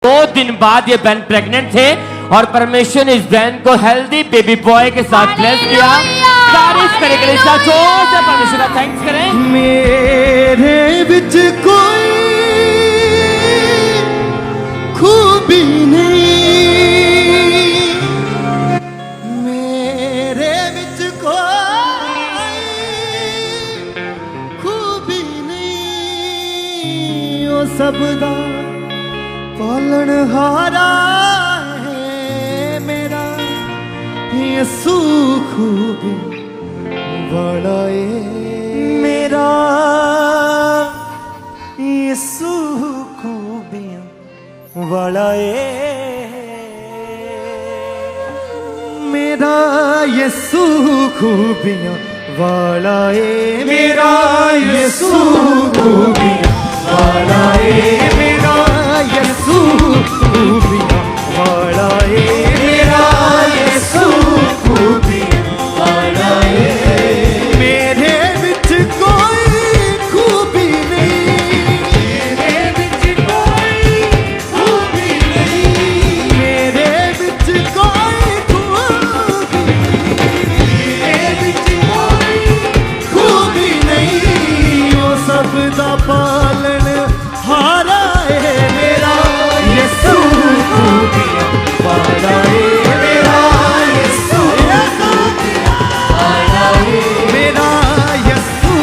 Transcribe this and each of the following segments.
2 दिन बाद ये बहन प्रेग्नेंट थे और परमेश्वर ने इस बहन को हेल्दी बेबी बॉय के साथ ब्लेस किया। तारीफ करें के लिए जोर से परमेश्वर का थैंक्स करें। मेरे विच कोई खूबी नहीं, मेरे विच कोई खूबी नहीं, ओ सब दा पालनहारा है मेरा यीशु खूबी वाला है मेरा यीशु खूबियां वाला है मेरा यीशु खूबियां वाला है मेरा यीशु खूबियां वाला है मेरा यीशु खूबियां वाला है मेरा यीशु खूबियां वाला है। मेरे विच कोई खूबी नहीं, मेरे विच कोई खूबी नहीं, मेरे विच कोई खूबी नहीं, मेरे विच कोई खूबी नहीं, ओ सब दा पालन हारा है मेरा यीशु खूबियां वाला है मेरा यीशु खूबियां वाला है मेरा यीशु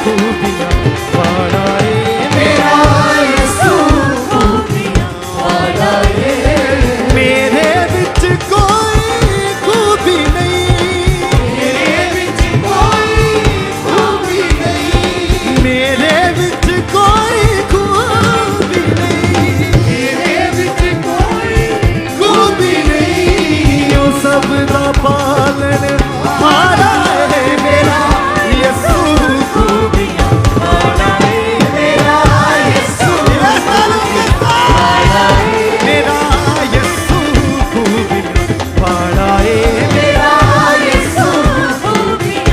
खूबियां वाला है मेरा यीशु खूबियां वाला है। मेरे विच कोई खूबी नहीं, मेरे विच कोई खूबी नहीं, मेरे विच कोई खूबी नहीं, मेरे विच कोई खूबी नहीं, ओ सब दा पालन हारा है मेरा यीशु खूबियां वाला है मेरा यीशु वाला है मेरा यीशु खूबियां वाला है मेरा यीशु खूबियां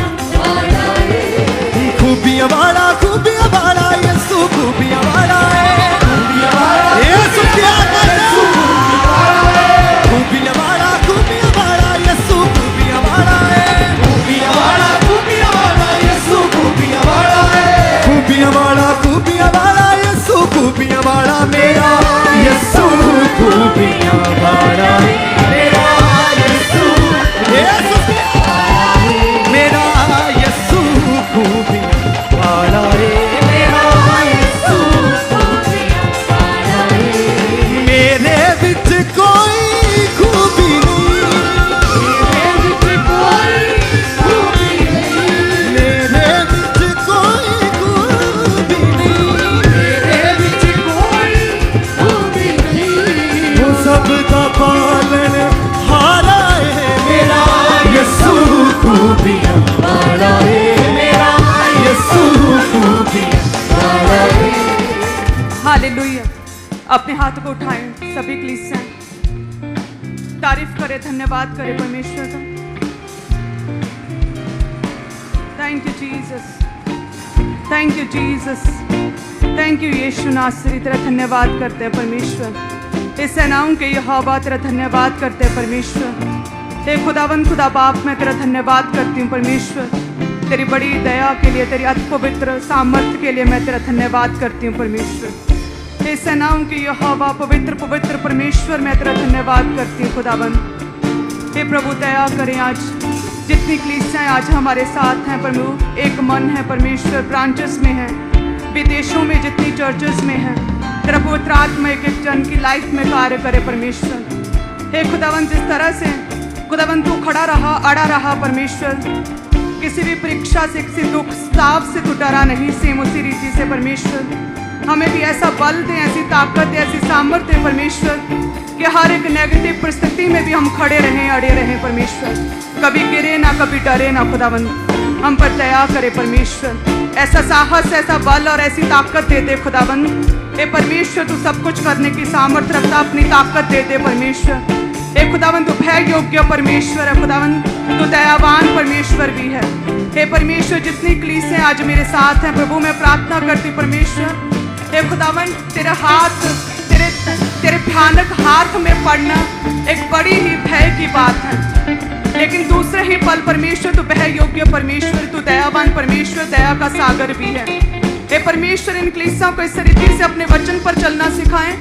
वाला है। खूबियां वाला यीशु खूबियां वाला है, खूबियां वाला यीशु क्या करता है, खूबियां वाला यीशु खूबियां वाला है, खूबियां वाला यीशु खूबियां वाला है, खूबियां वाला यीशु खूबियां वाला मेरा यीशु खूबियां वाला है मेरा यीशु मेरा यीशु खूबियां वाला है मेरा यीशु खूबियां वाला है। मेरे विच कोई खूबी नहीं, मेरे विच कोई खूबी नहीं, मेरे विच कोई खूबी नहीं, मेरे विच कोई खूबी नहीं, वो सब का पालन हारा है मेरा यीशु खूबियां वाला है मेरा यीशु खूबियां वाला है। हालेलुया। अपने हाथ को उठाएं सभी कलीसियां, तारीफ करें, धन्यवाद करें परमेश्वर का। Thank you Jesus, thank you Jesus, thank you यीशु नासरी। तेरा धन्यवाद करते हैं परमेश्वर। इस सेनाओं के यहोवा तेरा धन्यवाद करते हैं परमेश्वर। हे खुदावन खुदा बाप, मैं तेरा धन्यवाद करती हूँ परमेश्वर। तेरी बड़ी दया के लिए, तेरी अति पवित्र सामर्थ्य के लिए मैं तेरा धन्यवाद करती हूँ परमेश्वर। हे सेनाओं के यहोवा पवित्र पवित्र परमेश्वर, मैं तेरा धन्यवाद करती हूँ खुदावन। हे प्रभु दया करें, आज जितनी कलीसियाँ आज हमारे साथ हैं प्रभु, एक मन है परमेश्वर, ब्रांचेस में हैं, विदेशों में जितनी चर्चेस में हैं, तेरा पवित्र आत्मा एक एक जन की लाइफ में कार्य करे परमेश्वर। हे खुदावन, जिस तरह से खुदावन तू खड़ा रहा, अड़ा रहा परमेश्वर, किसी भी परीक्षा से, किसी दुख साफ से तू डरा नहीं, सेम उसी रीति से परमेश्वर हमें भी ऐसा बल दे, ऐसी ताकत दे, ऐसी सामर्थ्य दे परमेश्वर, कि हर एक नेगेटिव परिस्थिति में भी हम खड़े रहें, अड़े रहें परमेश्वर, कभी गिरे ना, कभी डरे ना। खुदावन हम पर दया करे परमेश्वर, ऐसा साहस, ऐसा बल और ऐसी ताकत दे दे खुदावन। हे परमेश्वर, तू सब कुछ करने की सामर्थ्य रखता, अपनी ताकत दे दे परमेश्वर। हे खुदावन, तू भय योग्य परमेश्वर है खुदावन, तू दयावान परमेश्वर भी है। हे परमेश्वर, जितनी कलीसियां आज मेरे साथ हैं प्रभु, मैं प्रार्थना करती परमेश्वर, हे खुदावन तेरा हाथ, तेरे तेरे भयानक हाथ में पड़ना एक बड़ी ही भय की बात है, लेकिन दूसरे ही पल परमेश्वर तू भय योग्य परमेश्वर, तू दयावान परमेश्वर, दया का सागर भी है। हे परमेश्वर, इन कलीसियाओं को इस रीति से अपने वचन पर चलना सिखाएं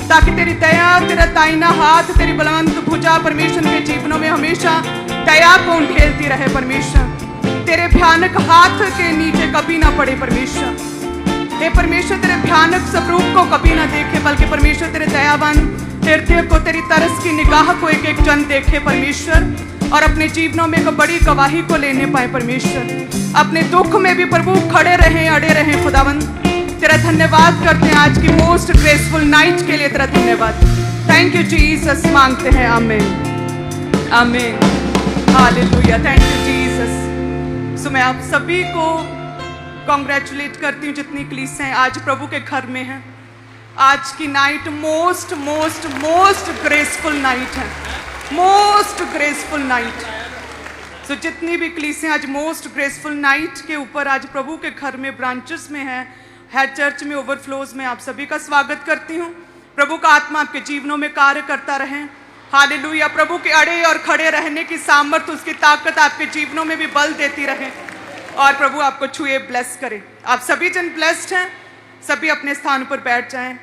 ताकि तेरी दया, तेरा दाहिना हाथ, तेरी बलवंत भुजा परमेश्वर के जीवनों में हमेशा दया को उंडेलती रहे परमेश्वर। तेरे भयानक हाथ के नीचे कभी ना पड़े परमेश्वर। हे परमेश्वर, तेरे भयानक स्वरूप को कभी ना देखे, बल्कि परमेश्वर तेरे दयावान हृदय को, तेरी तरस की निगाह को एक एक जन देखे परमेश्वर, और अपने जीवनों में एक बड़ी गवाही को लेने पाए परमेश्वर। अपने दुख में भी प्रभु खड़े रहें, अड़े रहें खुदावंद। तेरा धन्यवाद करते हैं आज की मोस्ट ग्रेसफुल नाइट के लिए, तेरा धन्यवाद। थैंक यू जीसस, मांगते हैं आमीन आमीन हालेलुया। Thank you Jesus. सो मैं आप सभी को कॉन्ग्रेचुलेट करती हूँ जितनी कलीसियाएं आज प्रभु के घर में हैं। आज की night most most most graceful night है, मोस्ट ग्रेसफुल नाइट। सो जितनी भी कलीसियां आज मोस्ट ग्रेसफुल नाइट के ऊपर आज प्रभु के घर में ब्रांचेस में है, हेड चर्च में, ओवरफ्लोज में, आप सभी का स्वागत करती हूँ। प्रभु का आत्मा आपके जीवनों में कार्य करता रहे। हालेलुया। प्रभु के अड़े और खड़े रहने की सामर्थ, उसकी ताकत आपके जीवनों में भी बल देती रहे, और प्रभु आपको छुए, ब्लेस करे। आप सभी जन ब्लेस्ड हैं। सभी अपने स्थान पर बैठ जाएं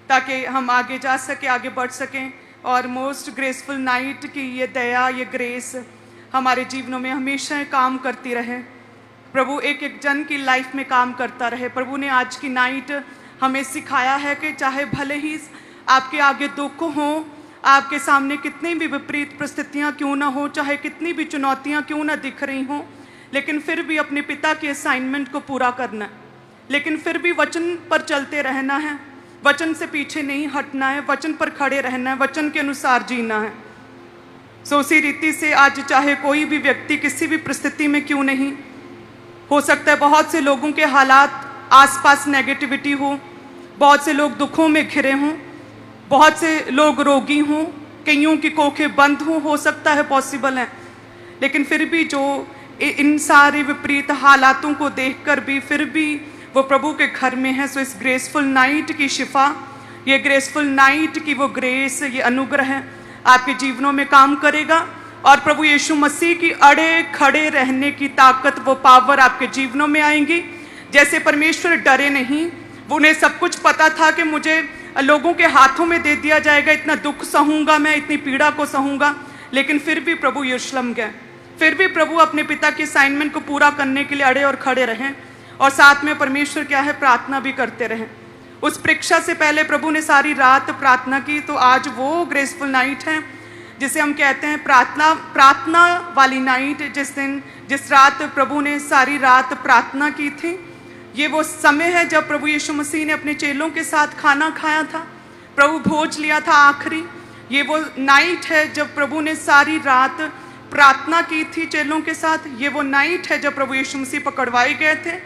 ताकि हम आगे जा सके, आगे बढ़ सकें, और मोस्ट ग्रेसफुल नाइट की ये दया, ये ग्रेस हमारे जीवनों में हमेशा काम करती रहे। प्रभु एक एक जन की लाइफ में काम करता रहे। प्रभु ने आज की नाइट हमें सिखाया है कि चाहे भले ही आपके आगे दुख हो, आपके सामने कितनी भी विपरीत परिस्थितियाँ क्यों ना हो, चाहे कितनी भी चुनौतियाँ क्यों ना दिख रही हों, लेकिन फिर भी अपने पिता के असाइनमेंट को पूरा करना है, लेकिन फिर भी वचन पर चलते रहना है, वचन से पीछे नहीं हटना है, वचन पर खड़े रहना है, वचन के अनुसार जीना है। सो उसी रीति से आज चाहे कोई भी व्यक्ति किसी भी परिस्थिति में क्यों नहीं, हो सकता है बहुत से लोगों के हालात आसपास नेगेटिविटी हो, बहुत से लोग दुखों में घिरे हों, बहुत से लोग रोगी हों, कईयों की कोखें बंद हों, हो सकता है, पॉसिबल है, लेकिन फिर भी जो इन सारे विपरीत हालातों को देखकर भी फिर भी वो प्रभु के घर में है। सो इस ग्रेसफुल नाइट की शिफा, ये ग्रेसफुल नाइट की वो ग्रेस, ये अनुग्रह आपके जीवनों में काम करेगा, और प्रभु यीशु मसीह की अड़े खड़े रहने की ताकत, वो पावर आपके जीवनों में आएंगी। जैसे परमेश्वर डरे नहीं, वो उन्हें सब कुछ पता था कि मुझे लोगों के हाथों में दे दिया जाएगा, इतना दुख सहूंगा मैं, इतनी पीड़ा को सहूंगा, लेकिन फिर भी प्रभु यरूशलेम गए, फिर भी प्रभु अपने पिता के असाइनमेंट को पूरा करने के लिए अड़े और खड़े रहें, और साथ में परमेश्वर क्या है, प्रार्थना भी करते रहें। उस परीक्षा से पहले प्रभु ने सारी रात प्रार्थना की। तो आज वो ग्रेसफुल नाइट है जिसे हम कहते हैं प्रार्थना वाली नाइट, जिस रात प्रभु ने सारी रात प्रार्थना की थी। ये वो समय है जब प्रभु यीशु मसीह ने अपने चेलों के साथ खाना खाया था, प्रभु भोज लिया था आखिरी। ये वो नाइट है जब प्रभु ने सारी रात प्रार्थना की थी चेलों के साथ। ये वो नाइट है जब प्रभु यीशु मसीह पकड़वाए गए थे।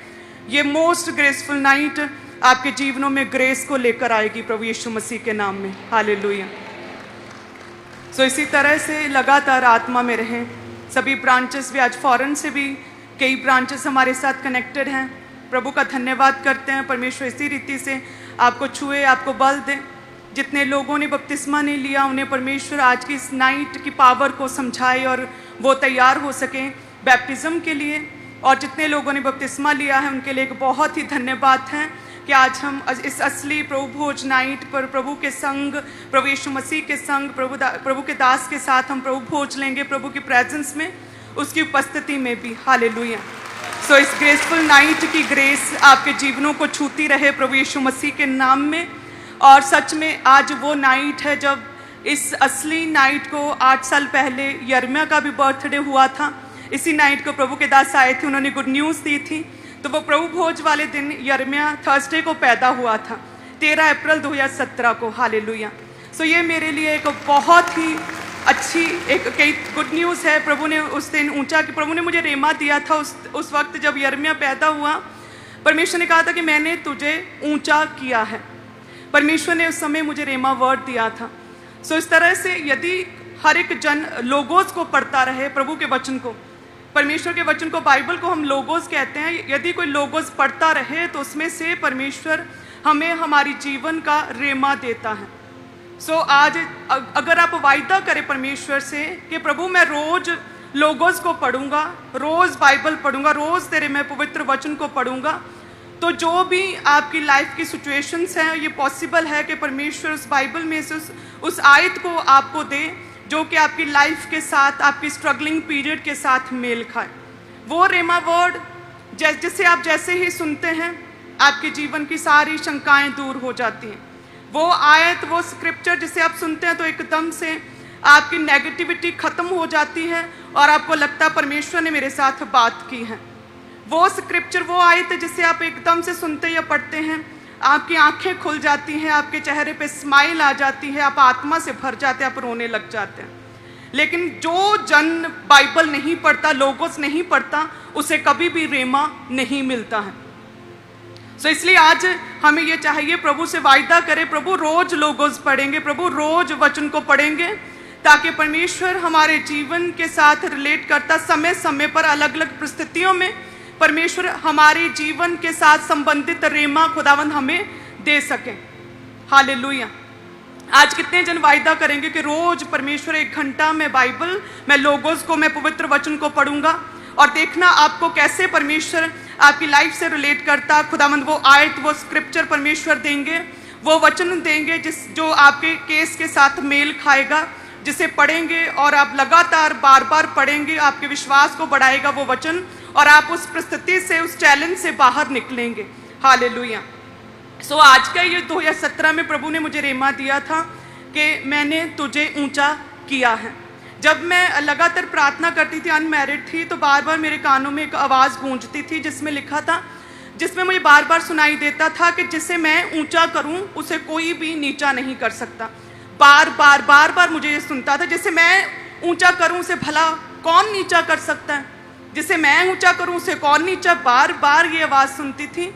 ये मोस्ट ग्रेसफुल नाइट आपके जीवनों में ग्रेस को लेकर आएगी प्रभु यीशु मसीह के नाम में। हालेलुया। सो इसी तरह से लगातार आत्मा में रहें। सभी ब्रांचेस भी, आज फॉरेन से भी कई ब्रांचेस हमारे साथ कनेक्टेड हैं। प्रभु का धन्यवाद करते हैं। परमेश्वर इसी रीति से आपको छुए, आपको बल दे। जितने लोगों ने बपतिस्मा नहीं लिया, उन्हें परमेश्वर आज की इस नाइट की पावर को समझाए और वो तैयार हो सकें बैप्टिज्म के लिए। और जितने लोगों ने बपतिस्मा लिया है उनके लिए एक बहुत ही धन्यवाद है कि आज हम इस असली प्रभु भोज नाइट पर प्रभु के संग, प्रभु यीशु मसीह के संग, प्रभु के दास के साथ हम प्रभु भोज लेंगे, प्रभु की प्रेजेंस में, उसकी उपस्थिति में भी। हालेलुया। सो इस ग्रेसफुल नाइट की ग्रेस आपके जीवनों को छूती रहे प्रभु यीशु मसीह के नाम में। और सच में आज वो नाइट है जब इस असली नाइट को 8 साल पहले यिर्मयाह का भी बर्थडे हुआ था। इसी नाइट को प्रभु के दास आए थे, उन्होंने गुड न्यूज़ दी थी। तो वो प्रभु भोज वाले दिन यिर्मयाह थर्सडे को पैदा हुआ था, 13 अप्रैल 2017 को। हालेलुया। सो ये मेरे लिए एक बहुत ही अच्छी कई गुड न्यूज़ है। प्रभु ने उस दिन ऊंचा कि प्रभु ने मुझे रेमा दिया था उस वक्त जब यिर्मयाह पैदा हुआ। परमेश्वर ने कहा था कि मैंने तुझे ऊंचा किया है। परमेश्वर ने उस समय मुझे रेमा वर्ड दिया था। सो इस तरह से यदि हर एक जन लोगोस को पढ़ता रहे, प्रभु के वचन को, परमेश्वर के वचन को, बाइबल को हम लोगोस कहते हैं, यदि कोई लोगोस पढ़ता रहे तो उसमें से परमेश्वर हमें हमारी जीवन का रेमा देता है। आज अगर आप वायदा करें परमेश्वर से कि प्रभु मैं रोज लोगोस को पढ़ूंगा, रोज बाइबल पढ़ूंगा, रोज तेरे मैं पवित्र वचन को पढ़ूंगा, तो जो भी आपकी लाइफ की सिचुएशंस हैं ये पॉसिबल है कि परमेश्वर उस बाइबल में से उस आयत को आपको दे जो कि आपकी लाइफ के साथ, आपकी स्ट्रगलिंग पीरियड के साथ मेल खाए। वो रेमा वर्ड जिसे आप जैसे ही सुनते हैं आपके जीवन की सारी शंकाएं दूर हो जाती हैं। वो आयत, वो स्क्रिप्चर जिसे आप सुनते हैं तो एकदम से आपकी नेगेटिविटी खत्म हो जाती है और आपको लगता है परमेश्वर ने मेरे साथ बात की है। वो स्क्रिप्चर, वो आयत जिसे आप एकदम से सुनते या पढ़ते हैं आपकी आंखें खुल जाती हैं, आपके चेहरे पे स्माइल आ जाती है, आप आत्मा से भर जाते हैं, आप रोने लग जाते हैं। लेकिन जो जन बाइबल नहीं पढ़ता, लोगोस नहीं पढ़ता, उसे कभी भी रेमा नहीं मिलता है। इसलिए आज हमें ये चाहिए प्रभु से वायदा करें, प्रभु रोज लोगोस पढ़ेंगे, प्रभु रोज वचन को पढ़ेंगे, ताकि परमेश्वर हमारे जीवन के साथ रिलेट करता समय समय पर अलग अलग परिस्थितियों में परमेश्वर हमारे जीवन के साथ संबंधित रेमा खुदावंद हमें दे सके। हालेलुया। आज कितने जन वायदा करेंगे कि रोज परमेश्वर 1 घंटा मैं बाइबल, मैं लोगोस को, मैं पवित्र वचन को पढ़ूंगा, और देखना आपको कैसे परमेश्वर आपकी लाइफ से रिलेट करता। खुदावंद वो आयत, वो स्क्रिप्चर परमेश्वर देंगे, वो वचन देंगे जो आपके केस के साथ मेल खाएगा, जिसे पढ़ेंगे और आप लगातार बार बार पढ़ेंगे, आपके विश्वास को बढ़ाएगा वो वचन, और आप उस परिस्थिति से, उस चैलेंज से बाहर निकलेंगे। हालेलुया। आज का ये 2017 में प्रभु ने मुझे रेमा दिया था कि मैंने तुझे ऊंचा किया है। जब मैं लगातार प्रार्थना करती थी, अनमैरिड थी, तो बार बार मेरे कानों में एक आवाज़ गूंजती थी जिसमें लिखा था, जिसमें मुझे बार बार सुनाई देता था कि जिसे मैं ऊंचा करूं उसे कोई भी नीचा नहीं कर सकता। बार बार मुझे ये सुनता था, जिसे मैं ऊंचा करूं उसे भला कौन नीचा कर सकता है, जिसे मैं ऊंचा करूं उसे कौन नीचा। बार बार ये आवाज़ सुनती थी।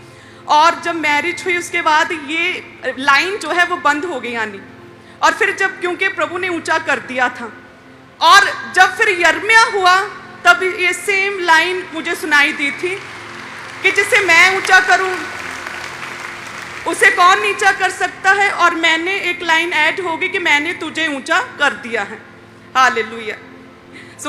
और जब मैरिज हुई उसके बाद ये लाइन जो है वो बंद हो गई आनी। और फिर जब, क्योंकि प्रभु ने ऊंचा कर दिया था, और जब फिर यर्मिया हुआ तब ये सेम लाइन मुझे सुनाई दी थी कि जिसे मैं ऊंचा करूं उसे कौन नीचा कर सकता है। और मैंने एक लाइन ऐड होगी कि मैंने तुझे ऊंचा कर दिया है। हालेलुया।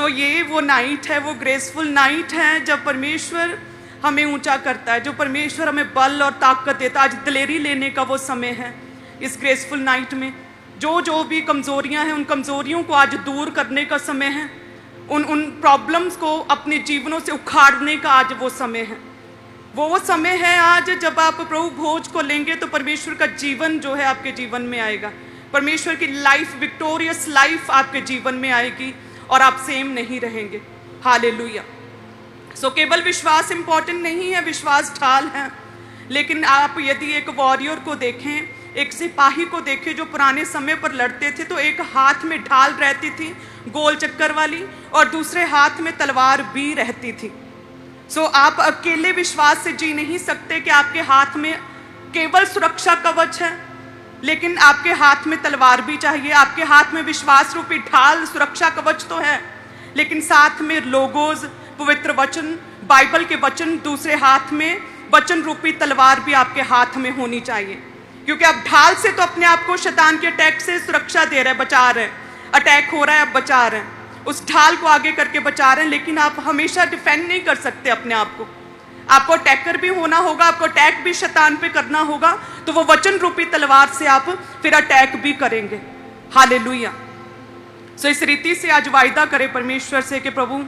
ये वो नाइट है, वो ग्रेसफुल नाइट है जब परमेश्वर हमें ऊंचा करता है, जो परमेश्वर हमें बल और ताकत देता है। आज दिलेरी लेने का वो समय है इस ग्रेसफुल नाइट में। जो भी कमज़ोरियां हैं उन कमज़ोरियों को आज दूर करने का समय है। उन प्रॉब्लम्स को अपने जीवनों से उखाड़ने का आज वो समय है। वो समय है आज जब आप प्रभु भोज को लेंगे तो परमेश्वर का जीवन जो है आपके जीवन में आएगा। परमेश्वर की लाइफ, विक्टोरियस लाइफ आपके जीवन में आएगी और आप सेम नहीं रहेंगे। हालेलुया। केवल विश्वास इंपॉर्टेंट नहीं है, विश्वास ढाल है, लेकिन आप यदि एक वॉरियर को देखें, एक सिपाही को देखें जो पुराने समय पर लड़ते थे, तो एक हाथ में ढाल रहती थी गोल चक्कर वाली और दूसरे हाथ में तलवार भी रहती थी। आप अकेले विश्वास से जी नहीं सकते कि आपके हाथ में केवल सुरक्षा कवच है, लेकिन आपके हाथ में तलवार भी चाहिए। आपके हाथ में विश्वास रूपी ढाल, सुरक्षा कवच तो है, लेकिन साथ में लोगोस, पवित्र वचन, बाइबल के वचन, दूसरे हाथ में वचन रूपी तलवार भी आपके हाथ में होनी चाहिए। क्योंकि आप ढाल से तो अपने आप को शैतान के अटैक से सुरक्षा दे रहे हैं, बचा रहे हैं। अटैक हो रहा है, आप बचा रहे हैं, उस ढाल को आगे करके बचा रहे हैं, लेकिन आप हमेशा डिफेंड नहीं कर सकते अपने आप को। आपको अटैकर भी होना होगा, आपको अटैक भी शैतान पे करना होगा, तो वो वचन रूपी तलवार से आप फिर अटैक भी करेंगे। हालेलुया। इस रीति से आज वायदा करें परमेश्वर से कि प्रभु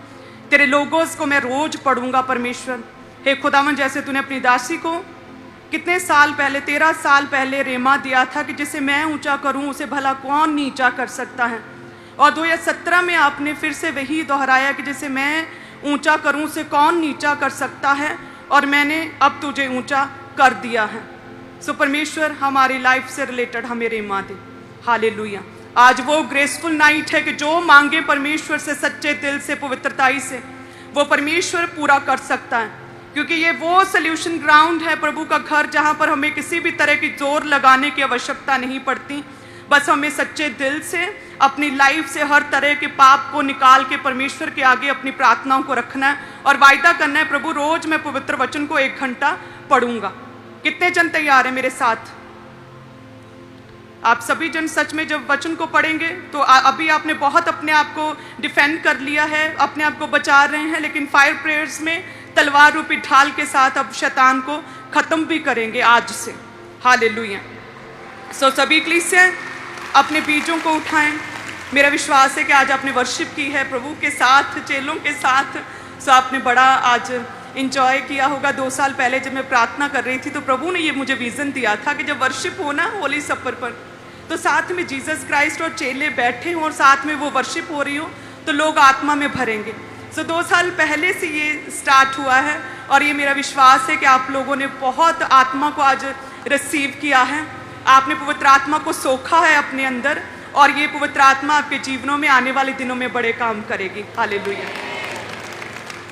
तेरे लोगोस को मैं रोज पढ़ूंगा। परमेश्वर हे खुदावन, जैसे तूने अपनी दासी को कितने साल पहले, 13 साल पहले रेमा दिया था कि जिसे मैं ऊंचा करूं उसे भला कौन नीचा कर सकता है, और 2017 में आपने फिर से वही दोहराया कि जिसे मैं ऊंचा करूं उसे कौन नीचा कर सकता है, और मैंने अब तुझे ऊंचा कर दिया है। परमेश्वर हमारी लाइफ से रिलेटेड हमें रेमा दे। हालेलुया। आज वो ग्रेसफुल नाइट है कि जो मांगे परमेश्वर से सच्चे दिल से, पवित्रताई से, वो परमेश्वर पूरा कर सकता है। क्योंकि ये वो सोल्यूशन ग्राउंड है, प्रभु का घर, जहाँ पर हमें किसी भी तरह की जोर लगाने की आवश्यकता नहीं पड़ती। बस हमें सच्चे दिल से अपनी लाइफ से हर तरह के पाप को निकाल के परमेश्वर के आगे अपनी प्रार्थनाओं को रखना है और वायदा करना है, प्रभु रोज मैं पवित्र वचन को 1 घंटा पढ़ूंगा। कितने जन तैयार हैं मेरे साथ? आप सभी जन सच में जब वचन को पढ़ेंगे तो अभी आपने बहुत अपने आप को डिफेंड कर लिया है, अपने आप को बचा रहे हैं, लेकिन फायर प्रेयर्स में तलवार रूपी ढाल के साथ अब शैतान को ख़त्म भी करेंगे आज से। हालेलुया। सो सभी कलीसिया अपने बीजों को उठाएं। मेरा विश्वास है कि आज आपने वर्शिप की है प्रभु के साथ, चेलों के साथ। सो आपने बड़ा आज इंजॉय किया होगा। 2 साल पहले जब मैं प्रार्थना कर रही थी तो प्रभु ने ये मुझे विज़न दिया था कि जब वर्शिप हो ना होली सफर पर, तो साथ में जीसस क्राइस्ट और चेले बैठे हों और साथ में वो वर्शिप हो रही हो तो लोग आत्मा में भरेंगे। सो 2 साल पहले से ये स्टार्ट हुआ है और ये मेरा विश्वास है कि आप लोगों ने बहुत आत्मा को आज रिसीव किया है। आपने पवित्र आत्मा को सोखा है अपने अंदर और ये पवित्र आत्मा आपके जीवनों में आने वाले दिनों में बड़े काम करेगी। हालेलुया।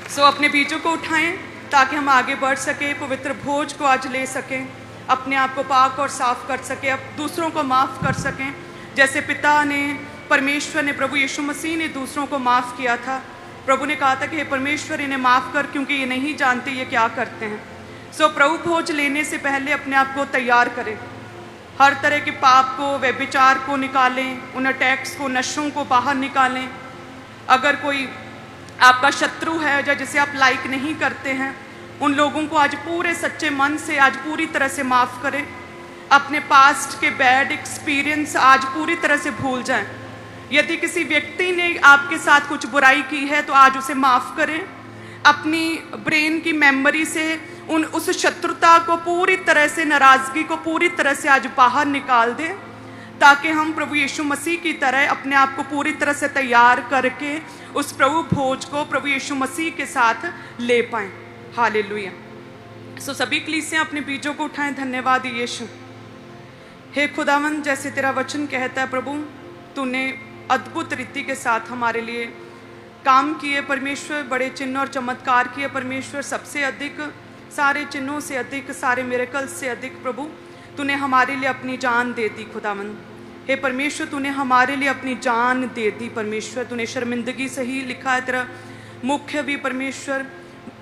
सो अपने बीजों को उठाएं ताकि हम आगे बढ़ सकें, पवित्र भोज को आज ले सकें, अपने आप को पाक और साफ कर सकें, अब दूसरों को माफ़ कर सकें जैसे पिता ने, परमेश्वर ने, प्रभु यीशु मसीह ने दूसरों को माफ़ किया था। प्रभु ने कहा था कि हे परमेश्वर इन्हें माफ़ कर क्योंकि ये नहीं जानते ये क्या करते हैं। सो प्रभु भोज लेने से पहले अपने आप को तैयार करें, हर तरह के पाप को, व्यभिचार को निकालें, उन अटैक्स को, नशों को बाहर निकालें। अगर कोई आपका शत्रु है या जिसे आप लाइक नहीं करते हैं, उन लोगों को आज पूरे सच्चे मन से आज पूरी तरह से माफ़ करें। अपने पास्ट के बैड एक्सपीरियंस आज पूरी तरह से भूल जाएं। यदि किसी व्यक्ति ने आपके साथ कुछ बुराई की है तो आज उसे माफ़ करें। अपनी ब्रेन की मेमोरी से उस शत्रुता को पूरी तरह से, नाराज़गी को पूरी तरह से आज बाहर निकाल दें ताकि हम प्रभु यीशु मसीह की तरह अपने आप को पूरी तरह से तैयार करके उस प्रभु भोज को प्रभु यीशु मसीह के साथ ले पाएं। हालेलुया। सो सभी कलीसियां अपने बीजों को उठाएं। धन्यवाद यीशु। हे खुदावन, जैसे तेरा वचन कहता है प्रभु, तूने अद्भुत रीति के साथ हमारे लिए काम किए परमेश्वर, बड़े चिन्ह और चमत्कार किए परमेश्वर। सबसे अधिक, सारे चिन्हों से अधिक, सारे मिरेकल से अधिक प्रभु तूने हमारे लिए अपनी जान दे दी खुदावन। हे परमेश्वर, तूने हमारे लिए अपनी जान दे दी परमेश्वर। तूने शर्मिंदगी से ही लिखा है, तेरा मुख्य भी परमेश्वर,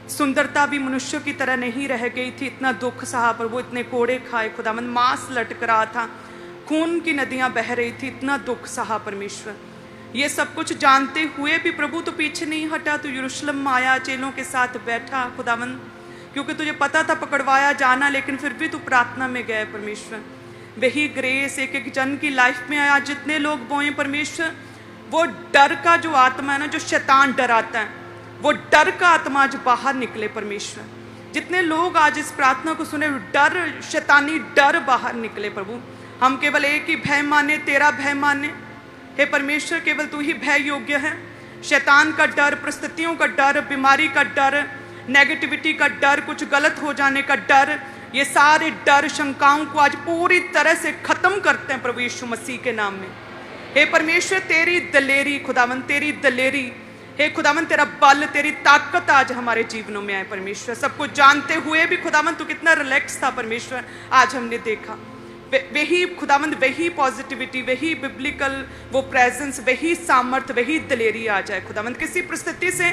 सुंदरता भी मनुष्यों की तरह नहीं रह गई थी। इतना दुख सहा प्रभु, इतने कोड़े खाए खुदावन, मांस लटक रहा था, खून की नदियां बह रही थी, इतना दुख सहा परमेश्वर। ये सब कुछ जानते हुए भी प्रभु तो पीछे नहीं हटा, तो यरूशलेम आया, चेलों के साथ बैठा खुदावन, क्योंकि तुझे पता था पकड़वाया जाना, लेकिन फिर भी तू प्रार्थना में गए परमेश्वर। वही ग्रेस एक एक जन की लाइफ में आया। जितने लोग बोए परमेश्वर, वो डर का जो आत्मा है ना, जो शैतान डराता है, वो डर का आत्मा आज बाहर निकले परमेश्वर। जितने लोग आज इस प्रार्थना को सुने, डर, शैतानी डर बाहर निकले प्रभु। हम केवल एक ही भय माने, तेरा भय माने। हे परमेश्वर, केवल तू ही भय योग्य है। शैतान का डर, परिस्थितियों का डर, बीमारी का डर, नेगेटिविटी का डर, कुछ गलत हो जाने का डर, ये सारे डर, शंकाओं को आज पूरी तरह से खत्म करते हैं प्रभु यीशु मसीह के नाम में। हे परमेश्वर, तेरी दलेरी खुदावन, तेरी दलेरी, हे खुदावन, तेरा बल, तेरी ताकत आज हमारे जीवनों में आए परमेश्वर। सब कुछ जानते हुए भी खुदावन तू कितना रिलैक्स था परमेश्वर, आज हमने देखा। वही खुदावंद, वही पॉजिटिविटी, वही बिब्लिकल वो प्रेजेंस, वही सामर्थ, वही दलेरी आ जाए खुदावंद। किसी परिस्थिति से,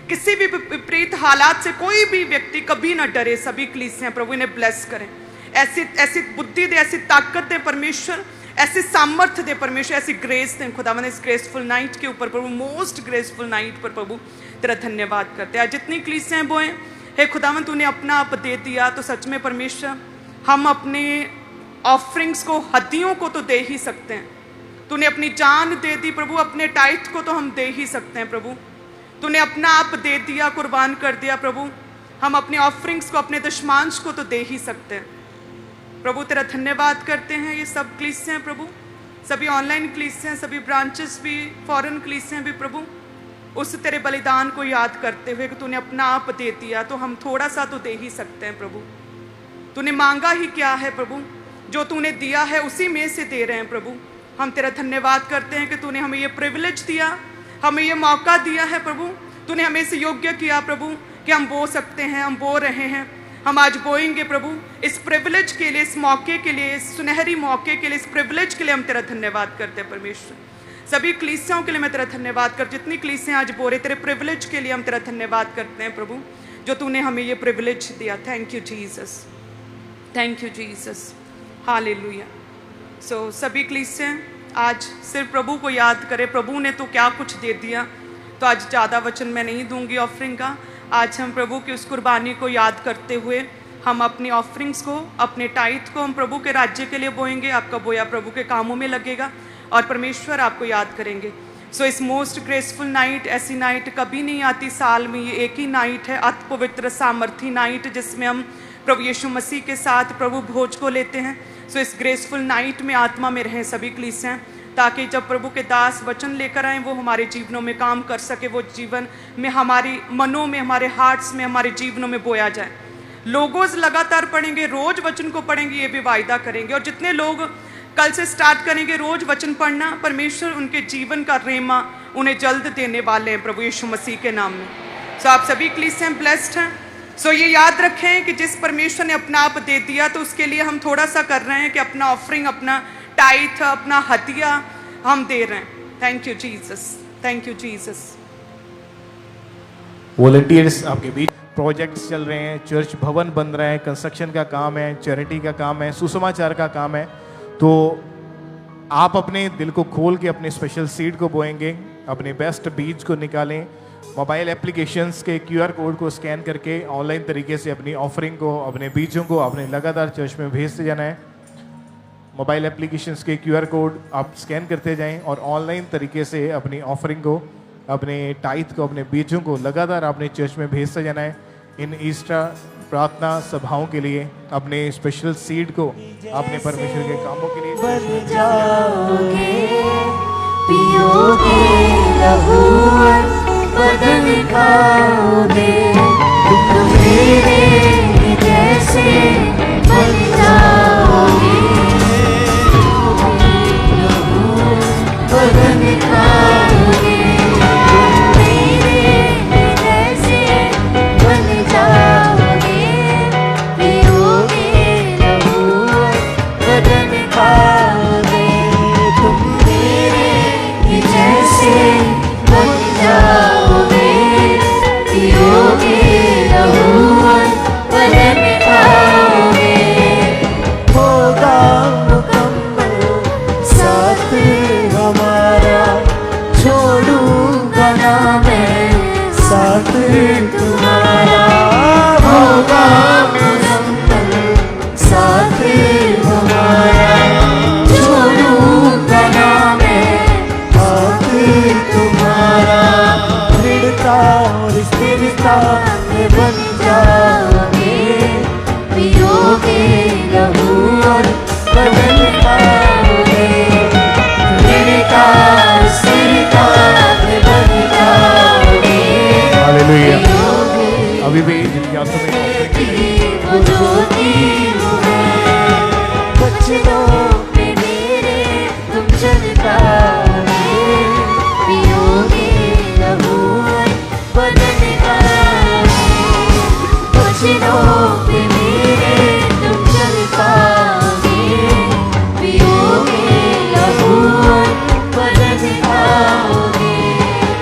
किसी भी विपरीत हालात से कोई भी व्यक्ति कभी ना डरे। सभी कलीसियां प्रभु इन्हें ब्लेस करें, ऐसी बुद्धि दे, ऐसी ताकत दे परमेश्वर, ऐसी सामर्थ्य दे परमेश्वर, ऐसी ग्रेस दे खुदावंद। इस ग्रेसफुल नाइट के ऊपर प्रभु, मोस्ट ग्रेसफुल नाइट पर प्रभु तेरा धन्यवाद करते हैं। आज जितनी कलीसियां बोए, हे खुदावंद, तूने अपना आप दे दिया, तो सच में परमेश्वर हम अपने ऑफरिंग्स को, हदियों को तो दे ही सकते हैं। तूने अपनी जान दे दी प्रभु, अपने टाइट को तो हम दे ही सकते हैं प्रभु। तूने अपना आप दे दिया, कुर्बान कर दिया प्रभु। हम अपने ऑफरिंग्स को, अपने दशमांश को तो दे ही सकते हैं प्रभु। तेरा धन्यवाद करते हैं। ये सब कलीसियां प्रभु, सभी ऑनलाइन कलीसियां, सभी ब्रांचेस भी, फॉरेन कलीसियां भी प्रभु, उस तेरे बलिदान को याद करते हुए कि तूने अपना आप दे दिया, तो हम थोड़ा सा तो दे ही सकते हैं प्रभु। तूने मांगा ही क्या है प्रभु, जो तूने दिया है उसी में से दे रहे हैं प्रभु। हम तेरा धन्यवाद करते हैं कि तूने हमें ये प्रिविलेज दिया, हमें ये मौका दिया है प्रभु। तूने हमें इसे योग्य किया प्रभु कि हम बो सकते हैं, हम बो रहे हैं, हम आज बोएंगे प्रभु। इस प्रिविलेज के लिए, इस मौके के लिए, इस सुनहरी मौके के लिए, इस प्रिविलेज के लिए हम तेरा धन्यवाद करते हैं परमेश्वर। सभी कलीसियाओं के लिए मैं तेरा धन्यवाद कर, जितनी कलीसियां आज बो रहे, तेरे प्रिविलेज के लिए हम तेरा धन्यवाद करते हैं प्रभु, जो तूने हमें ये प्रिविलेज दिया। Thank you Jesus, thank you Jesus. Hallelujah. सभी कलीसियाँ आज सिर्फ प्रभु को याद करें, प्रभु ने तो क्या कुछ दे दिया। तो आज ज़्यादा वचन मैं नहीं दूंगी ऑफरिंग का। आज हम प्रभु की उस कुर्बानी को याद करते हुए हम अपनी ऑफरिंग्स को, अपने टाइथ को हम प्रभु के राज्य के लिए बोएंगे। आपका बोया प्रभु के कामों में लगेगा और परमेश्वर आपको याद करेंगे। इस मोस्ट ग्रेसफुल नाइट, ऐसी नाइट कभी नहीं आती साल में, ये एक ही नाइट है, अति पवित्र सामर्थी नाइट, जिसमें हम प्रभु यीशु मसीह के साथ प्रभु भोज को लेते हैं। इस ग्रेसफुल नाइट में आत्मा में रहें सभी कलीसियाँ, ताकि जब प्रभु के दास वचन लेकर आएँ वो हमारे जीवनों में काम कर सके, वो जीवन में हमारी मनों में, हमारे हार्ट्स में, हमारे जीवनों में बोया जाए। लोगोज लगातार पढ़ेंगे, रोज वचन को पढ़ेंगे, ये भी वायदा करेंगे। और जितने लोग कल से स्टार्ट करेंगे रोज वचन पढ़ना, परमेश्वर उनके जीवन का रेमा उन्हें जल्द देने वाले हैं प्रभु यीशु मसीह के नाम में। आप सभी कलीसियाँ ब्लेस्ड हैं। ये याद रखें कि जिस परमेश्वर ने अपना आप दे दिया, तो उसके लिए हम थोड़ा सा कर रहे हैं कि अपना ऑफरिंग, अपना टाइथ, अपना हदिया हम दे रहे हैं। Thank you Jesus, thank you Jesus. Volunteers आपके बीच प्रोजेक्ट्स चल रहे हैं, चर्च भवन बन रहा है, कंस्ट्रक्शन का काम है, चैरिटी का काम है, सुसमाचार का काम है। तो आप अपने दिल को खोल के अपने स्पेशल सीड को बोएंगे, अपने बेस्ट बीज को निकालें। मोबाइल एप्लीकेशंस के QR कोड को स्कैन करके ऑनलाइन तरीके से अपनी ऑफरिंग को, अपने बीजों को अपने लगातार चर्च में भेजते जाना है। मोबाइल एप्लीकेशंस के QR कोड आप स्कैन करते जाएं और ऑनलाइन तरीके से अपनी ऑफरिंग को, अपने टाइथ को, अपने बीजों को लगातार अपने चर्च में भेजते जाना है। इन ईस्टर प्रार्थना सभाओं के लिए अपने स्पेशल सीड को अपने परमेश्वर के कामों के लिए बन जाओगे, पियोगे लहू बदन खाओगे, तुम मेरे जैसे बन जाओगे, लहू बदन खाओगे, तुम मेरे जैसे बन जाओगे, पियोगे लहू बदन खाओगे, तुम मेरे जैसे बन जाओगे, पियोगे लहू बदन खाओगे। होगा मुकम्मल साथ हमारा, छोड़ूंगा ना मैं साथ तुम्हारा। होगा मुकम्मल साथ हमारा, छोड़ूंगा ना मैं साथ तुम्हारा। दृढ़ता और स्थिरता में बन जाओगे, पियोगे लहू और बदन खाओगे, दृढ़ता और स्थिरता में बन जाओगे, हालेलुया। पियोगे अभी भी जिनकी आंखों में वो ज्योति है, बचनों में मेरे तुम चल पाओगे, पियोगे लहू बदन खाओगे, बचनों में मेरे तुम चल पाओगे, पियोगे लहू बदन खाओगे,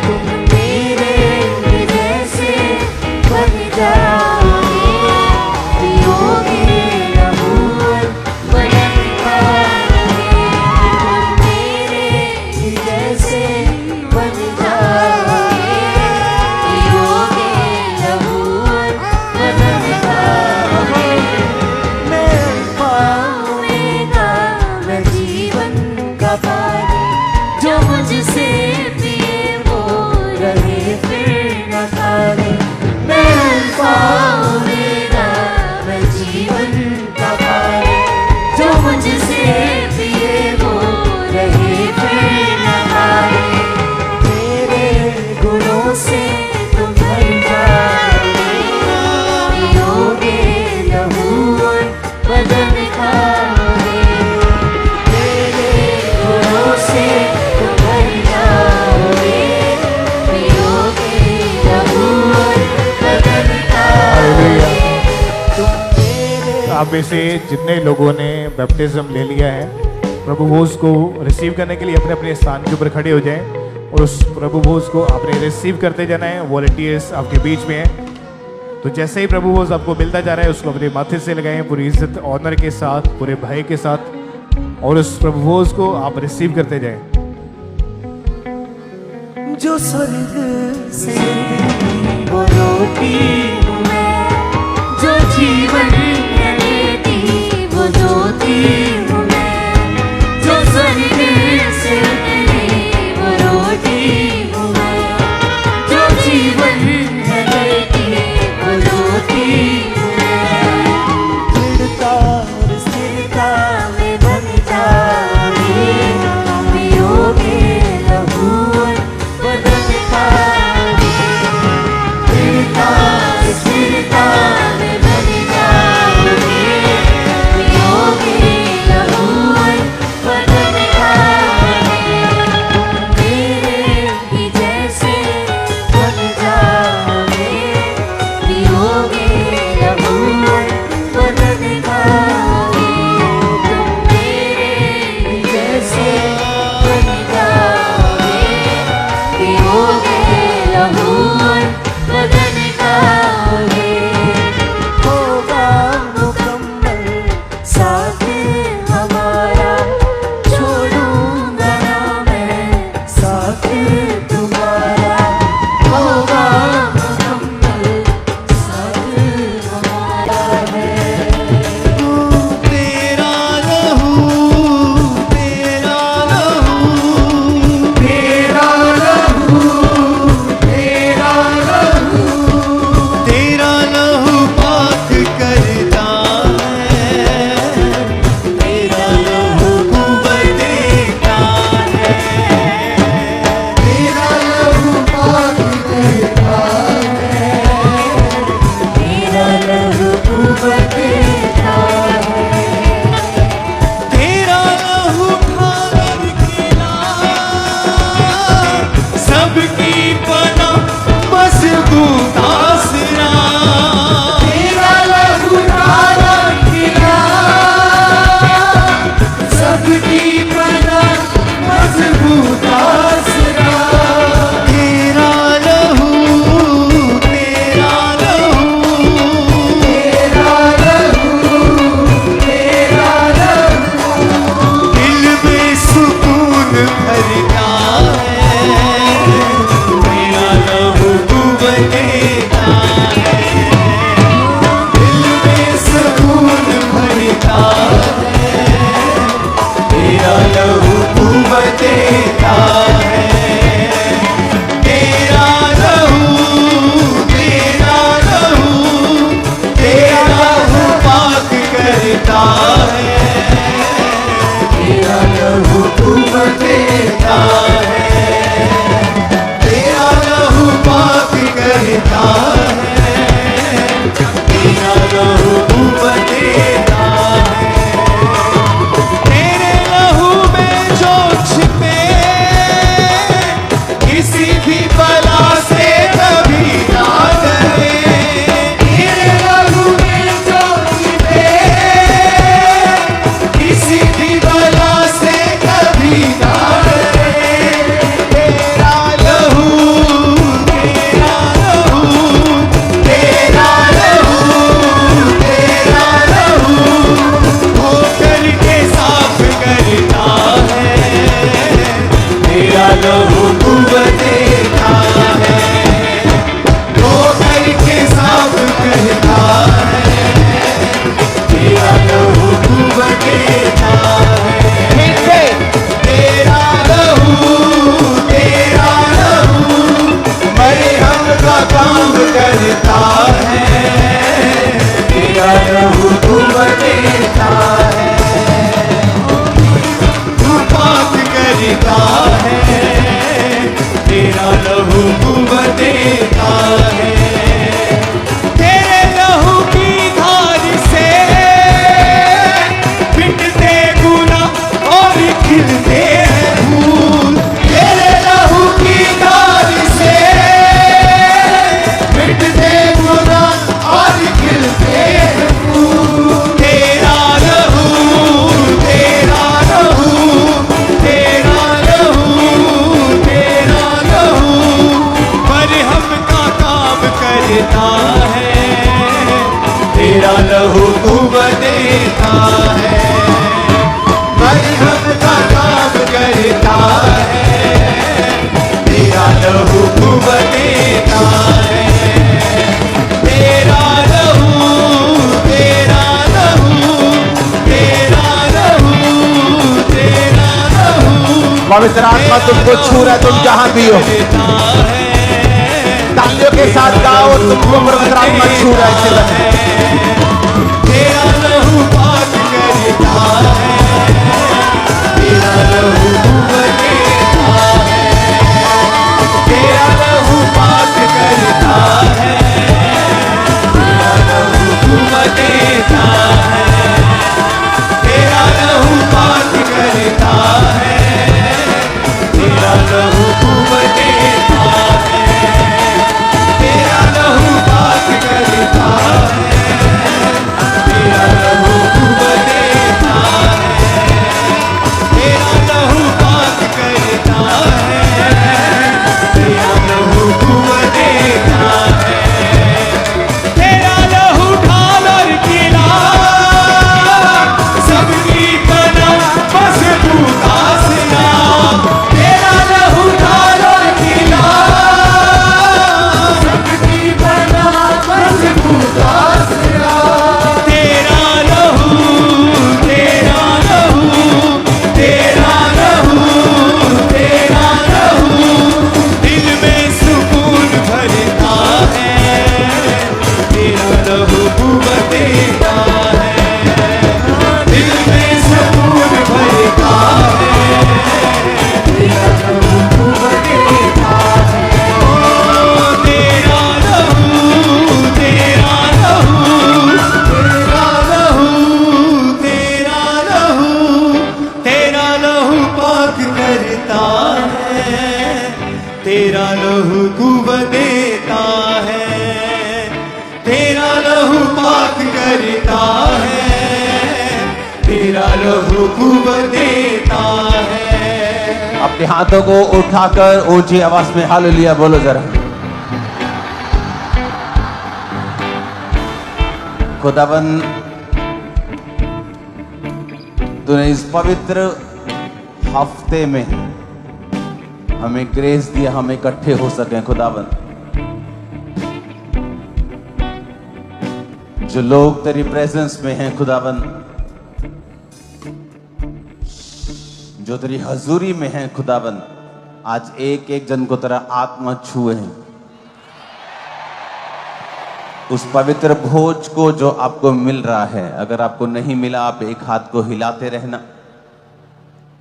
तुम मेरे जैसे बन जाओगे, पियोगे लहू बदन खाओगे, तुम मेरे जैसे बन जाओगे, पियोगे लहू बदन खाओगे। मैं पाऊंगा मैं जीवन का पानी, जो मुझसे पिए वो रहे फिर न खाने। मैं पाऊंगा मैं जीवन का पानी, जो मुझसे पिए वो रहे फिर न खाने। तेरे गुणों से तुम भर जाओगे, पियोगे लहू बदन खाओगे, तेरे गुणों से तुम भर जाओगे, पियोगे लहू बदन खाओगे, तुम मेरे। आप में से जितने लोगों ने बैप्टिज्म ले लिया है, प्रभु भोज को रिसीव करने के लिए अपने अपने स्थान के ऊपर खड़े हो जाएं और उस प्रभु भोज को आपने रिसीव करते जाना है। वॉलंटियर्स आपके बीच में हैं, तो जैसे ही प्रभु भोज आपको मिलता जा रहा है उसको अपने माथे से लगाएं, पूरी इज्जत ऑनर के साथ, पूरे भय के साथ और उस प्रभुभोज को आप रिसीव करते जाएं। जो स्वर्ग से वो रोटी हूँ मैं, जो जीवन देती वो ज्योति हूँ मैं, जो स्वर्ग से वो रोटी हूँ मैं, जो जीवन देती वो ज्योति हूँ मैं। दृढ़ता और स्थिरता में बन जाओगे, पियोगे लहू बदन का। दृढ़ता स्थिरता में बन जाओगे, पियोगे लहू बदन का। मेरे ही जैसे बन जाओगे, पियोगे लहू बदन का। तुम मेरे ही जैसे बन जाओगे, पियोगे लहू बदन का। होगा मुकम्मल साथ हमारा, छोड़ूंगा ना मैं साथ तुम्हारा। होगा मुकम्मल साथ हमारा है। तेरा लहू, तेरा लहू, तेरा लहू, तेरा लहू, तेरा लहू पाक करता है, तेरा लहू कुव्वत देता है, तेरा लहू पाक करता है, तेरा लहू कुव्वत देता है। तेरा लहू ढाल के ला सबकी पनाह मजबूत आसरा। तेरा लहू ढाल के ला सबकी पनाह मजबूत आसरा। तेरा लहू, तेरा लहू, तेरा लहू, तेरा लहू दिल में सुकून भरता है, तेरा लहू कुव्वत देता है। दिल में सुकून भरता है, तेरा लहू कुव्वत देता है। तेरा लहू, तेरा लहू, तेरा लहू पाक करता है, तेरा लहू कुव्वत देता है। तेरा लहू पाक करता है, तेरा लहू कुव्वत देता है। तेरे लहू में जो छिपे किसी भी बला से कभी ना डरे। तेरे लहू में जो छिपे किसी भी बला से कभी ना डरे। तेरा लहू, तेरा लहू, तेरा लहू, तेरा लहू हो करके साफ करता है, तेरा लहू कुव्वत देता है। हो करके साफ करता है, तेरा लहू कुव्वत देता है। तेरा लहू, तेरा लहू मरहम का काम करता है, तेरा लहू कुव्वत देता है। तू पाक करता है, तेरा लहू कुव्वत देता है। तेरे लहू की धार से मिटते गुनाह और खिलते हैं फूल। तेरे लहू की धार से मिटते गुनाह और खिलते हैं फूल। तेरा लहू, तेरा लहू, तेरा लहू, तेरा लहू मरहम का काम करता है, तेरा लहू कुव्वत देता है। लहू कुवत देता है, तेरा लहू, तेरा लहू, तेरा लहू, तेरा लहू। पवित्र आत्मा तुमको छू रहा है, तुम जहां भी हो तालियों के साथ गाओ, तुमको पवित्र आत्मा छू रहा है जीवन में। तेरा लहू पाक करता है, तेरा लहू कुवत देता है, तेरा लहू पाक करता है, तेरा लहू कुवत देता है, तेरा लहू पाक करता है, तेरा लहू कुवत देता है, तेरा लहू पाक करता है, तेरा लहू कुवत देता है, तेरा लहू पाक करता है, तेरा लहू कुवत देता है, तेरा लहू ढाल और किला सबकी बना मजबूत आसरा, तेरा लहू ढाल और किला सबकी बना मजबूत आसरा, तेरा लहू, तेरा लहू, तेरा लहू, तेरा लहू दिल में सुकून भरता है, तेरा लहू कुवत देता है, दिल में सुकून भरता है, तेरा लहू कुवत देता है, ओ तेरा लहू, तेरा लहू, तेरा लहू, तेरा लहू, तेरा लहू पाक करता है, तेरा लहू कुवत देता है, तेरा लहू पाक करता है, तेरा लहू कुवत देता है। अपने हाथों को उठाकर ऊंची आवाज में हालेलुया बोलो जरा। खुदावन तूने इस पवित्र हफ्ते में हमें ग्रेस दिया, हम इकट्ठे हो सके खुदावन। जो लोग तेरी प्रेजेंस में हैं खुदावन, जो तेरी हजूरी में हैं खुदावन, आज एक एक जन को तेरा आत्मा छुए हैं। उस पवित्र भोज को जो आपको मिल रहा है, अगर आपको नहीं मिला आप एक हाथ को हिलाते रहना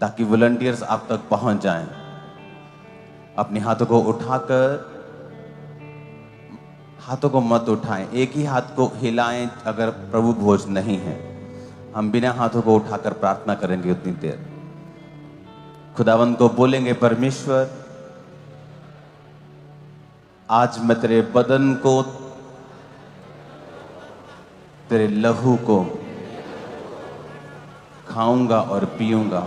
ताकि वॉलंटियर्स आप तक पहुंच जाएं। अपने हाथों को उठाकर, हाथों को मत उठाएं, एक ही हाथ को हिलाएं अगर प्रभु भोज नहीं है। हम बिना हाथों को उठाकर प्रार्थना करेंगे उतनी देर। खुदावंत को बोलेंगे, परमेश्वर आज मैं तेरे बदन को, तेरे लहू को खाऊंगा और पीऊंगा।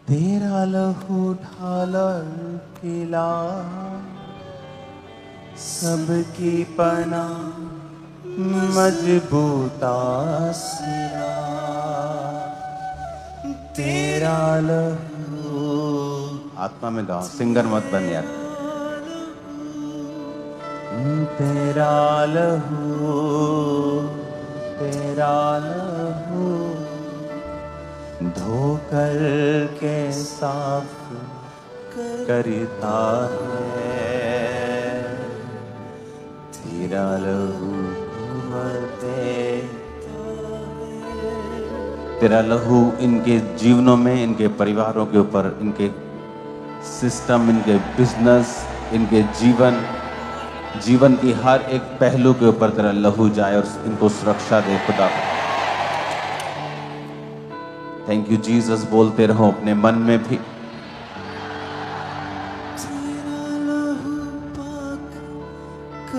तेरा लहू ढाला पिला सबकी पना मजबूत आसरा, तेरा लहू। आत्मा में गाओ, सिंगर मत बन यार। तेरा लहू, तेरा लहू धोकर के साफ करता है, तेरा लहू तेरा लहू इनके जीवनों में, इनके परिवारों के ऊपर, इनके सिस्टम, इनके बिजनेस, इनके जीवन की हर एक पहलू के ऊपर तेरा लहू जाए और इनको सुरक्षा दे खुदा। थैंक यू जीसस बोलते रहो अपने मन में भी।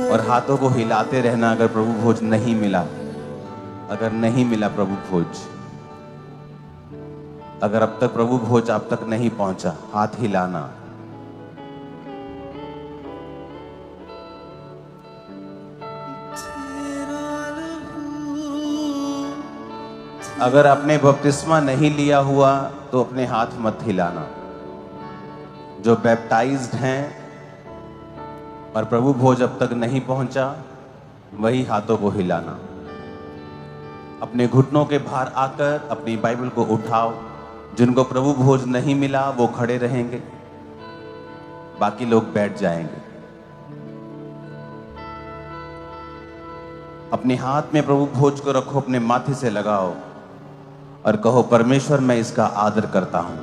और हाथों को हिलाते रहना अगर प्रभु भोज नहीं मिला, अगर नहीं मिला प्रभु भोज, अगर अब तक प्रभु भोज आप तक नहीं पहुंचा, हाथ हिलाना। अगर आपने बपतिस्मा नहीं लिया हुआ तो अपने हाथ मत हिलाना। जो बैप्टाइज्ड हैं और प्रभु भोज अब तक नहीं पहुंचा, वही हाथों को हिलाना। अपने घुटनों के भार आकर अपनी बाइबल को उठाओ। जिनको प्रभु भोज नहीं मिला वो खड़े रहेंगे, बाकी लोग बैठ जाएंगे। अपने हाथ में प्रभु भोज को रखो, अपने माथे से लगाओ और कहो, परमेश्वर मैं इसका आदर करता हूं।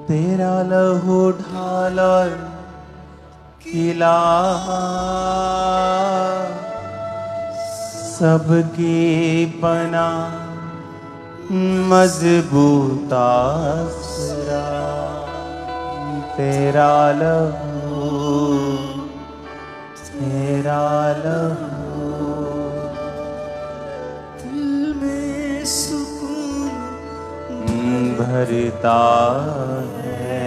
तेरा लहू ढाल और खिला सबकी बना मजबूत आसरा। तेरा लहू, तेरा लहू दिल में सुकून भरता है।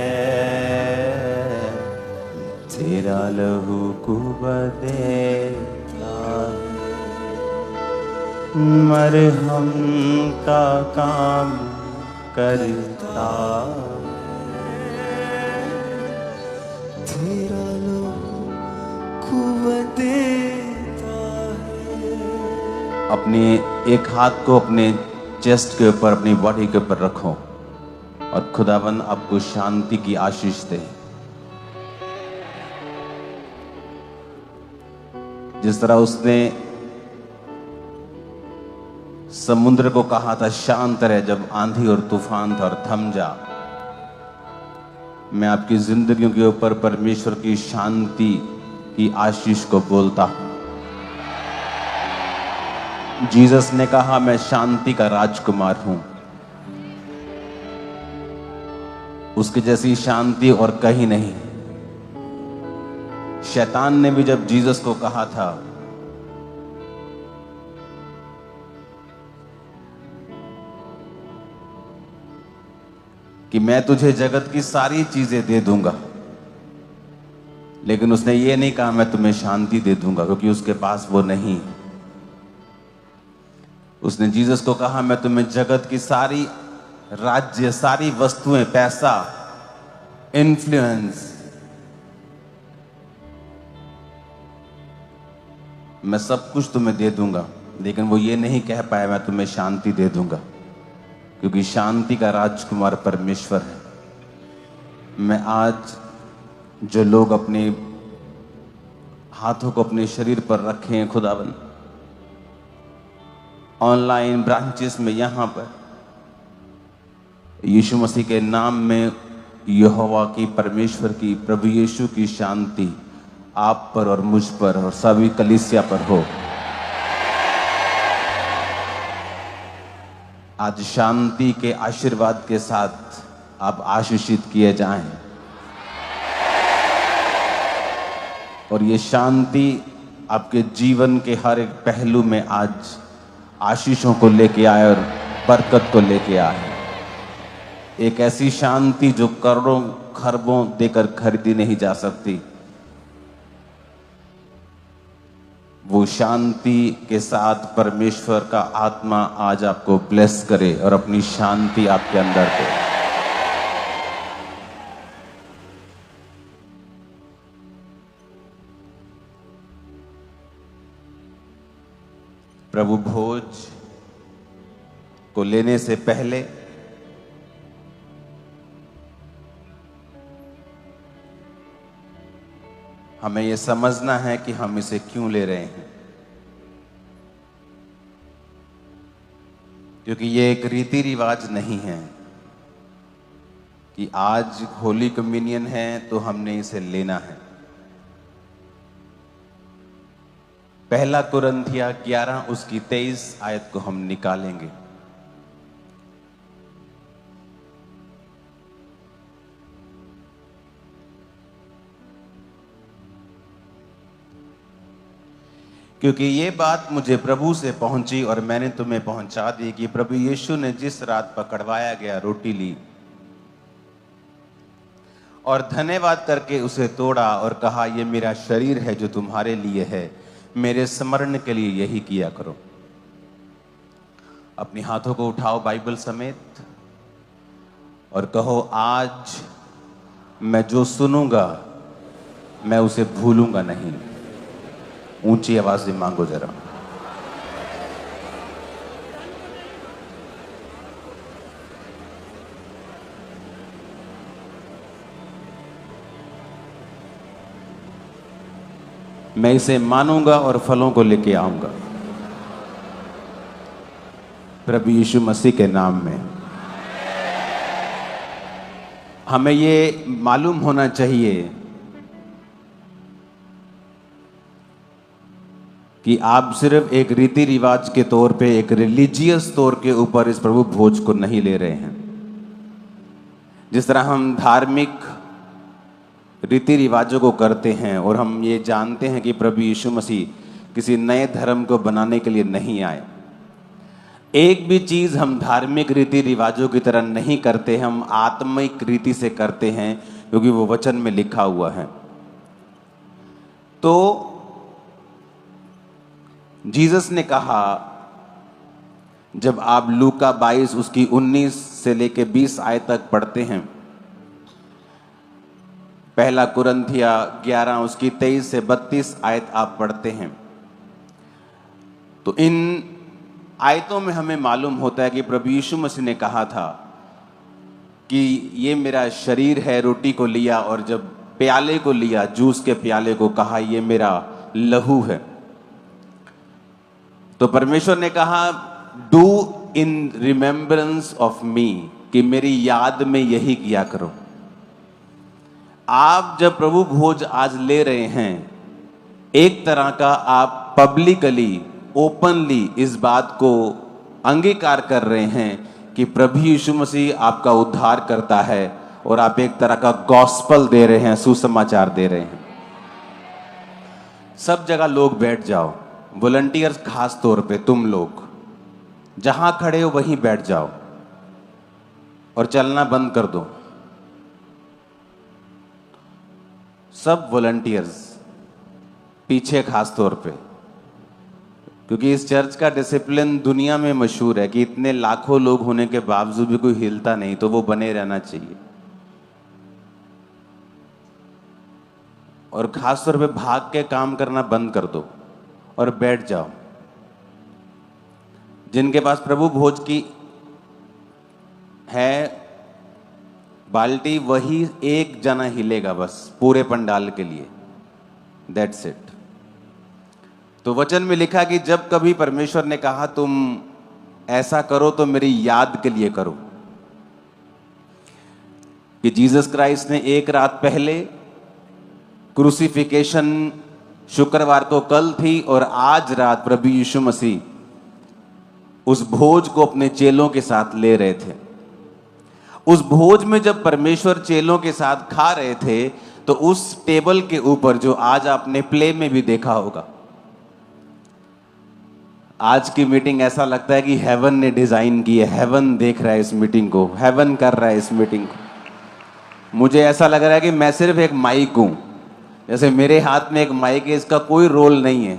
तेरा लहू कुबदेता मरहम का काम करता। तेरा लहू कुव्वत देता है। अपने एक हाथ को अपने चेस्ट के ऊपर, अपनी बॉडी के ऊपर रखो और खुदावन आपको शांति की आशीष दे। जिस तरह उसने समुद्र को कहा था शांत रहे जब आंधी और तूफान था और थम जा, मैं आपकी जिंदगियों के ऊपर परमेश्वर की शांति की आशीष को बोलता हूं। जीसस ने कहा मैं शांति का राजकुमार हूं। उसके जैसी शांति और कहीं नहीं। शैतान ने भी जब जीसस को कहा था कि मैं तुझे जगत की सारी चीजें दे दूंगा, लेकिन उसने ये नहीं कहा मैं तुम्हें शांति दे दूंगा, क्योंकि उसके पास वो नहीं। उसने जीसस को कहा मैं तुम्हें जगत की सारी राज्य, सारी वस्तुएं, पैसा, इन्फ्लुएंस, मैं सब कुछ तुम्हें दे दूंगा, लेकिन वो ये नहीं कह पाया मैं तुम्हें शांति दे दूंगा, क्योंकि शांति का राजकुमार परमेश्वर है। मैं आज जो लोग अपने हाथों को अपने शरीर पर रखे हैं खुदावन, ऑनलाइन ब्रांचेस में, यहां पर यीशु मसीह के नाम में यहोवा की, परमेश्वर की, प्रभु यीशु की शांति आप पर और मुझ पर और सभी कलीसिया पर हो। आज शांति के आशीर्वाद के साथ आप आशीषित किए जाएं और ये शांति आपके जीवन के हर एक पहलू में आज आशीषों को लेके आए और बरकत को लेके आए। एक ऐसी शांति जो करोड़ों खरबों देकर खरीदी नहीं जा सकती। वो शांति के साथ परमेश्वर का आत्मा आज आपको ब्लेस करे और अपनी शांति आपके अंदर दे। प्रभु भोज को लेने से पहले हमें यह समझना है कि हम इसे क्यों ले रहे हैं, क्योंकि ये एक रीति रिवाज नहीं है कि आज होली कम्युनियन है तो हमने इसे लेना है। पहला कुरिन्थिया 11 उसकी 23 आयत को हम निकालेंगे। क्योंकि ये बात मुझे प्रभु से पहुंची और मैंने तुम्हें पहुंचा दी कि प्रभु यीशु ने जिस रात पकड़वाया गया रोटी ली और धन्यवाद करके उसे तोड़ा और कहा, यह मेरा शरीर है जो तुम्हारे लिए है, मेरे स्मरण के लिए यही किया करो। अपने हाथों को उठाओ बाइबल समेत और कहो, आज मैं जो सुनूंगा मैं उसे भूलूंगा नहीं। ऊंची आवाज से मांगो जरा। मैं इसे मानूंगा और फलों को लेके आऊंगा प्रभु यीशु मसीह के नाम में। हमें ये मालूम होना चाहिए कि आप सिर्फ एक रीति रिवाज के तौर पे, एक रिलीजियस तौर के ऊपर इस प्रभु भोज को नहीं ले रहे हैं। जिस तरह हम धार्मिक रीति रिवाजों को करते हैं और हम ये जानते हैं कि प्रभु यीशु मसीह किसी नए धर्म को बनाने के लिए नहीं आए। एक भी चीज हम धार्मिक रीति रिवाजों की तरह नहीं करते, हम आत्मिक रीति से करते हैं, क्योंकि वो वचन में लिखा हुआ है। तो जीसस ने कहा, जब आप लूका 22 उसकी 19 से लेके 20 आयत तक पढ़ते हैं, पहला कुरिन्थिया 11 उसकी 23 से 32 आयत आप पढ़ते हैं, तो इन आयतों में हमें मालूम होता है कि प्रभु यीशु मसीह ने कहा था कि ये मेरा शरीर है। रोटी को लिया और जब प्याले को लिया, जूस के प्याले को, कहा ये मेरा लहू है। तो परमेश्वर ने कहा, do in remembrance of me, कि मेरी याद में यही किया करो। आप जब प्रभु भोज आज ले रहे हैं, एक तरह का आप पब्लिकली, ओपनली इस बात को अंगीकार कर रहे हैं कि प्रभु यीशु मसीह आपका उद्धार करता है, और आप एक तरह का गॉस्पल दे रहे हैं, सुसमाचार दे रहे हैं। सब जगह लोग बैठ जाओ, वॉलंटियर्स खास तौर पे तुम लोग जहां खड़े हो वहीं बैठ जाओ और चलना बंद कर दो। सब वॉलंटियर्स पीछे खास तौर पे, क्योंकि इस चर्च का डिसिप्लिन दुनिया में मशहूर है कि इतने लाखों लोग होने के बावजूद भी कोई हिलता नहीं, तो वो बने रहना चाहिए। और खास तौर पे भाग के काम करना बंद कर दो और बैठ जाओ। जिनके पास प्रभु भोज की है बाल्टी, वही एक जना हिलेगा बस पूरे पंडाल के लिए, दैट्स इट। तो वचन में लिखा कि जब कभी परमेश्वर ने कहा तुम ऐसा करो तो मेरी याद के लिए करो, कि जीसस क्राइस्ट ने एक रात पहले, क्रूसिफिकेशन शुक्रवार को कल थी, और आज रात प्रभु यीशु मसीह उस भोज को अपने चेलों के साथ ले रहे थे। उस भोज में जब परमेश्वर चेलों के साथ खा रहे थे, तो उस टेबल के ऊपर, जो आज आपने प्ले में भी देखा होगा, आज की मीटिंग ऐसा लगता है कि हेवन ने डिजाइन की है, हेवन देख रहा है इस मीटिंग को, हेवन कर रहा है इस मीटिंग को। मुझे ऐसा लग रहा है कि मैं सिर्फ एक माइक हूं, जैसे मेरे हाथ में एक माइक है, इसका कोई रोल नहीं है।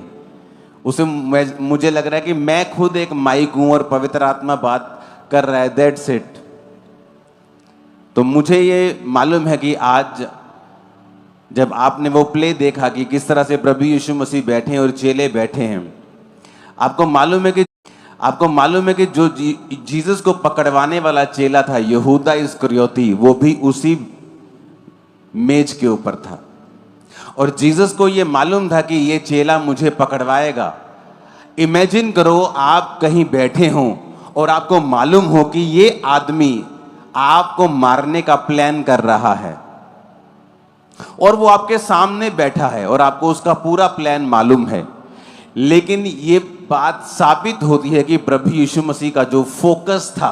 मुझे लग रहा है कि मैं खुद एक माइक हूं और पवित्र आत्मा बात कर रहा है, दैट्स इट। तो मुझे ये मालूम है कि आज जब आपने वो प्ले देखा कि किस तरह से प्रभु यीशु मसीह बैठे हैं और चेले बैठे हैं, आपको मालूम है कि जो जीसस को पकड़वाने वाला चेला था, यहूदा इस्करियोती, वो भी उसी मेज के ऊपर था। और जीसस को ये मालूम था कि ये चेला मुझे पकड़वाएगा। इमेजिन करो, आप कहीं बैठे हों और आपको मालूम हो कि ये आदमी आपको मारने का प्लान कर रहा है, और वो आपके सामने बैठा है और आपको उसका पूरा प्लान मालूम है। लेकिन ये बात साबित होती है कि प्रभु यीशु मसीह का जो फोकस था,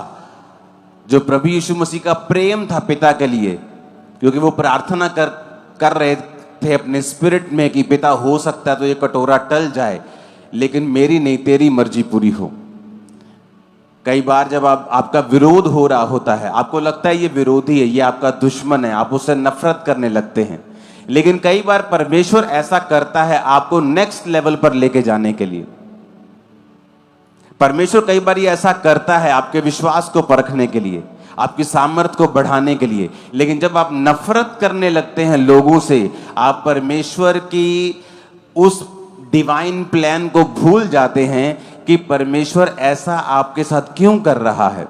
जो प्रभु यीशु मसीह का प्रेम था पिता के लिए, क्योंकि वो प्रार्थना कर रहे थे अपने स्पिरिट में कि पिता, हो सकता है तो ये कटोरा टल जाए, लेकिन मेरी नहीं तेरी मर्जी पूरी हो। कई बार जब आपका विरोध हो रहा होता है, आपको लगता है ये विरोधी है, ये आपका दुश्मन है, आप उससे नफरत करने लगते हैं। लेकिन कई बार परमेश्वर ऐसा करता है आपको नेक्स्ट लेवल पर लेके जाने के लिए। परमेश्वर कई बार ये ऐसा करता है आपके विश्वास को परखने के लिए, आपकी सामर्थ्य को बढ़ाने के लिए। लेकिन जब आप नफरत करने लगते हैं लोगों से, आप परमेश्वर की उस डिवाइन प्लान को भूल जाते हैं कि परमेश्वर ऐसा आपके साथ क्यों कर रहा है।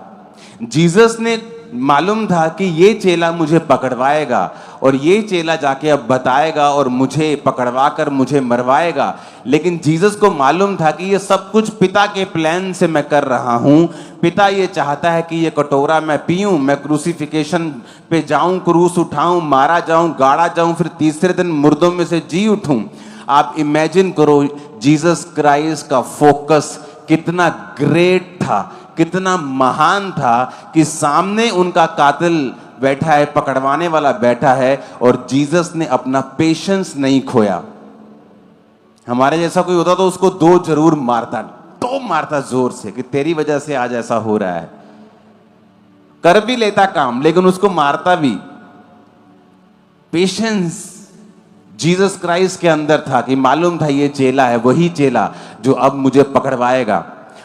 जीसस ने मालूम था कि ये चेला मुझे पकड़वाएगा और ये चेला जाके अब बताएगा और मुझे पकड़वा कर मुझे मरवाएगा, लेकिन जीसस को मालूम था कि ये सब कुछ पिता के प्लान से मैं कर रहा हूं। पिता ये चाहता है कि ये कटोरा मैं पीऊं, मैं क्रूसिफिकेशन पे जाऊं, क्रूस उठाऊं, मारा जाऊं, गाड़ा जाऊं, फिर तीसरे दिन मुर्दों में से जी उठूं। आप इमेजिन करो जीसस क्राइस्ट का फोकस कितना ग्रेट था, कितना महान था कि सामने उनका कातिल बैठा है, पकड़वाने वाला बैठा है और जीसस ने अपना पेशेंस नहीं खोया। हमारे जैसा कोई होता तो उसको दो जरूर मारता, तो मारता जोर से कि तेरी वजह से आज ऐसा हो रहा है। कर भी लेता काम लेकिन उसको मारता भी। पेशेंस जीसस क्राइस्ट के अंदर था कि मालूम था ये चेला है वही चेला जो अब मुझे पकड़वाएगा,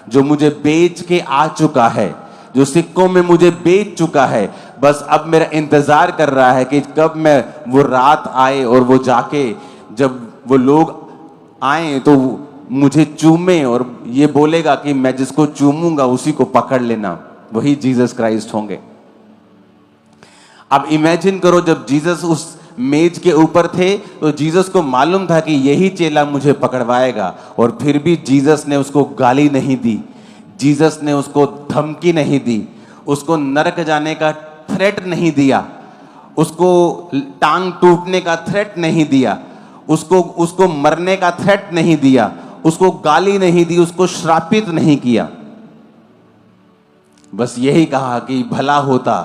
जो मुझे बेच के आ चुका है, जो सिक्कों में मुझे बेच चुका है। बस अब मेरा इंतजार कर रहा है कि कब मैं वो रात आए और वो जाके जब वो लोग आए तो मुझे चूमे और ये बोलेगा कि मैं जिसको चूमूंगा उसी को पकड़ लेना, वही जीसस क्राइस्ट होंगे। अब इमेजिन करो जब जीसस उस मेज के ऊपर थे तो जीसस को मालूम था कि यही चेला मुझे पकड़वाएगा और फिर भी जीसस ने उसको गाली नहीं दी, जीसस ने उसको धमकी नहीं दी, उसको नरक जाने का थ्रेट नहीं दिया, उसको टांग टूटने का थ्रेट नहीं दिया, उसको मरने का थ्रेट नहीं दिया, उसको गाली नहीं दी, उसको श्रापित नहीं किया। बस यही कहा कि भला होता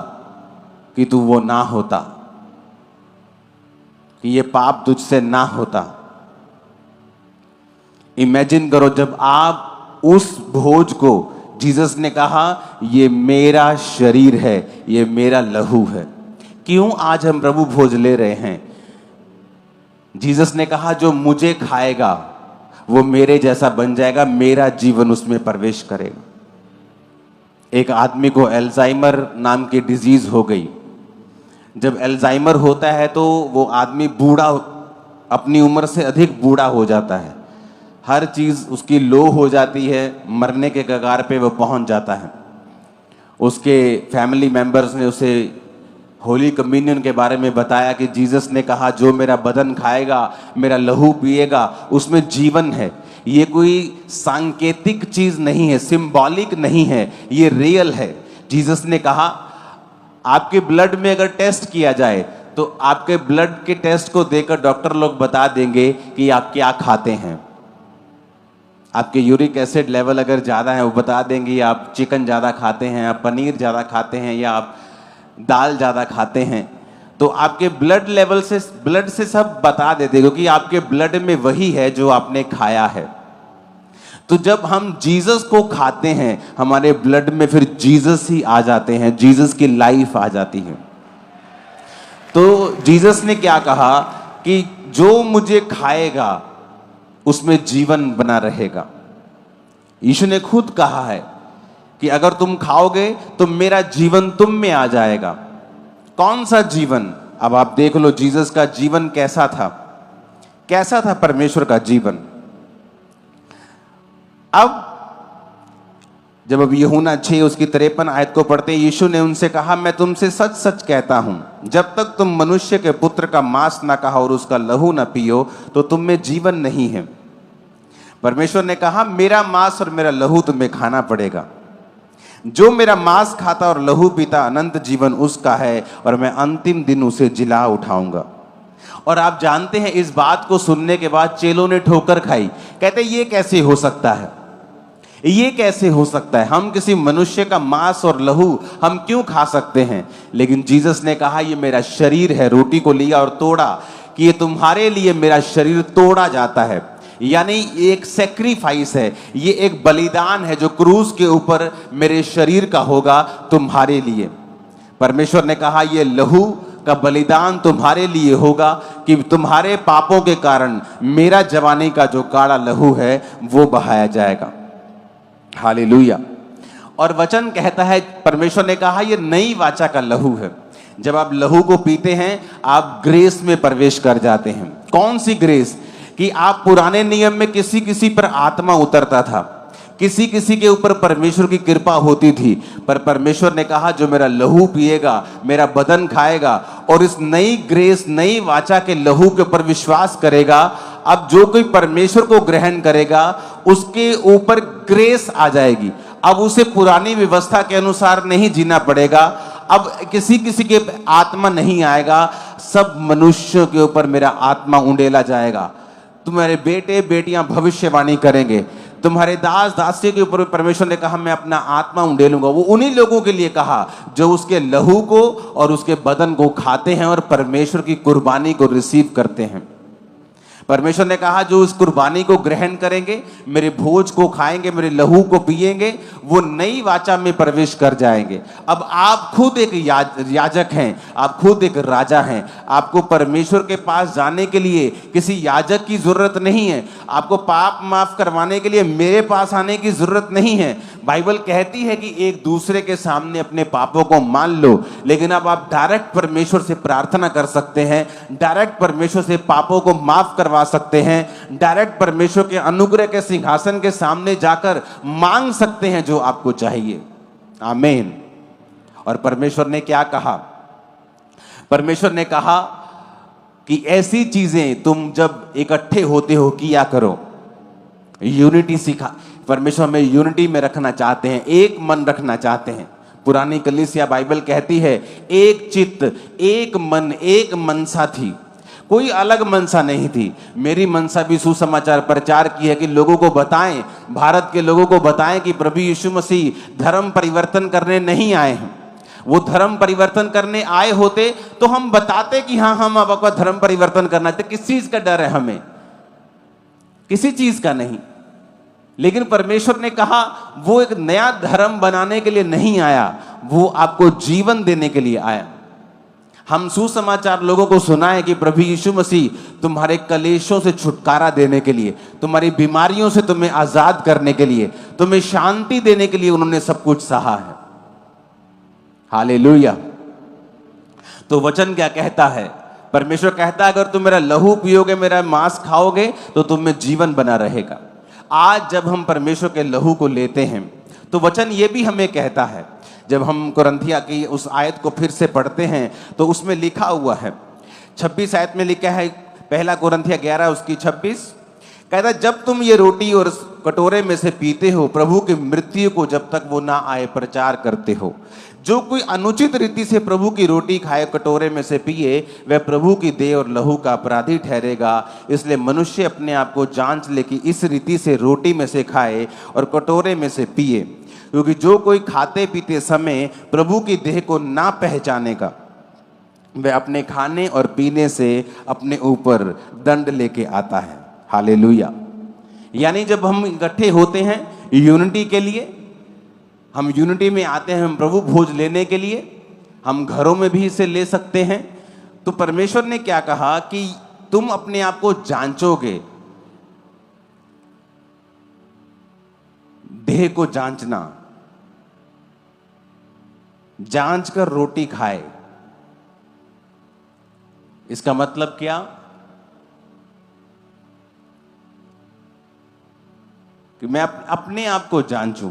कि तू वो ना होता, कि ये पाप तुझसे ना होता। इमेजिन करो जब आप उस भोज को, जीसस ने कहा ये मेरा शरीर है, ये मेरा लहू है। क्यों आज हम प्रभु भोज ले रहे हैं? जीसस ने कहा जो मुझे खाएगा वो मेरे जैसा बन जाएगा, मेरा जीवन उसमें प्रवेश करेगा। एक आदमी को अल्जाइमर नाम की डिजीज हो गई। जब अल्जाइमर होता है तो वो आदमी बूढ़ा, अपनी उम्र से अधिक बूढ़ा हो जाता है, हर चीज़ उसकी लो हो जाती है, मरने के कगार पे वो पहुंच जाता है। उसके फैमिली मेंबर्स ने उसे होली कम्युनियन के बारे में बताया कि जीसस ने कहा जो मेरा बदन खाएगा, मेरा लहू पिएगा, उसमें जीवन है। ये कोई सांकेतिक चीज़ नहीं है, सिंबॉलिक नहीं है, ये रियल है। जीसस ने कहा आपके ब्लड में अगर टेस्ट किया जाए तो आपके ब्लड के टेस्ट को देकर डॉक्टर लोग बता देंगे कि आप क्या खाते हैं। आपके यूरिक एसिड लेवल अगर ज़्यादा है वो बता देंगे आप चिकन ज़्यादा खाते हैं, आप पनीर ज़्यादा खाते हैं या आप दाल ज़्यादा खाते हैं। तो आपके ब्लड लेवल से, ब्लड से सब बता देते, क्योंकि आपके ब्लड में वही है जो आपने खाया है। तो जब हम जीसस को खाते हैं हमारे ब्लड में फिर जीसस ही आ जाते हैं, जीसस की लाइफ आ जाती है। तो जीसस ने क्या कहा कि जो मुझे खाएगा उसमें जीवन बना रहेगा। यीशु ने खुद कहा है कि अगर तुम खाओगे तो मेरा जीवन तुम में आ जाएगा। कौन सा जीवन? अब आप देख लो जीसस का जीवन कैसा था, कैसा था परमेश्वर का जीवन। अब जब अब यूहन्ना 6 उसकी 53 आयत को पढ़ते हैं, यीशु ने उनसे कहा मैं तुमसे सच सच कहता हूं, जब तक तुम मनुष्य के पुत्र का मांस ना खाओ और उसका लहू ना पियो तो तुम में जीवन नहीं है। परमेश्वर ने कहा मेरा मांस और मेरा लहू तुम्हें खाना पड़ेगा। जो मेरा मांस खाता और लहू पीता अनंत जीवन उसका है और मैं अंतिम दिन उसे जिला उठाऊंगा। और आप जानते हैं इस बात को सुनने के बाद चेलों ने ठोकर खाई। कहते ये कैसे हो सकता है, ये कैसे हो सकता है? हम किसी मनुष्य का मांस और लहू हम क्यों खा सकते हैं? लेकिन जीसस ने कहा ये मेरा शरीर है। रोटी को लिया और तोड़ा कि ये तुम्हारे लिए मेरा शरीर तोड़ा जाता है। यानी एक सैक्रिफाइस है, ये एक बलिदान है जो क्रूस के ऊपर मेरे शरीर का होगा तुम्हारे लिए। परमेश्वर ने कहा ये लहू का बलिदान तुम्हारे लिए होगा कि तुम्हारे पापों के कारण मेरा जवानी का जो काला लहू है वो बहाया जाएगा। हालेलुया। और वचन कहता है, परमेश्वर ने कहा ये नई वाचा का लहू है। जब आप लहू को पीते हैं आप ग्रेस में प्रवेश कर जाते हैं। कौन सी ग्रेस? कि आप पुराने नियम में किसी किसी पर आत्मा उतरता था, किसी किसी के ऊपर परमेश्वर की कृपा होती थी, पर परमेश्वर ने कहा जो मेरा लहू पिएगा, मेरा बदन खाएगा और इस नई ग्रेस, नई वाचा के लहू के ऊपर विश्वास करेगा, अब जो कोई परमेश्वर को ग्रहण करेगा उसके ऊपर ग्रेस आ जाएगी। अब उसे पुरानी व्यवस्था के अनुसार नहीं जीना पड़ेगा, अब किसी किसी के आत्मा नहीं आएगा, सब मनुष्यों के ऊपर मेरा आत्मा उंडेला जाएगा। तुम्हारे बेटे बेटियां भविष्यवाणी करेंगे, तुम्हारे दास दासी के ऊपर परमेश्वर ने कहा मैं अपना आत्मा उंडेलूंगा। वो उन्हीं लोगों के लिए कहा जो उसके लहू को और उसके बदन को खाते हैं और परमेश्वर की कुर्बानी को रिसीव करते हैं। परमेश्वर ने कहा जो इस कुर्बानी को ग्रहण करेंगे, मेरे भोज को खाएंगे, मेरे लहू को पिएंगे, वो नई वाचा में प्रवेश कर जाएंगे। अब आप खुद एक याजक हैं, आप खुद एक राजा हैं। आपको परमेश्वर के पास जाने के लिए किसी याजक की जरूरत नहीं है, आपको पाप माफ करवाने के लिए मेरे पास आने की जरूरत नहीं है। बाइबल कहती है कि एक दूसरे के सामने अपने पापों को मान लो, लेकिन अब आप डायरेक्ट परमेश्वर से प्रार्थना कर सकते हैं, डायरेक्ट परमेश्वर से पापों को माफ करवा सकते हैं, डायरेक्ट परमेश्वर के अनुग्रह के सिंहासन के सामने जाकर मांग सकते हैं जो आपको चाहिए। आमीन। और परमेश्वर ने क्या कहा? परमेश्वर ने कहा कि ऐसी चीजें तुम जब इकट्ठे होते हो किया करो। यूनिटी सिखा, परमेश्वर में यूनिटी में रखना चाहते हैं, एक मन रखना चाहते हैं। पुरानी कलीसिया बाइबल कहती है एक चित्त, एक मन, एक मनसा थी, कोई अलग मनसा नहीं थी। मेरी मनसा भी सुसमाचार प्रचार की है कि लोगों को बताएं, भारत के लोगों को बताएं कि प्रभु यीशु मसीह धर्म परिवर्तन करने नहीं आए हैं। वो धर्म परिवर्तन करने आए होते तो हम बताते कि हाँ हम अब आपका धर्म परिवर्तन करना चाहते। किस चीज का डर है हमें? किसी चीज का नहीं। लेकिन परमेश्वर ने कहा वो एक नया धर्म बनाने के लिए नहीं आया, वो आपको जीवन देने के लिए आया। हम सुसमाचार लोगों को सुनाए कि प्रभु यीशु मसीह तुम्हारे कलेशों से छुटकारा देने के लिए, तुम्हारी बीमारियों से तुम्हें आजाद करने के लिए, तुम्हें शांति देने के लिए उन्होंने सब कुछ सहा है। हालेलुया। तो वचन क्या कहता है? परमेश्वर कहता है अगर तुम मेरा लहू पियोगे, मेरा मांस खाओगे तो तुम में जीवन बना रहेगा। आज जब हम परमेश्वर के लहू को लेते हैं तो वचन ये भी हमें कहता है, जब हम कुरिन्थिया की उस आयत को फिर से पढ़ते हैं तो उसमें लिखा हुआ है 26 आयत में लिखा है, पहला कुरिन्थिया 11 उसकी 26 कहता है जब तुम ये रोटी और कटोरे में से पीते हो प्रभु की मृत्यु को जब तक वो ना आए प्रचार करते हो। जो कोई अनुचित रीति से प्रभु की रोटी खाए, कटोरे में से पिए, वह प्रभु की देह और लहू का अपराधी ठहरेगा। इसलिए मनुष्य अपने आप को जांच ले कि इस रीति से रोटी में से खाए और कटोरे में से पिए, क्योंकि जो कोई खाते पीते समय प्रभु की देह को ना पहचानेगा वह अपने खाने और पीने से अपने ऊपर दंड लेके आता है। हालेलुया। यानी जब हम इकट्ठे होते हैं यूनिटी के लिए, हम यूनिटी में आते हैं, हम प्रभु भोज लेने के लिए, हम घरों में भी इसे ले सकते हैं। तो परमेश्वर ने क्या कहा कि तुम अपने आप को जांचोगे, देह को जांचना, जांच कर रोटी खाए। इसका मतलब क्या? कि मैं अपने आप को जांचूं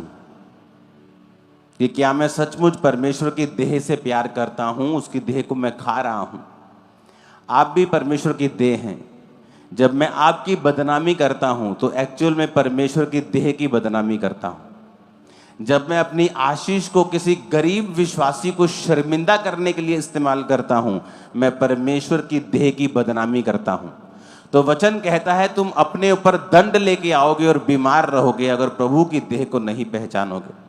कि क्या मैं सचमुच परमेश्वर की देह से प्यार करता हूं, उसकी देह को मैं खा रहा हूं। आप भी परमेश्वर की देह हैं। जब मैं आपकी बदनामी करता हूं तो एक्चुअल में परमेश्वर की देह की बदनामी करता हूं। जब मैं अपनी आशीष को किसी गरीब विश्वासी को शर्मिंदा करने के लिए इस्तेमाल करता हूं, मैं परमेश्वर की देह की बदनामी करता हूं। तो वचन कहता है तुम अपने ऊपर दंड लेके आओगे और बीमार रहोगे अगर प्रभु की देह को नहीं पहचानोगे।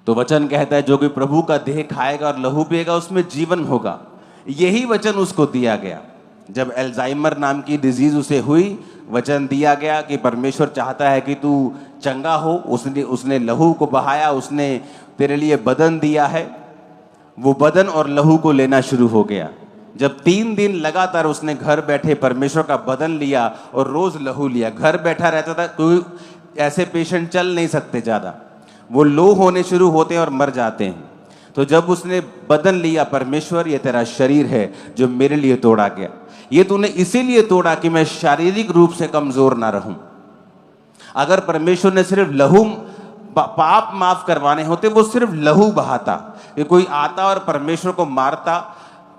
तो वचन कहता है जो कोई प्रभु का देह खाएगा और लहू पिएगा उसमें जीवन होगा। यही वचन उसको दिया गया। जब अल्जाइमर नाम की डिजीज उसे हुई, वचन दिया गया कि परमेश्वर चाहता है कि तू चंगा हो। उसने लहू को बहाया, उसने तेरे लिए बदन दिया है वो बदन और लहू को लेना शुरू हो गया। जब 3 दिन लगातार उसने घर बैठे परमेश्वर का बदन लिया और रोज लहू लिया, घर बैठा रहता था, कोई ऐसे पेशेंट चल नहीं सकते ज़्यादा, वो लो होने शुरू होते हैं और मर जाते हैं। तो जब उसने बदन लिया, परमेश्वर ये तेरा शरीर है जो मेरे लिए तोड़ा गया, ये तूने इसीलिए तोड़ा कि मैं शारीरिक रूप से कमजोर ना रहूं। अगर परमेश्वर ने सिर्फ लहू पाप माफ करवाने होते, वो सिर्फ लहू बहाता, कि कोई आता और परमेश्वर को मारता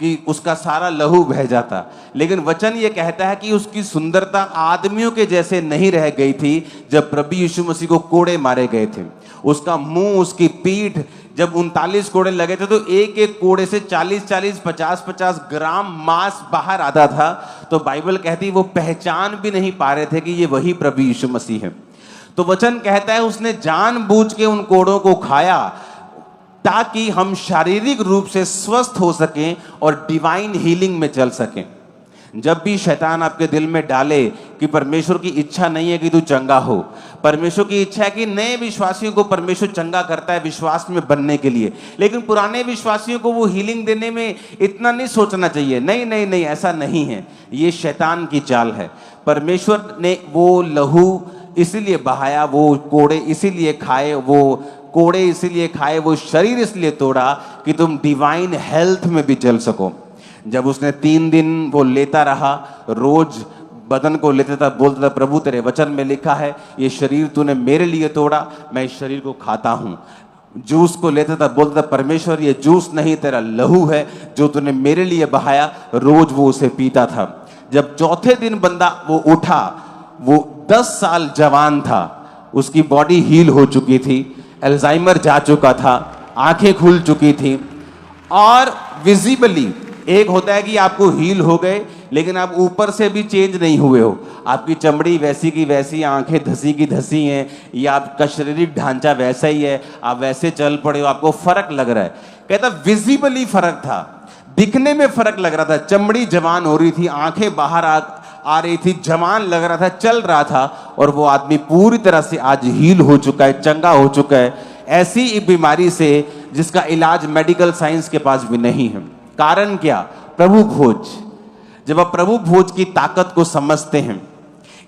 कि उसका सारा लहू बह जाता। लेकिन वचन ये कहता है कि उसकी सुंदरता आदमियों के जैसे नहीं रह गई थी जब प्रभु यीशु मसीह को कोड़े मारे गए थे। उसका मुंह, उसकी पीठ, जब 39 कोड़े लगे थे तो एक एक कोड़े से 40-40, 50-50 ग्राम मांस बाहर आता था। तो बाइबल कहती वो पहचान भी नहीं पा रहे थे कि ये वही प्रभु यीशु मसीह है। तो वचन कहता है उसने जानबूझ के उन कोड़ों को खाया ताकि हम शारीरिक रूप से स्वस्थ हो सकें और डिवाइन हीलिंग में चल सकें। जब भी शैतान आपके दिल में डाले कि परमेश्वर की इच्छा नहीं है कि तू चंगा हो, परमेश्वर की इच्छा है कि नए विश्वासियों को परमेश्वर चंगा करता है विश्वास में बनने के लिए, लेकिन पुराने विश्वासियों को वो हीलिंग देने में इतना नहीं सोचना चाहिए। नहीं नहीं नहीं, ऐसा नहीं है, ये शैतान की चाल है। परमेश्वर ने वो लहू इसीलिए बहाया, वो कोड़े इसीलिए खाए, वो कोड़े इसीलिए खाए, वो शरीर इसलिए तोड़ा कि तुम डिवाइन हेल्थ में भी चल सको। जब उसने 3 दिन वो लेता रहा, रोज बदन को लेता था, बोलता था प्रभु तेरे वचन में लिखा है ये शरीर तूने मेरे लिए तोड़ा, मैं इस शरीर को खाता हूं। जूस को लेता था, बोलता था परमेश्वर ये जूस नहीं तेरा लहू है जो तूने मेरे लिए बहाया, रोज वो उसे पीता था। जब चौथे दिन बंदा वो उठा, वो 10 साल जवान था, उसकी बॉडी हील हो चुकी थी, अल्जाइमर जा चुका था, आंखें खुल चुकी थी और विजिबली, एक होता है कि आपको हील हो गए लेकिन आप ऊपर से भी चेंज नहीं हुए हो, आपकी चमड़ी वैसी की वैसी, आंखें धसी की धसी हैं, या आपका शारीरिक ढांचा वैसा ही है, आप वैसे चल पड़े हो, आपको फर्क लग रहा है। कहता विजिबली फर्क था, दिखने में फर्क लग रहा था, चमड़ी जवान हो रही थी, आंखें बाहर आ रही थी, जवान लग रहा था, चल रहा था, और वो आदमी पूरी तरह से आज हील हो चुका है, चंगा हो चुका है, ऐसी एक बीमारी से जिसका इलाज मेडिकल साइंस के पास भी नहीं है। कारण क्या? प्रभु भोज। जब आप प्रभु भोज की ताकत को समझते हैं,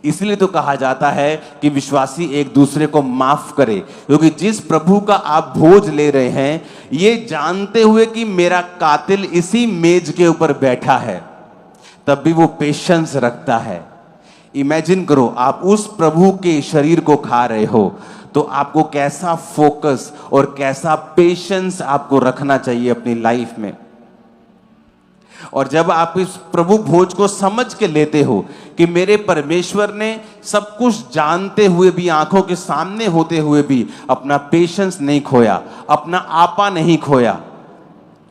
इसलिए तो कहा जाता है कि विश्वासी एक दूसरे को माफ करे, क्योंकि जिस प्रभु का आप भोज ले रहे हैं, ये जानते हुए कि मेरा कातिल इसी मेज के ऊपर बैठा है, तब भी वो पेशेंस रखता है। इमेजिन करो आप उस प्रभु के शरीर को खा रहे हो, तो आपको कैसा फोकस और कैसा पेशेंस आपको रखना चाहिए अपनी लाइफ में। और जब आप इस प्रभु भोज को समझ के लेते हो कि मेरे परमेश्वर ने सब कुछ जानते हुए भी, आंखों के सामने होते हुए भी अपना पेशेंस नहीं खोया, अपना आपा नहीं खोया,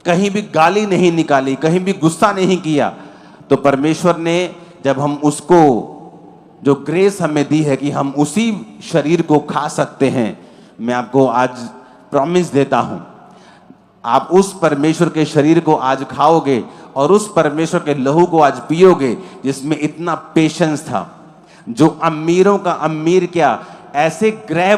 कहीं भी गाली नहीं निकाली, कहीं भी गुस्सा नहीं किया, तो परमेश्वर ने जब हम उसको जो ग्रेस हमें दी है कि हम उसी शरीर को खा सकते हैं, मैं आपको आज प्रॉमिस देता हूं, आप उस परमेश्वर के शरीर को आज खाओगे और उस परमेश्वर के लहू को आज पियोगे जिसमें इतना पेशेंस था। जो अमीरों का अमीर क्या, ऐसे ग्रह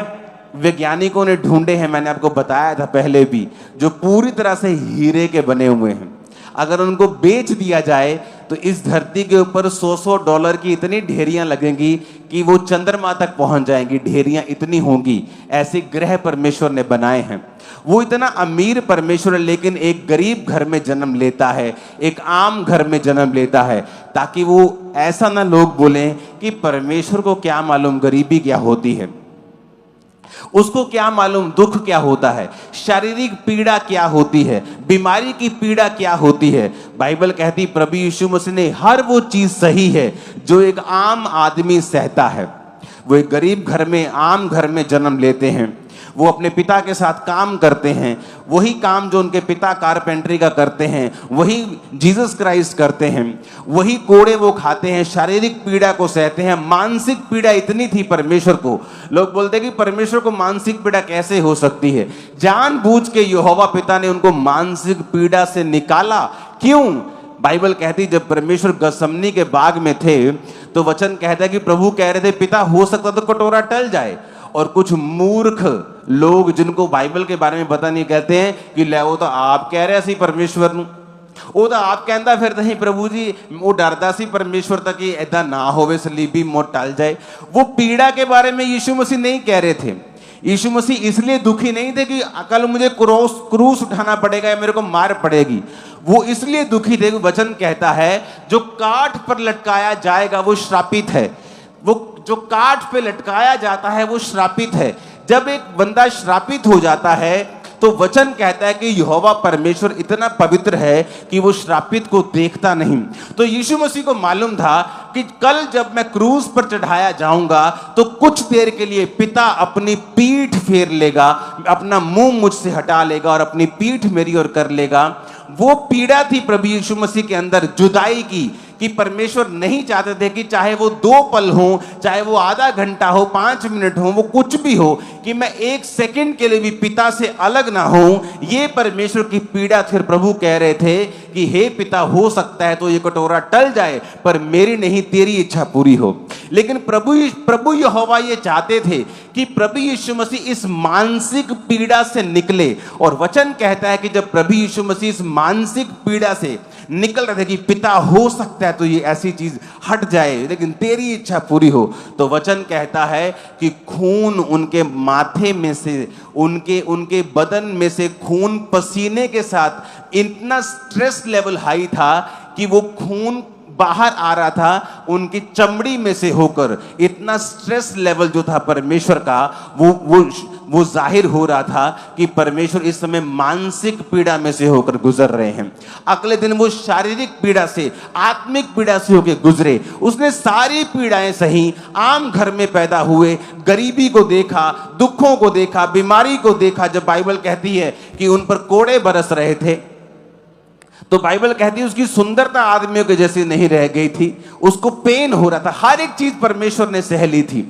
वैज्ञानिकों ने ढूंढे हैं, मैंने आपको बताया था पहले भी, जो पूरी तरह से हीरे के बने हुए हैं। अगर उनको बेच दिया जाए तो इस धरती के ऊपर $100 की इतनी ढेरियां लगेंगी कि वो चंद्रमा तक पहुंच जाएंगी, ढेरियां इतनी होंगी। ऐसे ग्रह परमेश्वर ने बनाए हैं। वो इतना अमीर परमेश्वर है, लेकिन एक गरीब घर में जन्म लेता है, एक आम घर में जन्म लेता है, ताकि वो ऐसा ना लोग बोलें कि परमेश्वर को क्या मालूम गरीबी क्या होती है, उसको क्या मालूम दुख क्या होता है, शारीरिक पीड़ा क्या होती है, बीमारी की पीड़ा क्या होती है। बाइबल कहती प्रभु यीशु मसीह ने हर वो चीज सही है जो एक आम आदमी सहता है। वो एक गरीब घर में, आम घर में जन्म लेते हैं, वो अपने पिता के साथ काम करते हैं, वही काम जो उनके पिता कारपेंटरी का करते हैं वही जीसस क्राइस्ट करते हैं, वही कोड़े वो खाते हैं, शारीरिक पीड़ा को सहते हैं। मानसिक पीड़ा इतनी थी परमेश्वर को, लोग बोलते हैं कि परमेश्वर को मानसिक पीड़ा कैसे हो सकती है। जानबूझ के यहोवा पिता ने उनको मानसिक पीड़ा से निकाला। क्यों? बाइबल कहती जब परमेश्वर गसमनी के बाग में थे तो वचन कहता है कि प्रभु कह रहे थे पिता हो सकता तो कटोरा टल जाए, और कुछ मूर्ख लोग जिनको बाइबल के बारे में पता नहीं कहते हैं कि ले वो तो आप कह रहे सी परमेश्वर ਨੂੰ ਉਹ ਤਾਂ ਆਪ ਕਹਿੰਦਾ ਫਿਰਦਾ ਸੀ ਪ੍ਰਭੂ जी वो डरता सी परमेश्वर तक कि ऐसा ना होवे सलीबी मौत टल जाए। वो पीड़ा के बारे में यीशु मसीह नहीं कह रहे थे। यीशु मसीह इसलिए दुखी नहीं थे कि कल मुझे क्रूस उठाना पड़ेगा या मेरे को मार पड़ेगी। वो इसलिए दुखी थे, वचन कहता है जो काठ पर लटकाया जाएगा वो श्रापित है। वो जो काठ पे लटकाया जाता है वो श्रापित है। जब एक बंदा श्रापित हो जाता है तो वचन कहता है कि यहोवा परमेश्वर इतना पवित्र है कि वो श्रापित को देखता नहीं। तो यीशु मसीह को मालूम था कि कल जब मैं क्रूस पर चढ़ाया जाऊंगा तो कुछ देर के लिए पिता अपनी पीठ फेर लेगा, अपना मुंह मुझसे हटा लेगा और अपनी पीठ मेरी ओर कर लेगा। वो पीड़ा थी प्रभु यीशु मसीह के अंदर जुदाई की, कि परमेश्वर नहीं चाहते थे कि चाहे वो 2 पल हो, चाहे वो आधा घंटा हो, 5 मिनट हो, वो कुछ भी हो, कि मैं 1 सेकंड के लिए भी पिता से अलग ना हो। ये परमेश्वर की पीड़ा थी। प्रभु कह रहे थे कि हे पिता, हो सकता है तो ये कटोरा टल जाए पर मेरी नहीं तेरी इच्छा पूरी हो। लेकिन प्रभु यहोवा ये चाहते थे कि प्रभु यीशु मसीह इस मानसिक पीड़ा से निकले। और वचन कहता है कि जब प्रभु यीशु मसीह इस मानसिक पीड़ा से निकल रहे थे कि पिता हो सकता है तो ये ऐसी चीज हट जाए लेकिन तेरी इच्छा पूरी हो, तो वचन कहता है कि खून उनके माथे में से, उनके बदन में से खून पसीने के साथ इतना स्ट्रेस लेवल हाई था कि वो खून बाहर आ रहा था उनकी चमड़ी में से होकर। इतना स्ट्रेस लेवल जो था परमेश्वर का वो जाहिर हो रहा था कि परमेश्वर इस समय मानसिक पीड़ा में से होकर गुजर रहे हैं। अगले दिन वो शारीरिक पीड़ा से, आत्मिक पीड़ा से होकर गुजरे। उसने सारी पीड़ाएं सही, आम घर में पैदा हुए, गरीबी को देखा, दुखों को देखा, बीमारी को देखा। जब बाइबल कहती है कि उन पर कोड़े बरस रहे थे तो बाइबल कहती है उसकी सुंदरता आदमियों के जैसी नहीं रह गई थी। उसको पेन हो रहा था, हर एक चीज परमेश्वर ने सह ली थी।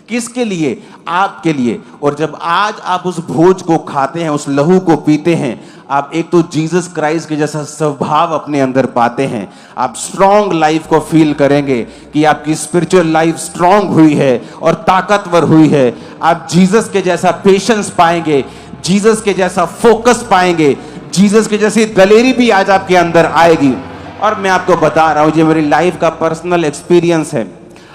किसके लिए? आपके लिए। और जब आज आप उस भोज को खाते हैं, उस लहू को पीते हैं, आप एक तो जीसस क्राइस्ट के जैसा स्वभाव अपने अंदर पाते हैं। आप स्ट्रॉन्ग लाइफ को फील करेंगे कि आपकी स्पिरिचुअल लाइफ स्ट्रॉन्ग हुई है और ताकतवर हुई है। आप जीसस के जैसा पेशेंस पाएंगे, जीसस के जैसा फोकस पाएंगे, जीसस के जैसी दलेरी भी आज आपके अंदर आएगी। और मैं आपको बता रहा हूं, ये मेरी लाइफ का पर्सनल एक्सपीरियंस है।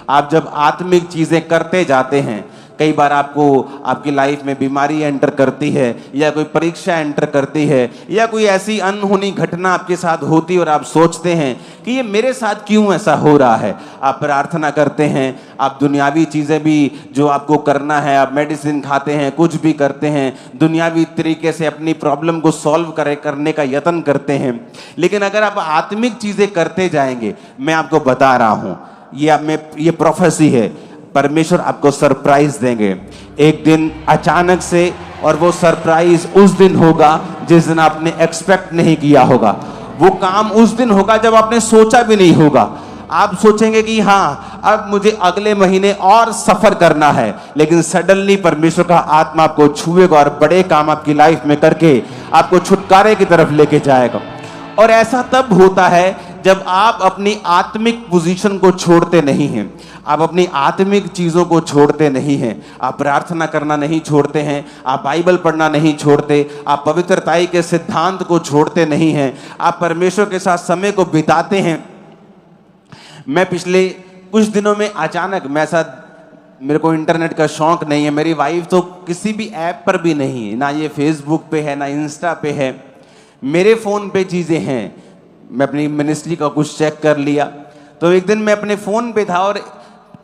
आप जब आत्मिक चीजें करते जाते हैं, कई बार आपको आपकी लाइफ में बीमारी एंटर करती है या कोई परीक्षा एंटर करती है या कोई ऐसी अनहोनी घटना आपके साथ होती है और आप सोचते हैं कि ये मेरे साथ क्यों ऐसा हो रहा है। आप प्रार्थना करते हैं, आप दुनियावी चीज़ें भी जो आपको करना है, आप मेडिसिन खाते हैं, कुछ भी करते हैं, दुनियावी तरीके से अपनी प्रॉब्लम को सॉल्व करने का यत्न करते हैं। लेकिन अगर आप आत्मिक चीज़ें करते जाएंगे, मैं आपको बता रहा हूँ, ये प्रोफेसी है, परमेश्वर आपको सरप्राइज देंगे एक दिन अचानक से। और वो सरप्राइज उस दिन होगा जिस दिन आपने एक्सपेक्ट नहीं किया होगा। वो काम उस दिन होगा जब आपने सोचा भी नहीं होगा। आप सोचेंगे कि हाँ, अब मुझे अगले महीने और सफर करना है, लेकिन सडनली परमेश्वर का आत्मा आपको छुएगा और बड़े काम आपकी लाइफ में करके आपको छुटकारे की तरफ लेके जाएगा। और ऐसा तब होता है जब आप अपनी आत्मिक पोजीशन को छोड़ते नहीं हैं, आप अपनी आत्मिक चीज़ों को छोड़ते नहीं हैं, आप प्रार्थना करना नहीं छोड़ते हैं, आप बाइबल पढ़ना नहीं छोड़ते, आप पवित्रताई के सिद्धांत को छोड़ते नहीं हैं, आप परमेश्वर के साथ समय को बिताते हैं। मैं पिछले कुछ दिनों में अचानक, मेरे को इंटरनेट का शौक नहीं है, मेरी वाइफ तो किसी भी ऐप पर भी नहीं है, ना ये फेसबुक पे है ना इंस्टा पे है, मेरे फ़ोन पे चीज़ें हैं। मैं अपनी मिनिस्ट्री का कुछ चेक कर लिया तो एक दिन मैं अपने फ़ोन पे था और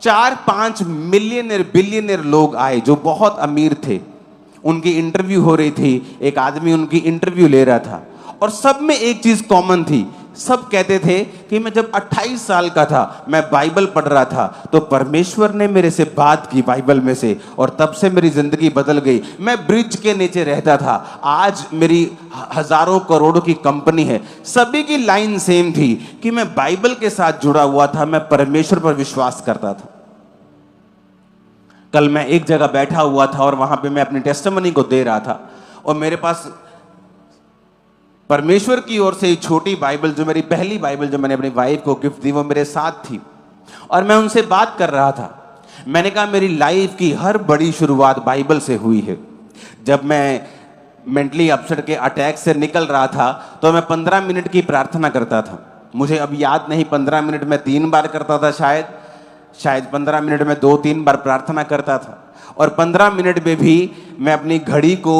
4-5 मिलियनर बिलियनर लोग आए जो बहुत अमीर थे। उनकी इंटरव्यू हो रही थी, एक आदमी उनकी इंटरव्यू ले रहा था और सब में एक चीज़ कॉमन थी। सब कहते थे कि मैं जब 28 साल का था, मैं बाइबल पढ़ रहा था तो परमेश्वर ने मेरे से बात की बाइबल में से और तब से मेरी ज़िंदगी बदल गई। मैं ब्रिज के नीचे रहता था, आज मेरी हज़ारों करोड़ों की कंपनी है। सभी की लाइन सेम थी कि मैं बाइबल के साथ जुड़ा हुआ था, मैं परमेश्वर पर विश्वास करता था। कल मैं एक जगह बैठा हुआ था और वहाँ पे मैं अपनी टेस्टिमनी को दे रहा था और मेरे पास परमेश्वर की ओर से एक छोटी बाइबल, जो मेरी पहली बाइबल जो मैंने अपनी वाइफ को गिफ्ट दी, वो मेरे साथ थी और मैं उनसे बात कर रहा था। मैंने कहा मेरी लाइफ की हर बड़ी शुरुआत बाइबल से हुई है। जब मैं मेंटली अपसेट के अटैक से निकल रहा था तो मैं 15 मिनट की प्रार्थना करता था। मुझे अब याद नहीं 15 मिनट में 3 बार करता था, शायद 15 मिनट में 2-3 बार प्रार्थना करता था। और 15 मिनट में भी मैं अपनी घड़ी को,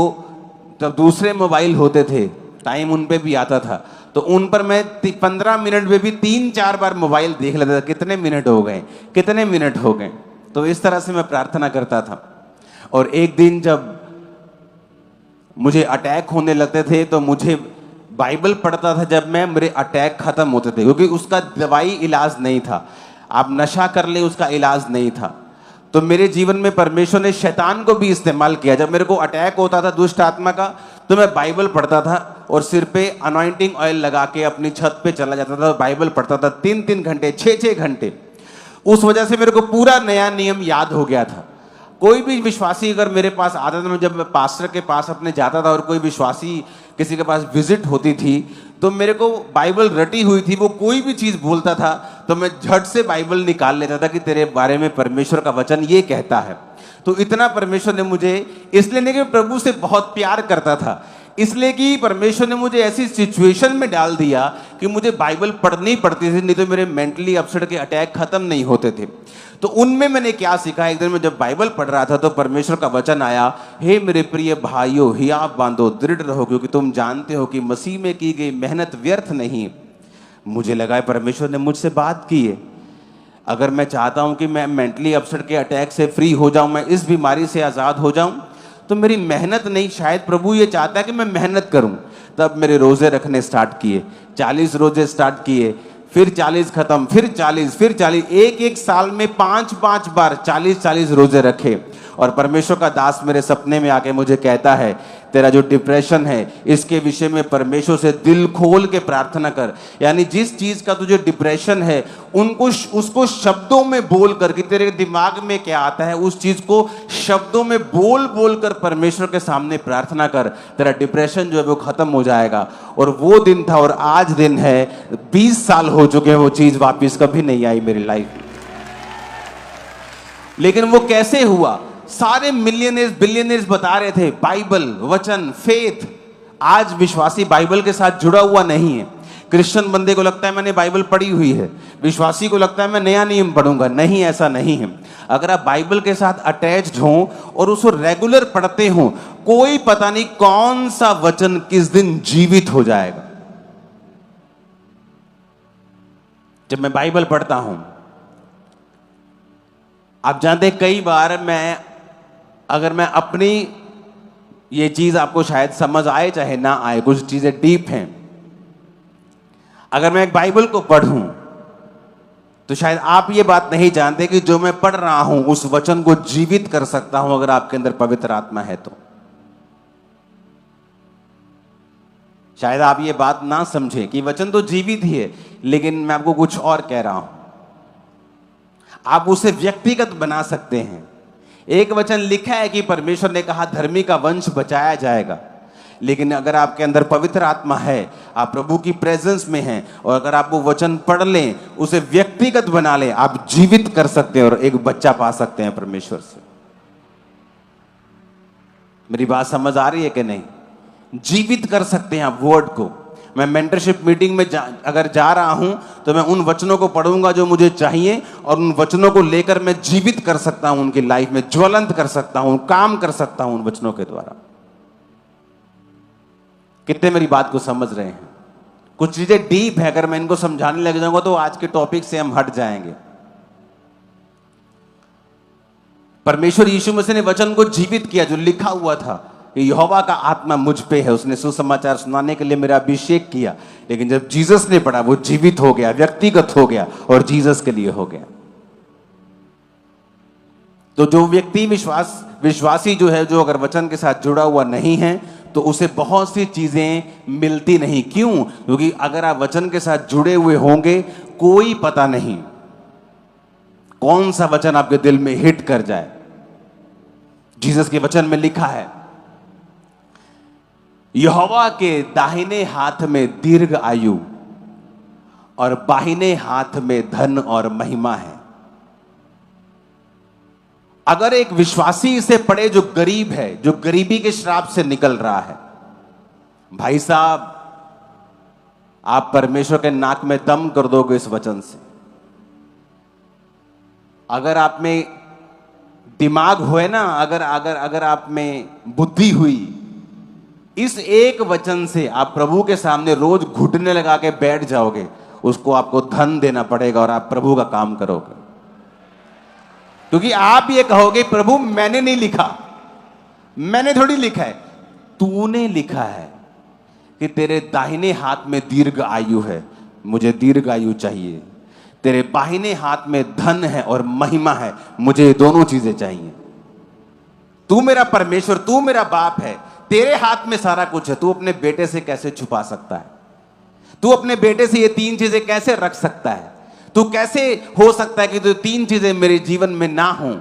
जब दूसरे मोबाइल होते थे टाइम उन पे भी आता था, तो उन पर मैं 15 मिनट में भी 3-4 बार मोबाइल देख लेता था, कितने मिनट हो गए, कितने मिनट हो गए। तो इस तरह से मैं प्रार्थना करता था। और एक दिन जब मुझे अटैक होने लगते थे तो मुझे बाइबल पढ़ता था जब मैं, मेरे अटैक खत्म होते थे, क्योंकि उसका दवाई इलाज नहीं था। आप नशा कर ले, उसका इलाज नहीं था। तो मेरे जीवन में परमेश्वर ने शैतान को भी इस्तेमाल किया। जब मेरे को अटैक होता था दुष्ट आत्मा का, तो मैं बाइबल पढ़ता था और सिर पे अनॉइंटिंग ऑयल लगा के अपनी छत पे चला जाता था, बाइबल पढ़ता था 3-3 घंटे, 6-6 घंटे। उस वजह से मेरे को पूरा नया नियम याद हो गया था। कोई भी विश्वासी अगर मेरे पास आता था, जब मैं पास्टर के पास अपने जाता था और कोई विश्वासी किसी के पास विजिट होती थी, तो मेरे को बाइबल रटी हुई थी, वो कोई भी चीज़ बोलता था तो मैं झट से बाइबल निकाल लेता था कि तेरे बारे में परमेश्वर का वचन ये कहता है। तो इतना परमेश्वर ने मुझे, इसलिए नहीं कि प्रभु से बहुत प्यार करता था, इसलिए कि परमेश्वर ने मुझे ऐसी सिचुएशन में डाल दिया कि मुझे बाइबल पढ़नी पड़ती थी, नहीं तो मेरे मेंटली अपसेट के अटैक खत्म नहीं होते थे। तो उनमें मैंने क्या सीखा, एक दिन मैं जब बाइबल पढ़ रहा था तो परमेश्वर का वचन आया, हे मेरे प्रिय भाइयों, हियाव बांधो, दृढ़ रहो, क्योंकि तुम जानते हो कि मसीह में की गई मेहनत व्यर्थ नहीं। मुझे लगा है परमेश्वर ने मुझसे बात की है। अगर मैं चाहता हूं कि मैं मेंटली अपसेट के अटैक से फ्री हो जाऊं, मैं इस बीमारी से आज़ाद हो जाऊं, तो मेरी मेहनत नहीं, शायद प्रभु ये चाहता है कि मैं मेहनत करूं। तब मेरे रोजे रखने स्टार्ट किए, 40 रोजे स्टार्ट किए, फिर 40 खत्म, फिर 40, फिर 40, एक साल में 5-5 बार 40 रोजे रखे। और परमेश्वर का दास मेरे सपने में आके मुझे कहता है, तेरा जो डिप्रेशन है इसके विषय में परमेश्वर से दिल खोल के प्रार्थना कर। यानी जिस चीज का तुझे डिप्रेशन है उसको शब्दों में बोल कर, कि तेरे दिमाग में क्या आता है उस चीज को शब्दों में बोल कर परमेश्वर के सामने प्रार्थना कर, तेरा डिप्रेशन जो है वो खत्म हो जाएगा। और वो दिन था और आज दिन है, 20 साल हो चुके हैं, वो चीज वापिस कभी नहीं आई मेरी लाइफ में। लेकिन वो कैसे हुआ? सारे मिलियनेर्स बिलियनेर्स बता रहे थे बाइबल, वचन, फेथ। आज विश्वासी बाइबल के साथ जुड़ा हुआ नहीं है। क्रिश्चियन बंदे को लगता है मैंने बाइबल पढ़ी हुई है, विश्वासी को लगता है मैं नया नियम पढ़ूंगा। नहीं, ऐसा नहीं है। अगर आप बाइबल के साथ अटैच्ड हो और उसको रेगुलर पढ़ते हो, कोई पता नहीं कौन सा वचन किस दिन जीवित हो जाएगा। जब मैं बाइबल पढ़ता हूं, आप जानते कई बार अगर मैं अपनी, ये चीज आपको शायद समझ आए चाहे ना आए, कुछ चीजें डीप हैं। अगर मैं एक बाइबल को पढ़ूं तो शायद आप ये बात नहीं जानते कि जो मैं पढ़ रहा हूं उस वचन को जीवित कर सकता हूं अगर आपके अंदर पवित्र आत्मा है तो। शायद आप ये बात ना समझें कि वचन तो जीवित ही है, लेकिन मैं आपको कुछ और कह रहा हूं। आप उसे व्यक्तिगत बना सकते हैं। एक वचन लिखा है कि परमेश्वर ने कहा धर्मी का वंश बचाया जाएगा, लेकिन अगर आपके अंदर पवित्र आत्मा है, आप प्रभु की प्रेजेंस में हैं, और अगर आप वो वचन पढ़ लें, उसे व्यक्तिगत बना लें, आप जीवित कर सकते हैं और एक बच्चा पा सकते हैं परमेश्वर से। मेरी बात समझ आ रही है कि नहीं? जीवित कर सकते हैं आप वर्ड को। मैं मेंटरशिप मीटिंग में अगर जा रहा हूं तो मैं उन वचनों को पढ़ूंगा जो मुझे चाहिए, और उन वचनों को लेकर मैं जीवित कर सकता हूं, उनकी लाइफ में ज्वलंत कर सकता हूं, काम कर सकता हूं उन वचनों के द्वारा। कितने मेरी बात को समझ रहे हैं? कुछ चीजें डीप है, अगर मैं इनको समझाने लग जाऊंगा तो आज के टॉपिक से हम हट जाएंगे। परमेश्वर यीशु मसीह ने वचन को जीवित किया, जो लिखा हुआ था कि यहोवा का आत्मा मुझ पे है, उसने सुसमाचार सुनाने के लिए मेरा अभिषेक किया। लेकिन जब जीसस ने पढ़ा, वो जीवित हो गया, व्यक्तिगत हो गया और जीसस के लिए हो गया। तो जो व्यक्ति विश्वासी जो है, जो अगर वचन के साथ जुड़ा हुआ नहीं है, तो उसे बहुत सी चीजें मिलती नहीं। क्यों? क्योंकि अगर आप वचन के साथ जुड़े हुए होंगे, कोई पता नहीं कौन सा वचन आपके दिल में हिट कर जाए। जीसस के वचन में लिखा है, यहोवा के दाहिने हाथ में दीर्घ आयु और बाहिने हाथ में धन और महिमा है। अगर एक विश्वासी इसे पढ़े जो गरीब है, जो गरीबी के श्राप से निकल रहा है, भाई साहब आप परमेश्वर के नाक में दम कर दोगे इस वचन से। अगर आप में दिमाग हुए ना, अगर आप में बुद्धि हुई, इस एक वचन से आप प्रभु के सामने रोज घुटने लगा के बैठ जाओगे, उसको आपको धन देना पड़ेगा और आप प्रभु का काम करोगे। क्योंकि आप ये कहोगे प्रभु मैंने नहीं लिखा, मैंने थोड़ी लिखा है, तूने लिखा है कि तेरे दाहिने हाथ में दीर्घ आयु है, मुझे दीर्घ आयु चाहिए। तेरे बाहिने हाथ में धन है और महिमा है, मुझे ये दोनों चीजें चाहिए। तू मेरा परमेश्वर, तू मेरा बाप है, तेरे हाथ में सारा कुछ है। तू अपने बेटे से कैसे छुपा सकता है? तू अपने बेटे से ये तीन चीजें कैसे रख सकता है? तू कैसे हो सकता है कि तो तीन चीजें मेरे जीवन में ना हो?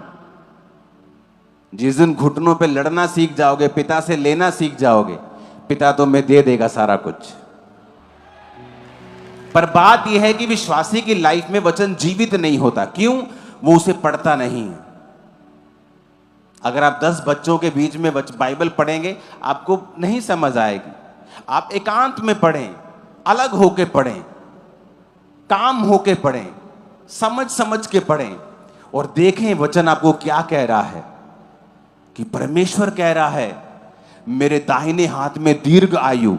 जिस दिन घुटनों पे लड़ना सीख जाओगे, पिता से लेना सीख जाओगे, पिता तुम्हें दे देगा सारा कुछ। पर बात यह है कि विश्वासी की लाइफ में वचन जीवित नहीं होता। क्यों? वो उसे पढ़ता नहीं है। अगर आप 10 बच्चों के बीच में बाइबल पढ़ेंगे, आपको नहीं समझ आएगी। आप एकांत में पढ़ें, अलग होके पढ़ें, काम होके पढ़ें, समझ समझ के पढ़ें और देखें वचन आपको क्या कह रहा है। कि परमेश्वर कह रहा है मेरे दाहिने हाथ में दीर्घ आयु।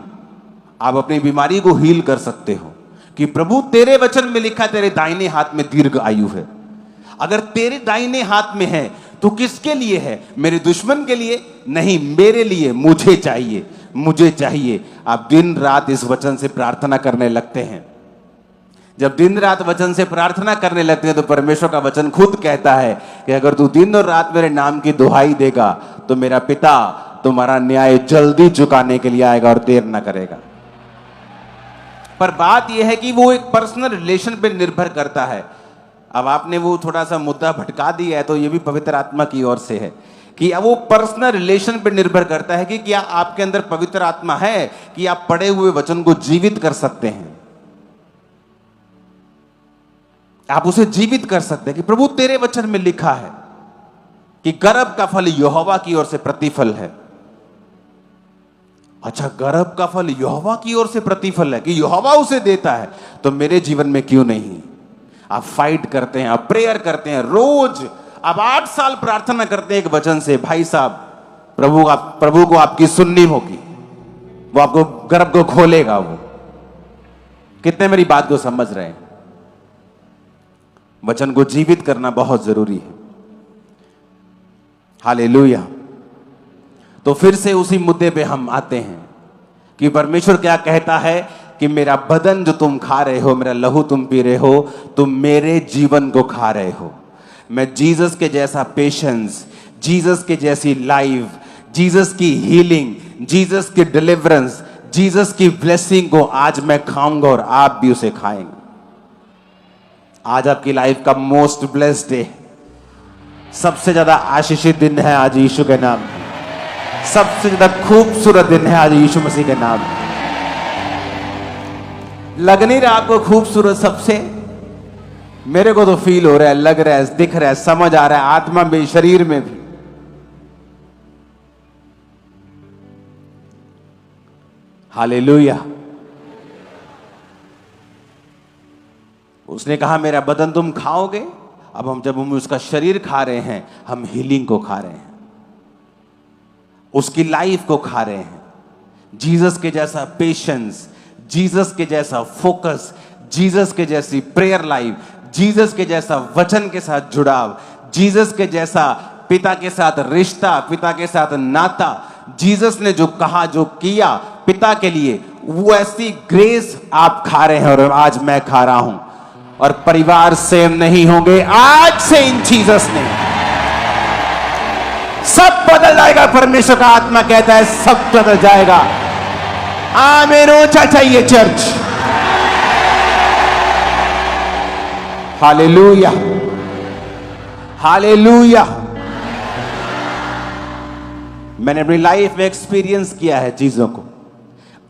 आप अपनी बीमारी को हील कर सकते हो कि प्रभु तेरे वचन में लिखा तेरे दाहिने हाथ में दीर्घ आयु है। अगर तेरे दाहिने हाथ में है तो किसके लिए है? मेरे दुश्मन के लिए नहीं, मेरे लिए। मुझे चाहिए, मुझे चाहिए। आप दिन रात इस वचन से प्रार्थना करने लगते हैं। जब दिन रात वचन से प्रार्थना करने लगते हैं तो परमेश्वर का वचन खुद कहता है कि अगर तू दिन और रात मेरे नाम की दुहाई देगा तो मेरा पिता तुम्हारा न्याय जल्दी चुकाने के लिए आएगा और देर ना करेगा। पर बात यह है कि वो एक पर्सनल रिलेशन पे निर्भर करता है। अब आपने वो थोड़ा सा मुद्दा भटका दिया है, तो ये भी पवित्र आत्मा की ओर से है कि अब वो पर्सनल रिलेशन पे निर्भर करता है कि क्या आपके अंदर पवित्र आत्मा है कि आप पढ़े हुए वचन को जीवित कर सकते हैं। आप उसे जीवित कर सकते हैं कि प्रभु तेरे वचन में लिखा है कि गर्भ का फल यहोवा की ओर से प्रतिफल है। अच्छा, गर्भ का फल यहोवा की ओर से प्रतिफल है कि यहोवा उसे देता है, तो मेरे जीवन में क्यों नहीं? आप फाइट करते हैं, आप प्रेयर करते हैं रोज, आप 8 साल प्रार्थना करते हैं एक वचन से। भाई साहब, प्रभु को आपकी सुननी होगी, वो आपको गर्भ को खोलेगा। वो कितने मेरी बात को समझ रहे हैं? वचन को जीवित करना बहुत जरूरी है। हालेलुया। तो फिर से उसी मुद्दे पे हम आते हैं कि परमेश्वर क्या कहता है कि मेरा बदन जो तुम खा रहे हो, मेरा लहू तुम पी रहे हो, तुम मेरे जीवन को खा रहे हो। मैं जीसस के जैसा पेशेंस, जीसस के जैसी लाइफ, जीसस की हीलिंग, जीसस की डिलीवरेंस, जीसस की ब्लेसिंग को आज मैं खाऊंगा और आप भी उसे खाएंगे। आज आपकी लाइफ का मोस्ट ब्लेस्ड डे, सबसे ज्यादा आशीषित दिन है आज यीशु के नाम में। सबसे ज्यादा खूबसूरत दिन है आज यीशु मसीह के नाम में। लग नहीं रहा आपको खूबसूरत? सबसे मेरे को तो फील हो रहा है, लग रहा है, दिख रहा है, समझ आ रहा है, आत्मा में, शरीर में भी। हालेलुया। उसने कहा मेरा बदन तुम खाओगे। अब जब हम उसका शरीर खा रहे हैं, हम हीलिंग को खा रहे हैं, उसकी लाइफ को खा रहे हैं। जीसस के जैसा पेशेंस, जीसस के जैसा फोकस, जीसस के जैसी प्रेयर लाइफ, जीसस के जैसा वचन के साथ जुड़ाव, जीसस के जैसा पिता के साथ रिश्ता, पिता के साथ नाता। जीसस ने जो कहा, जो किया पिता के लिए, वो ऐसी ग्रेस आप खा रहे हैं और आज मैं खा रहा हूं। और परिवार सेम नहीं होंगे आज से इन जीसस ने। सब बदल जाएगा। परमेश्वर का आत्मा कहता है सब बदल जाएगा। आमीन। ऊंचा चाहिए चर्च। Hallelujah, hallelujah. मैंने अपनी लाइफ में एक्सपीरियंस किया है चीजों को,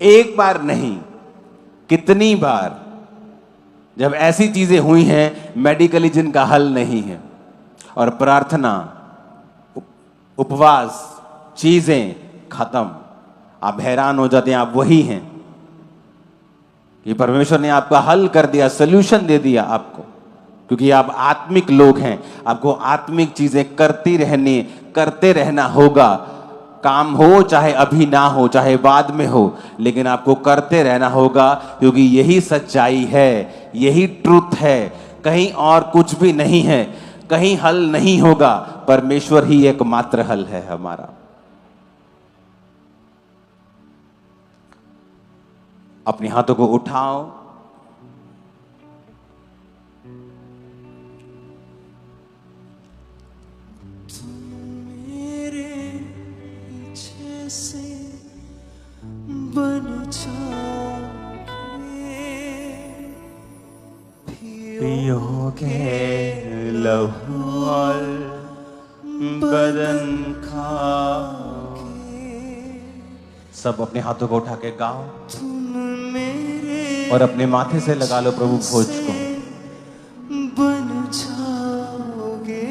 एक बार नहीं कितनी बार, जब ऐसी चीजें हुई हैं मेडिकली जिनका हल नहीं है, और प्रार्थना उपवास, चीजें खत्म। आप हैरान हो जाते हैं, आप वही हैं कि परमेश्वर ने आपका हल कर दिया, सोल्यूशन दे दिया आपको, क्योंकि आप आत्मिक लोग हैं। आपको आत्मिक चीजें करते रहना होगा। काम हो चाहे अभी ना हो, चाहे बाद में हो, लेकिन आपको करते रहना होगा, क्योंकि यही सच्चाई है, यही ट्रुथ है। कहीं और कुछ भी नहीं है, कहीं हल नहीं होगा। परमेश्वर ही एकमात्र हल है हमारा। अपने हाथों को उठाओ, बन पियोगे लहू और बदन खाओगे। सब अपने हाथों को उठा के गाओ और अपने माथे से लगा लो प्रभु भोज को। बन जाओगे,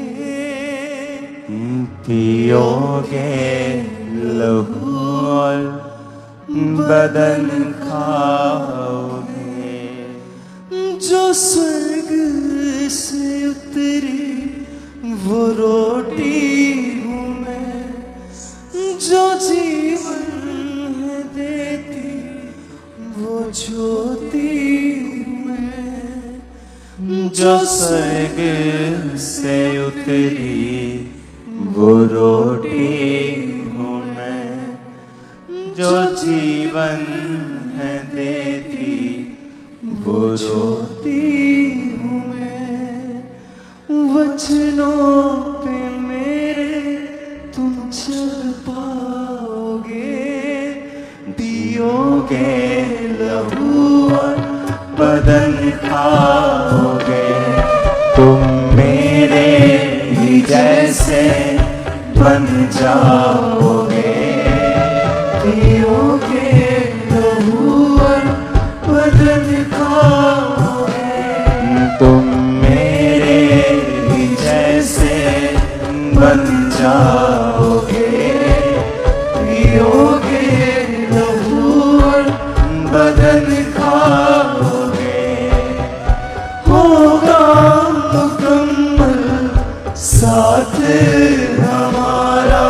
पियोगे लहू और बदन खाओगे। जो स्वर्ग से उतरी वो रोटी हूँ मैं, जो जीवन है देती वो ज्योति हूँ मैं। जो स्वर्ग से उतरी वो रोटी हूँ मैं, जो जीवन है देती वो ज्योति हूँ मैं। वचनों पे मेरे तुम चल पाओगे, पियोगे लहू और बदन खाओगे। तुम मेरे ही जैसे बन जाओगे, पियोगे लहू और बदन खाओगे। तुम मेरे ही जैसे बन जाओगे, पियोगे लहू और बदन खाओगे। होगा मुकम्मल साथ हमारा,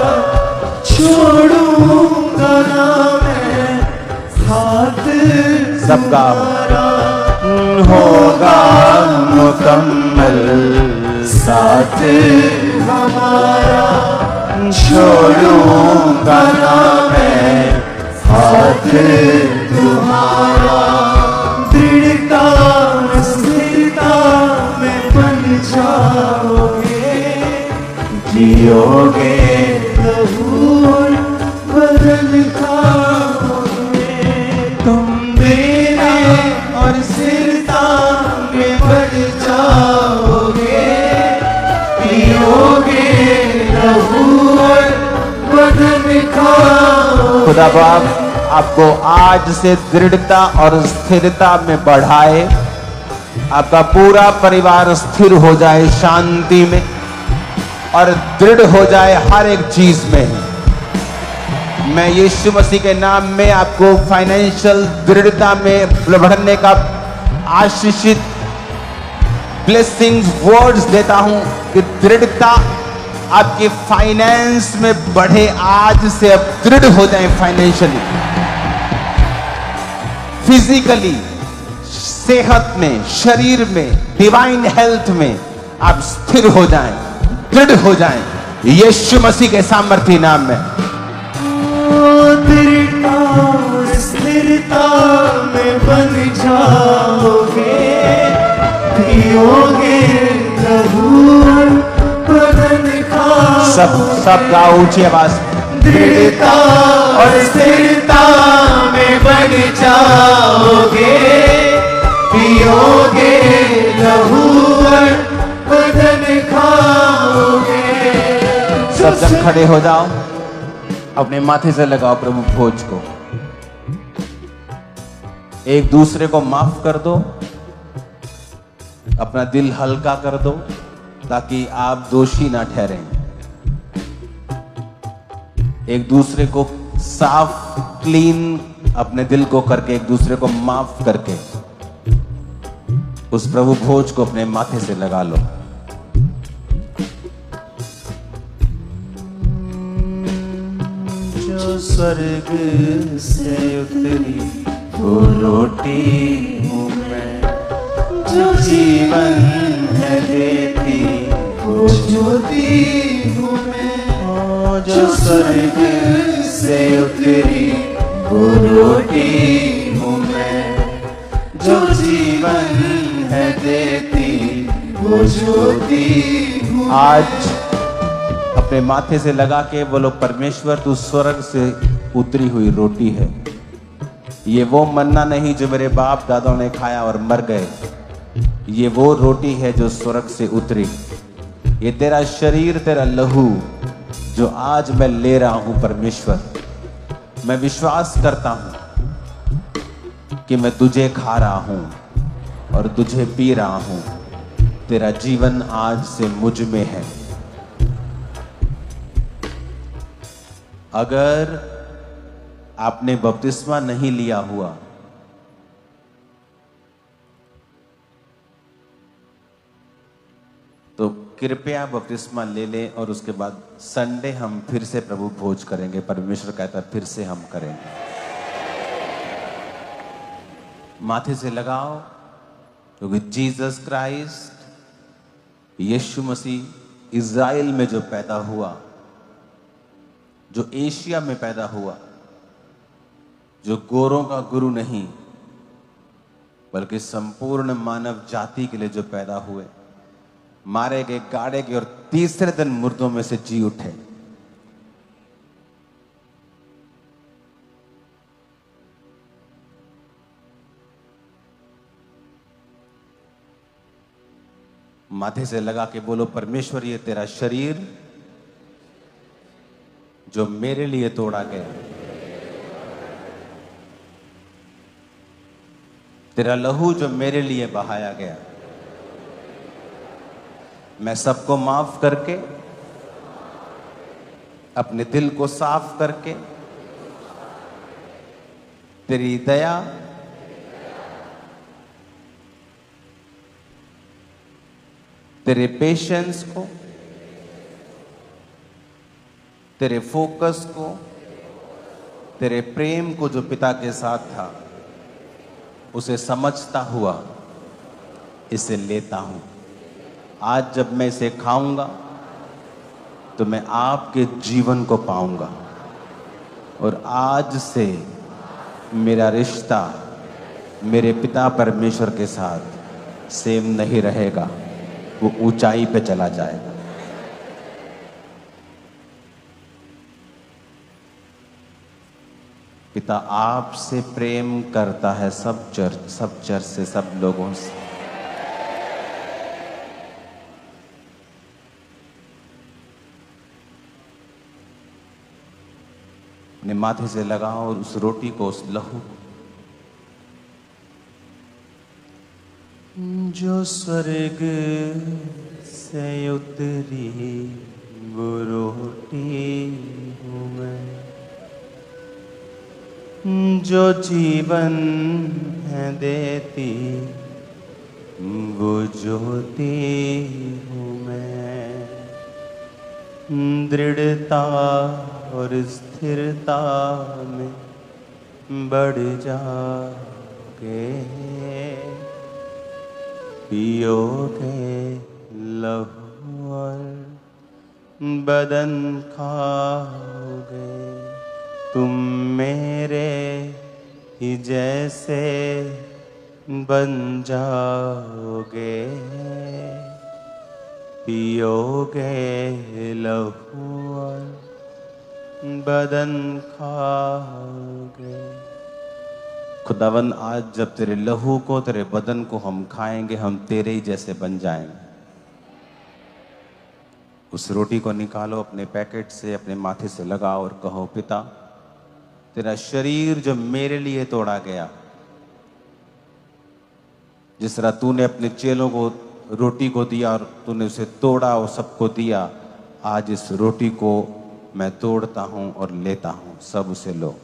छोड़ूंगा ना मैं हाथ सबका होगा मुकम्मल साथ हमारा, छोड़ूंगा ना मैं हाथ तुम्हारा। दृढ़ता स्थिरता में बन जाओगे, जियोगे लहू और बदन खाओगे। तुम मेरे और स्थिरता में बढ़ जाओगे, पियोगे लहू और बदन खाओगे। खुदा बाप आपको आज से दृढ़ता और स्थिरता में बढ़ाए। आपका पूरा परिवार स्थिर हो जाए शांति में और दृढ़ हो जाए हर एक चीज में। मैं यीशु मसीह के नाम में आपको फाइनेंशियल दृढ़ता में बढ़ने का आशीषित ब्लेसिंग्स वर्ड्स देता हूं कि दृढ़ता आपके फाइनेंस में बढ़े। आज से अब दृढ़ हो जाए फाइनेंशियली, फिजिकली, सेहत में, शरीर में, डिवाइन हेल्थ में आप स्थिर हो जाएं, दृढ़ हो जाएं यीशु मसीह के सामर्थ्य नाम में। दृढ़ता स्थिरता में बन जाओगे, पियोगे लहू और बदन खाओगे। सब गाओ ऊंची आवाज। दृढ़ता और स्थिरता में बन जाओगे, पियोगे लहू और बदन खाओगे। सब जन खड़े हो जाओ, अपने माथे से लगाओ प्रभु भोज को। एक दूसरे को माफ कर दो, अपना दिल हल्का कर दो, ताकि आप दोषी ना ठहरें। एक दूसरे को साफ क्लीन अपने दिल को करके, एक दूसरे को माफ करके उस प्रभु भोज को अपने माथे से लगा लो। जो स्वर्ग से उतरी वो रोटी हूँ मैं, जो जीवन है देती वो ज्योति हूँ मैं। जो स्वर्ग से उतरी वो रोटी हूँ मैं, जो जीवन है देती वो ज्योति हूँ। आज अपने माथे से लगा के बोलो, परमेश्वर तू स्वर्ग से उतरी हुई रोटी है। ये वो मन्ना नहीं जो मेरे बाप दादाओं ने खाया और मर गए, ये वो रोटी है जो स्वर्ग से उतरी। ये तेरा शरीर, तेरा लहू जो आज मैं ले रहा हूं परमेश्वर। मैं विश्वास करता हूं कि मैं तुझे खा रहा हूं और तुझे पी रहा हूं। तेरा जीवन आज से मुझ में है। अगर आपने बपतिस्मा नहीं लिया हुआ तो कृपया बपतिस्मा ले लें और उसके बाद संडे हम फिर से प्रभु भोज करेंगे। परमेश्वर कहता है फिर से हम करेंगे। माथे से लगाओ, क्योंकि जीसस क्राइस्ट, यीशु मसीह इज़राइल में जो पैदा हुआ, जो एशिया में पैदा हुआ, जो गोरों का गुरु नहीं बल्कि संपूर्ण मानव जाति के लिए जो पैदा हुए, मारे गए, गाड़े गए और तीसरे दिन मुर्दों में से जी उठे। माथे से लगा के बोलो, परमेश्वर ये तेरा शरीर जो मेरे लिए तोड़ा गया, तेरा लहू जो मेरे लिए बहाया गया, मैं सबको माफ करके, अपने दिल को साफ करके, तेरी दया, तेरे पेशेंस को, तेरे फोकस को, तेरे प्रेम को जो पिता के साथ था, उसे समझता हुआ इसे लेता हूं। आज जब मैं इसे खाऊंगा तो मैं आपके जीवन को पाऊंगा और आज से मेरा रिश्ता मेरे पिता परमेश्वर के साथ सेम नहीं रहेगा, वो ऊंचाई पे चला जाएगा। पिता आपसे प्रेम करता है, सब चर्च से, सब लोगों से। अपने माथे से लगाओ और उस रोटी को, उस लहू को, जो स्वर्ग से उतरी वो रोटी हूँ मैं, जो जीवन है देती वो ज्योति हूँ मैं। दृढ़ता और स्थिरता में बढ़ जाओगे, पियोगे लहू और बदन खाओगे, तुम मेरे ही जैसे बन जाओगे, पियोगे लहू और बदन खाओगे। खुदावन, आज जब तेरे लहू को, तेरे बदन को हम खाएंगे, हम तेरे ही जैसे बन जाएंगे। उस रोटी को निकालो अपने पैकेट से, अपने माथे से लगाओ और कहो, पिता तेरा शरीर जो मेरे लिए तोड़ा गया, जिस तरह तूने अपने चेलों को रोटी को दिया और तूने उसे तोड़ा और सबको दिया, आज इस रोटी को मैं तोड़ता हूं और लेता हूं, सब उसे लो।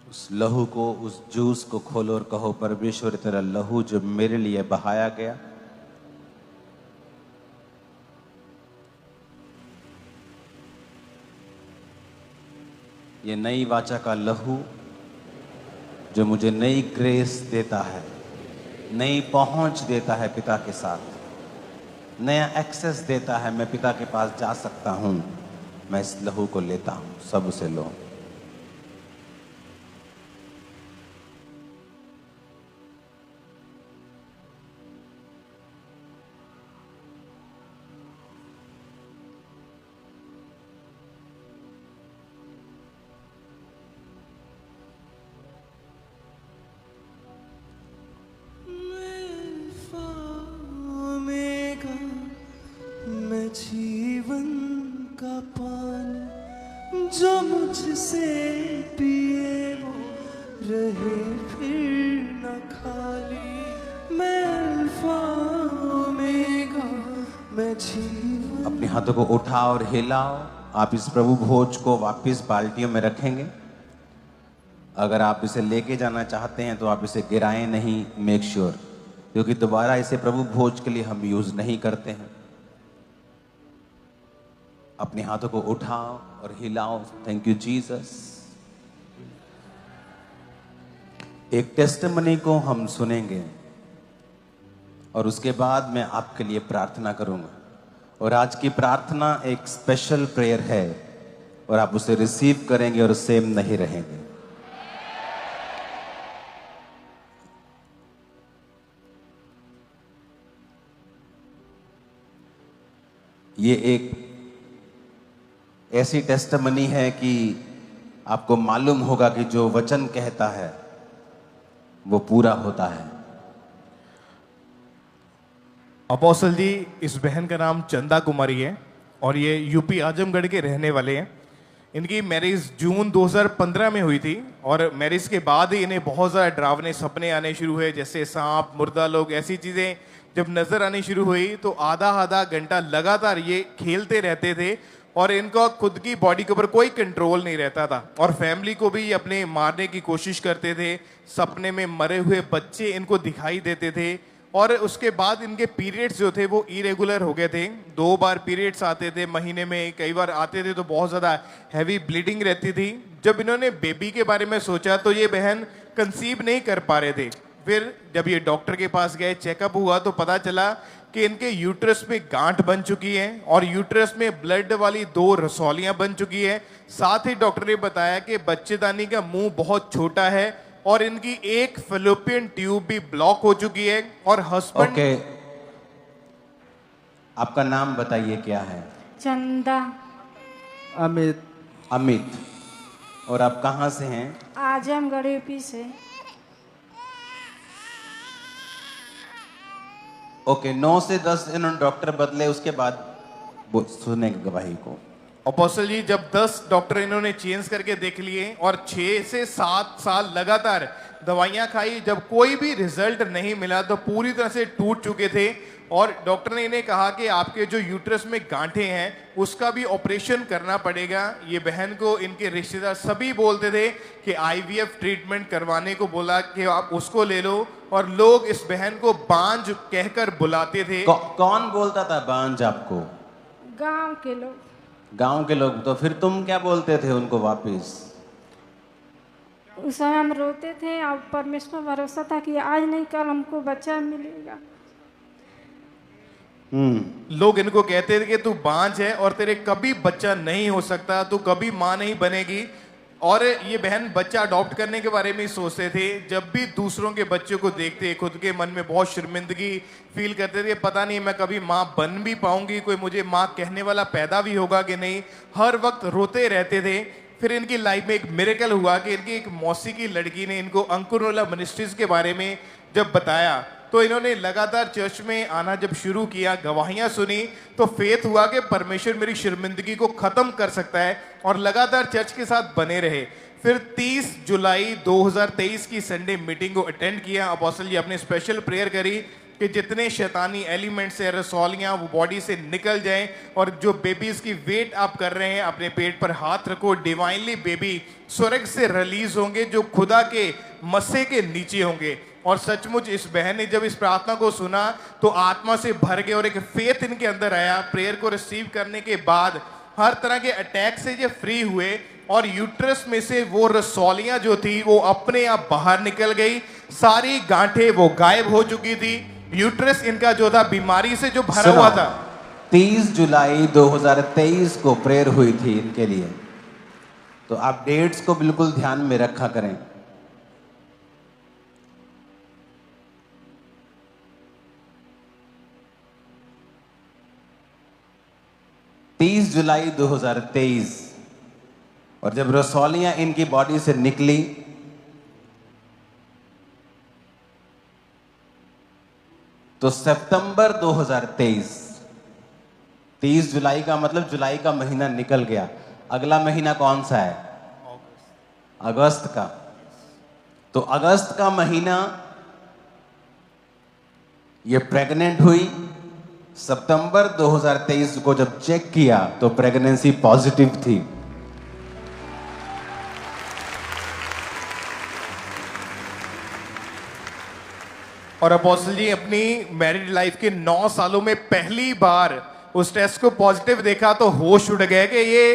उस लहू को, उस जूस को खोलो और कहो, परमेश्वर तेरा लहू जो मेरे लिए बहाया गया, ये नई वाचा का लहू जो मुझे नई ग्रेस देता है, नई पहुंच देता है पिता के साथ, नया एक्सेस देता है, मैं पिता के पास जा सकता हूं, मैं इस लहू को लेता हूं, सब उसे लो। मैं जीवन का पानी, जो मुझसे पिए वो रहे फिर न खाली। मैं अल्फा ओमेगा, मैं जीवन। अपने हाथों को उठाओ और हिलाओ। आप इस प्रभु भोज को वापस बाल्टियों में रखेंगे। अगर आप इसे लेके जाना चाहते हैं तो आप इसे गिराएं नहीं, मेक श्योर, क्योंकि दोबारा इसे प्रभु भोज के लिए हम यूज नहीं करते हैं। अपने हाथों को उठाओ और हिलाओ। Thank you Jesus. एक टेस्टिमनी को हम सुनेंगे और उसके बाद मैं आपके लिए प्रार्थना करूंगा। और आज की प्रार्थना एक स्पेशल प्रेयर है और आप उसे रिसीव करेंगे और सेम नहीं रहेंगे। ये एक ऐसी टेस्टिमनी है कि आपको मालूम होगा कि जो वचन कहता है वो पूरा होता है। अपोस्टल जी, इस बहन का नाम चंदा कुमारी है और ये यूपी आजमगढ़ के रहने वाले हैं। इनकी मैरिज जून 2015 में हुई थी और मैरिज के बाद ही इन्हें बहुत ज़्यादा डरावने सपने आने शुरू हुए, जैसे सांप, मुर्दा लोग, ऐसी चीज़ें जब नज़र आनी शुरू हुई तो आधा आधा घंटा लगातार ये खेलते रहते थे और इनका खुद की बॉडी के ऊपर कोई कंट्रोल नहीं रहता था और फैमिली को भी अपने मारने की कोशिश करते थे। सपने में मरे हुए बच्चे इनको दिखाई देते थे और उसके बाद इनके पीरियड्स जो थे वो इरेगुलर हो गए थे। 2 बार पीरियड्स आते थे महीने में, कई बार आते थे तो बहुत ज़्यादा हैवी ब्लीडिंग रहती थी। जब इन्होंने बेबी के बारे में सोचा तो ये बहन कंसीव नहीं कर पा रहे थे। फिर जब ये डॉक्टर के पास गए, चेकअप हुआ तो पता चला कि इनके यूट्रस में गांठ बन चुकी है और यूट्रस में ब्लड वाली 2 रसौलियां बन चुकी है। साथ ही डॉक्टर ने बताया कि बच्चेदानी का मुंह बहुत छोटा है और इनकी एक फेलोपियन ट्यूब भी ब्लॉक हो चुकी है और हस्बैंड। ओके, आपका नाम बताइए क्या है? चंदा। अमित। अमित। और आप कहाँ से हैं? आजमगढ़ यूपी से। ओके, 9 से 10 इन्होंने डॉक्टर बदले, उसके बाद वो सुनेंगे गवाही को। अपोस्टल जी, जब 10 डॉक्टर इन्होंने चेंज करके देख लिए और 6 से 7 साल लगातार दवाइयां खाई, जब कोई भी रिजल्ट नहीं मिला तो पूरी तरह से टूट चुके थे और डॉक्टर ने इन्हें कहा कि आपके जो यूट्रस में गांठें हैं उसका भी ऑपरेशन करना पड़ेगा। ये बहन को इनके रिश्तेदार सभी बोलते थे कि आईवीएफ ट्रीटमेंट करवाने को बोला कि आप उसको ले लो और लोग इस बहन को बांझ कहकर बुलाते थे। कौन बोलता था बांझ आपको? गांव के लोग। गांव के लोग। तो फिर तुम क्या बोलते थे उनको वापिस? उस समय हम रोते थे और परमेश्वर भरोसा था कि आज नहीं कल हमको बच्चा मिलेगा। लोग इनको कहते थे कि तू बांझ है और तेरे कभी बच्चा नहीं हो सकता, तू कभी माँ नहीं बनेगी। और ये बहन बच्चा अडॉप्ट करने के बारे में ही सोचते थे। जब भी दूसरों के बच्चों को देखते खुद के मन में बहुत शर्मिंदगी फील करते थे, पता नहीं मैं कभी माँ बन भी पाऊंगी, कोई मुझे माँ कहने वाला पैदा भी होगा कि नहीं, हर वक्त रोते रहते थे। फिर इनकी लाइफ में एक मिरेकल हुआ कि इनकी एक मौसी की लड़की ने इनको अंकुरवाला मिनिस्ट्रीज के बारे में जब बताया, तो इन्होंने लगातार चर्च में आना जब शुरू किया, गवाहियां सुनी, तो फेथ हुआ कि परमेश्वर मेरी शर्मिंदगी को खत्म कर सकता है, और लगातार चर्च के साथ बने रहे। फिर 30 जुलाई 2023 की संडे मीटिंग को अटेंड किया। अपोस्टल जी अपने स्पेशल प्रेयर करी कि जितने शैतानी एलिमेंट्स है, रसौलियां, वो बॉडी से निकल जाएं, और जो बेबीज की वेट आप कर रहे हैं अपने पेट पर हाथ रखो, डिवाइनली बेबी स्वर्ग से रिलीज होंगे जो खुदा के मस्से के नीचे होंगे। और सचमुच इस बहन ने जब इस प्रार्थना को सुना तो आत्मा से भर गए और एक फेथ इनके अंदर आया। प्रेयर को रिसीव करने के बाद हर तरह के अटैक से ये फ्री हुए, और यूट्रस में से वो रसौलियां जो थी वो अपने आप बाहर निकल गई, सारी गांठें वो गायब हो चुकी थी। यूट्रस इनका जो था बीमारी से जो भरा हुआ था। 30 जुलाई 2023 को प्रेयर हुई थी इनके लिए, तो आप डेट्स को बिल्कुल ध्यान में रखा करें। जुलाई 2023, और जब रसौलियां इनकी बॉडी से निकली तो सितंबर 2023, 30 जुलाई का मतलब जुलाई का महीना निकल गया। अगला महीना कौन सा है? अगस्त का। तो अगस्त का महीना ये प्रेग्नेंट हुई। सितंबर 2023 को जब चेक किया तो प्रेगनेंसी पॉजिटिव थी। और अपोस्टल जी अपनी मैरिड लाइफ के 9 सालों में पहली बार उस टेस्ट को पॉजिटिव देखा तो होश उड़ गए कि ये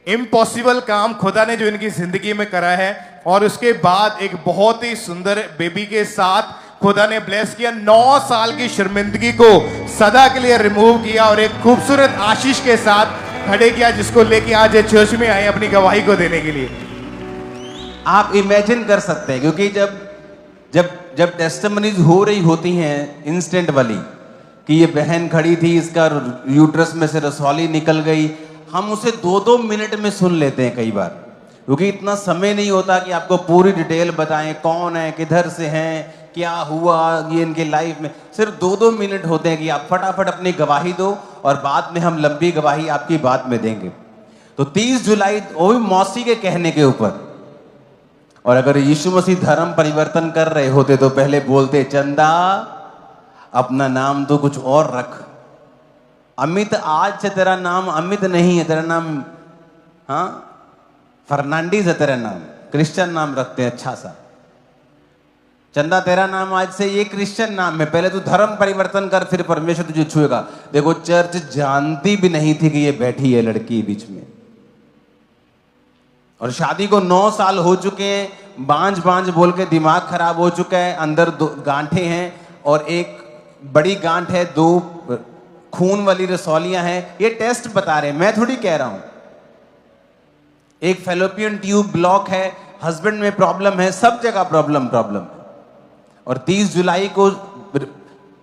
इम्पॉसिबल काम खुदा ने जो इनकी जिंदगी में करा है। और उसके बाद एक बहुत ही सुंदर बेबी के साथ खुदा ने ब्लेस किया। 9 साल की शर्मिंदगी को सदा के लिए रिमूव किया और एक खूबसूरत आशीष के साथ खड़े किया, जिसको लेके आज ये चर्च में आए अपनी गवाही को देने के लिए। आप इमेजिन कर सकते हैं, क्योंकि जब टेस्टिमनीज हो रही होती हैं इंस्टेंट वाली कि ये बहन खड़ी थी, इसका यूट्रस में से रसौली निकल गई, हम उसे 2-2 मिनट में सुन लेते हैं कई बार, क्योंकि इतना समय नहीं होता कि आपको पूरी डिटेल बताएं, कौन है, किधर से हैं, क्या हुआ ये इनके लाइफ में। सिर्फ 2-2 मिनट होते हैं कि आप फटाफट अपनी गवाही दो, और बाद में हम लंबी गवाही आपकी बाद में देंगे। तो 30 जुलाई वो भी मौसी के कहने के ऊपर। और अगर यीशु मसीह धर्म परिवर्तन कर रहे होते तो पहले बोलते, चंदा अपना नाम तो कुछ और रख, अमित आज से तेरा नाम अमित नहीं है, तेरा नाम फर्नांडीज है, तेरा नाम क्रिश्चियन नाम रखते हैं अच्छा सा। चंदा तेरा नाम आज से ये क्रिश्चियन नाम है, पहले तू धर्म परिवर्तन कर, फिर परमेश्वर तुझे छुएगा। देखो चर्च जानती भी नहीं थी कि ये बैठी है लड़की बीच में, और शादी को 9 साल हो चुके हैं, बांझ बोल के दिमाग खराब हो चुका है, अंदर 2 गांठें हैं और एक बड़ी गांठ है, 2 खून वाली रसौलियां हैं। ये टेस्ट बता रहे हैं, मैं थोड़ी कह रहा हूं। एक फैलोपियन ट्यूब ब्लॉक है, हस्बैंड में प्रॉब्लम है, सब जगह प्रॉब्लम है। और 30 जुलाई को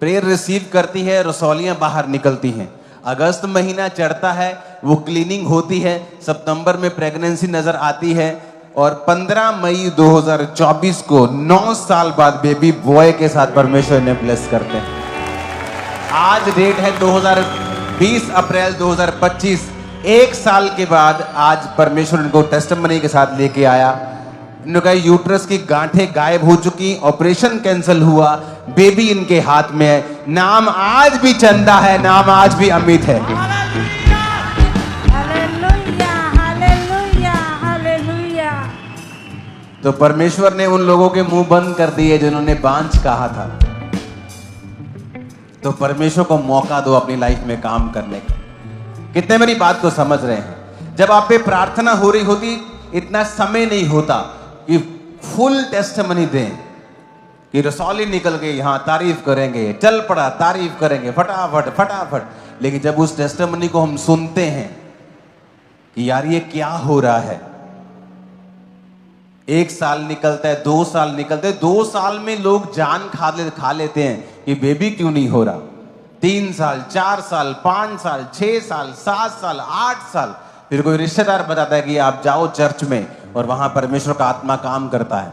प्रेयर रिसीव करती है, रसौलियां बाहर निकलती हैं। अगस्त महीना चढ़ता है, वो क्लीनिंग होती है, सितंबर में प्रेगनेंसी नजर आती है, और 15 मई 2024 को 9 साल बाद बेबी बॉय के साथ परमेश्वर ने ब्लेस करते हैं। आज डेट है 2020 अप्रैल 2025, 1 साल के बाद आज परमेश्वर इनको टेस्टिमनी के साथ लेके आया। इनका यूट्रस की गांठें गायब हो चुकी, ऑपरेशन कैंसिल हुआ, बेबी इनके हाथ में है। नाम आज भी चंदा है, नाम आज भी अमित है। Hallelujah, hallelujah, hallelujah. तो परमेश्वर ने उन लोगों के मुंह बंद कर दिए जिन्होंने बांझ कहा था। तो परमेश्वर को मौका दो अपनी लाइफ में काम करने का। कितने मेरी बात को समझ रहे हैं? जब आप पे प्रार्थना हो रही होती, इतना समय नहीं होता कि फुल टेस्टिमनी दें, कि रसौली निकल गई, यहाँ तारीफ करेंगे, चल पड़ा तारीफ करेंगे फटाफट फटाफट। लेकिन जब उस टेस्टिमनी को हम सुनते हैं कि यार ये क्या हो रहा है, 1 साल निकलता है, 2 साल निकलते हैं, 2 साल में लोग जान खा लेते हैं कि बेबी क्यों नहीं हो रहा। 3 साल, 4 साल, 5 साल, 6 साल, 7 साल, 8 साल, फिर कोई रिश्तेदार बताता है कि आप जाओ चर्च में और वहां परमेश्वर का आत्मा काम करता है।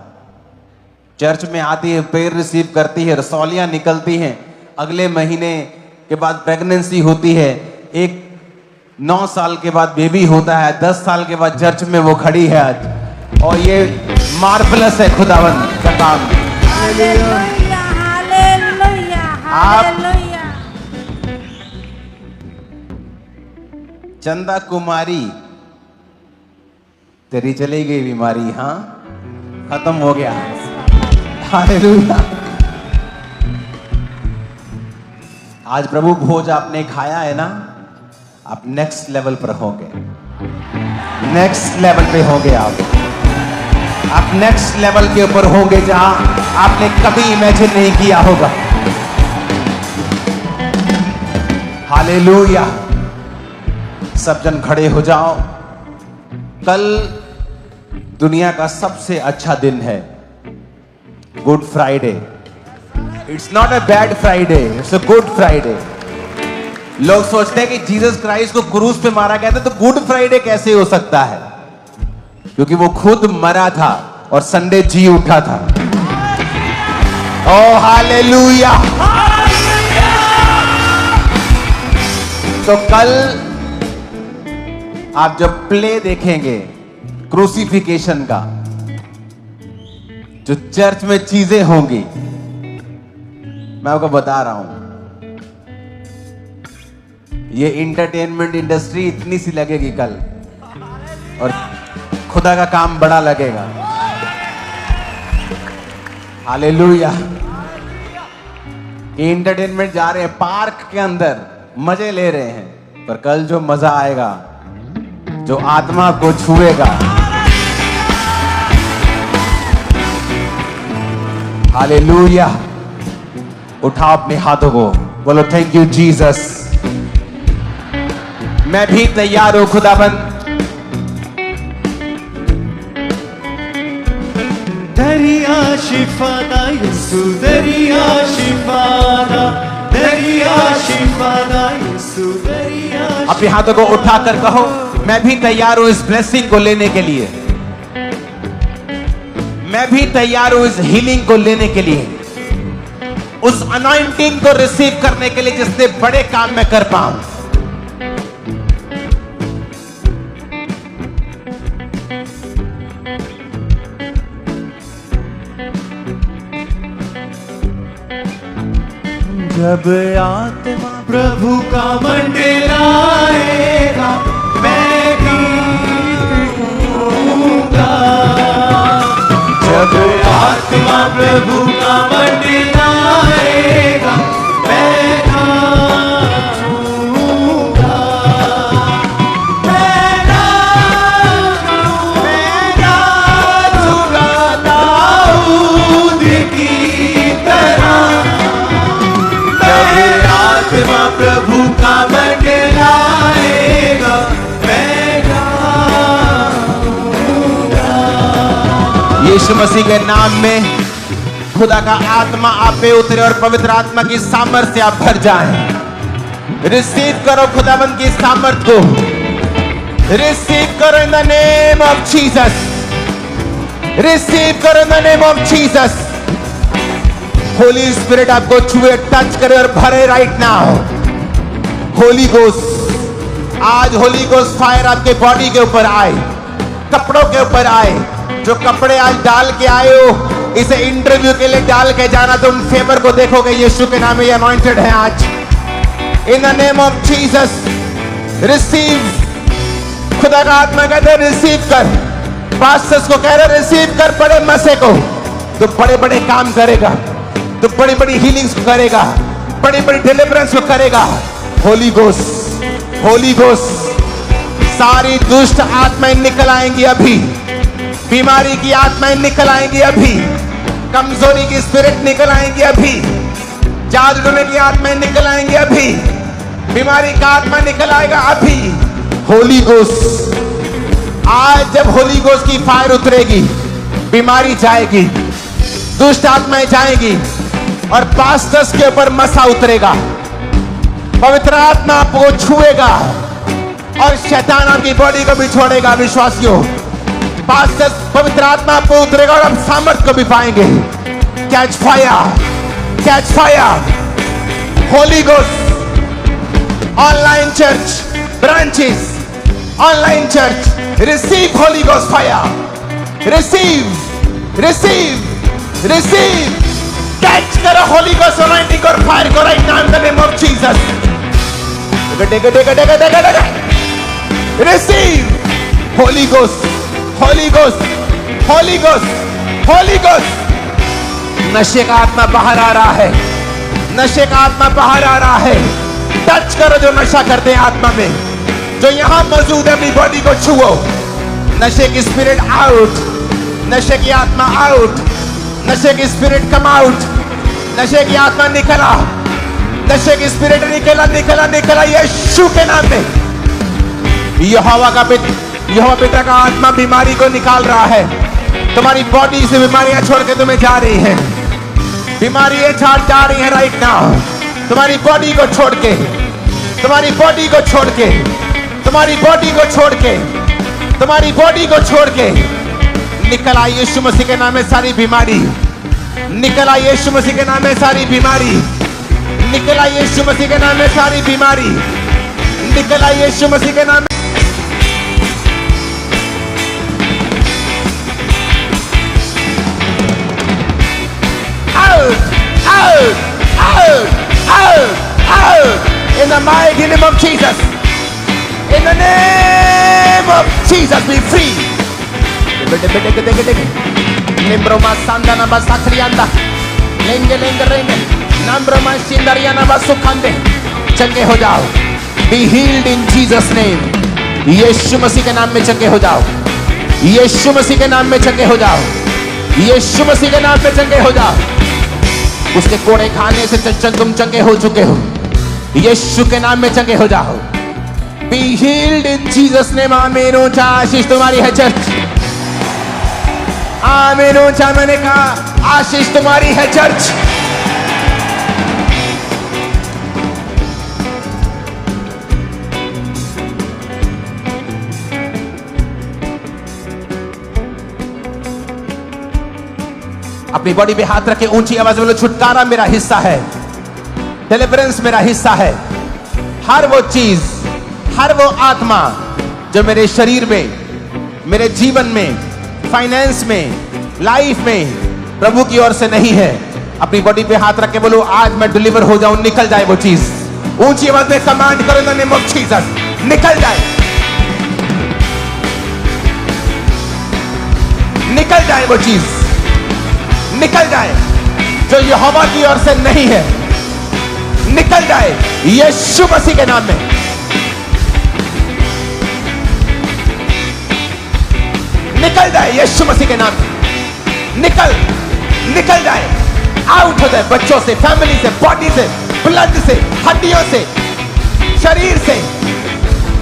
चर्च में आती है, प्रेयर रिसीव करती है, रसौलियां निकलती हैं, अगले महीने के बाद प्रेगनेंसी होती है, 9 साल के बाद बेबी होता है, 10 साल के बाद चर्च में वो खड़ी है आज। और ये मार्वलस है खुदावन का काम। Hallelujah, hallelujah, hallelujah. चंदा कुमारी, तेरी चली गई बीमारी, हाँ खत्म हो गया। हालेलुया। आज प्रभु भोज आपने खाया है ना, आप नेक्स्ट लेवल पर होंगे, नेक्स्ट लेवल पे होंगे आप नेक्स्ट लेवल के ऊपर होंगे जहां आपने कभी इमेजिन नहीं किया होगा। हालेलुया। सब जन खड़े हो जाओ। कल दुनिया का सबसे अच्छा दिन है, good Friday. It's not a bad Friday, it's a good Friday. लोग सोचते हैं कि जीसस क्राइस्ट को क्रूस पे मारा गया था, तो गुड फ्राइडे कैसे हो सकता है? क्योंकि वो खुद मरा था और संडे जी उठा था। ओ हालेलुया। तो कल आप जब प्ले देखेंगे क्रूसिफिकेशन का, जो चर्च में चीजें होंगी, मैं आपको बता रहा हूं, ये इंटरटेनमेंट इंडस्ट्री इतनी सी लगेगी कल, और खुदा का काम बड़ा लगेगा। हालेलुया। इंटरटेनमेंट जा रहे हैं पार्क के अंदर, मजे ले रहे हैं, पर कल जो मजा आएगा, जो आत्मा को छुएगा, हालेलुया। उठाओ अपने हाथों को, बोलो थैंक यू जीसस। मैं भी तैयार हूं खुदाबंद। दरिया शिफादा यीशु, दरिया शिफादा, दरिया शिफादा यीशु, दरिया। अपने हाथों को उठाकर कहो, मैं भी तैयार हूं इस ब्लेसिंग को लेने के लिए, मैं भी तैयार हूं इस हीलिंग को लेने के लिए, उस अनॉइंटिंग को रिसीव करने के लिए जिससे बड़े काम मैं कर पाऊं। जब आत्मा प्रभु का मंडलाएगा, मैं गूंगा। जब आत्मा प्रभु का मंडलाएगा, मैं नाचूंगा। मैं नाचूंगा दाऊद की तरह। आत्मा प्रभु का मंडलाएगा, मैं गाऊंगा। यीशु मसीह के नाम में खुदा का आत्मा आप पे उतरे और पवित्र आत्मा की सामर्थ्य आप भर जाएं। रिसीव करो खुदाबंद की सामर्थ को, रिसीव करो in the name of Jesus, receive करो in the name of Jesus. Holy spirit आपको छुए, टच करे और भरे राइट नाउ। होली गोस्ट, आज होली गोस्ट फायर आपके बॉडी के ऊपर आए, कपड़ों के ऊपर आए। जो कपड़े आज डाल के आए हो, इसे इंटरव्यू के लिए डाल के जाना, तो उन फेवर को देखोगे। यीशु के नाम में ये अनॉइंटेड है आज। इन the name of Jesus receive. खुदा का आत्मा कहते हैं रिसीव कर। पास्टर्स को कह रहे रिसीव कर बड़े मसे को, तो बड़े बड़े काम करेगा, तो बड़ी बड़ी हीलिंग्स को करेगा, बड़ी बड़ी डिलीवरेंस को करेगा। होली गोस्ट, होली गोस्ट, सारी दुष्ट आत्माएं निकल आएंगी अभी, बीमारी की आत्माएं निकल आएंगी अभी, कमजोरी की स्पिरिट निकल आएंगी अभी, जादू टोने की आत्माएं निकल आएंगी अभी, बीमारी का आत्मा निकल आएगा अभी। होली घोस्ट, आज जब होली घोस्ट की फायर उतरेगी, बीमारी जाएगी, दुष्ट आत्माएं जाएगी और पास्टर्स के ऊपर मसा उतरेगा। पवित्र आत्मा आपको छुएगा और शैतान आपकी बॉडी को भी छोड़ेगा। विश्वासियों, पास्टर्स, पवित्र आत्मा आपको उतरेगा और हम सामर्थ को भी पाएंगे। Catch fire, catch fire. Holi ghost online church branches, online church, receive Holi ghost fire, receive, receive, receive. Catch करो होली घोस्ट अनॉइंटिंग और फायर को right now in the name of Jesus. Receive Holi ghost, Holi ghost, Holi ghost, Holi ghost. नशे का आत्मा बाहर आ रहा है, नशे का आत्मा बाहर आ रहा है। टच करो जो नशा करते हैं आत्मा में, जो यहां मौजूद है, अपनी बॉडी को छुओ। नशे की स्पिरिट आउट, नशे की आत्मा आउट, नशे की स्पिरिट कम आउट, नशे की आत्मा निकला, नशे की स्पिरिट निकला, निकला, निकला यीशु के नाम में। यहोवा पिता का आत्मा बीमारी को निकाल रहा है। तुम्हारी बॉडी से बीमारियां छोड़ के तुम्हें जा रही हैं, बीमारियां जा रही हैं राइट नाउ। तुम्हारी बॉडी को छोड़ के, तुम्हारी बॉडी को छोड़ के, तुम्हारी बॉडी को छोड़ के, तुम्हारी बॉडी को छोड़ के निकल आई यीशु मसीह के नाम में सारी बीमारी, निकल आई यीशु मसीह के नाम में सारी बीमारी, निकल आई यीशु मसीह के नाम में सारी बीमारी, निकल आई यीशु मसीह के नाम में। Out, out, out, out, out, in the mighty name of Jesus, in the name of Jesus, be free. Nimbroma sandana basakrianda, lenge lenge renge, nambroma shindariana basukande, चंगे हो जाओ। Be healed in Jesus name. यीशु मसीह के नाम में चंगे हो जाओ, यीशु मसीह के नाम में चंगे हो जाओ, यीशु मसीह के नाम में चंगे हो जाओ। उसके कोड़े खाने से तुम चंगे हो चुके हो, यीशु के नाम में चंगे हो जाओ। Be healed in Jesus name. आमीन। ऊंचा आशीष तुम्हारी है चर्च, आमीन। ऊंचा मैंने कहा आशीष तुम्हारी है चर्च। अपनी बॉडी पे हाथ रखे, ऊंची आवाज में बोलो, छुटकारा मेरा हिस्सा है, डिलीवरेंस मेरा हिस्सा है। हर वो चीज, हर वो आत्मा जो मेरे शरीर में, मेरे जीवन में, फाइनेंस में, लाइफ में प्रभु की ओर से नहीं है, अपनी बॉडी पे हाथ रख के बोलो, आज मैं डिलीवर हो जाऊं, निकल जाए वो चीज। ऊंची आवाज में कमांड करो in the name of Jesus, निकल जाए, निकल जाए वो चीज, निकल जाए जो यहोवा की ओर से नहीं है, निकल जाए यीशु मसीह के नाम में। निकल जाए यीशु मसीह के नाम में, निकल, निकल जाए, आउट हो जाए बच्चों से, फैमिली से, बॉडी से, ब्लड से, हड्डियों से, शरीर से,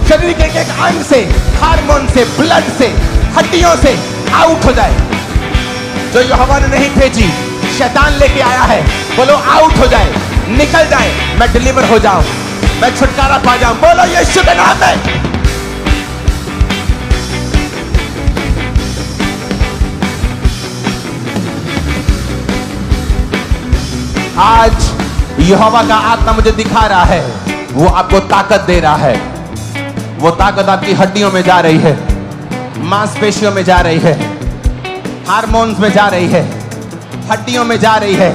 शरीर के एक अंग से, हार्मोन से, ब्लड से, हड्डियों से आउट हो जाए। जो यहोवा ने नहीं भेजी, शैतान लेके आया है, बोलो आउट हो जाए, निकल जाए, मैं डिलीवर हो जाऊं, मैं छुटकारा पा जाऊं। बोलो यीशु के नाम में। आज यहोवा का आत्मा मुझे दिखा रहा है, वो आपको ताकत दे रहा है। वो ताकत आपकी हड्डियों में जा रही है, मांसपेशियों में जा रही है, हार्मोन्स में जा रही है, हड्डियों में जा रही है,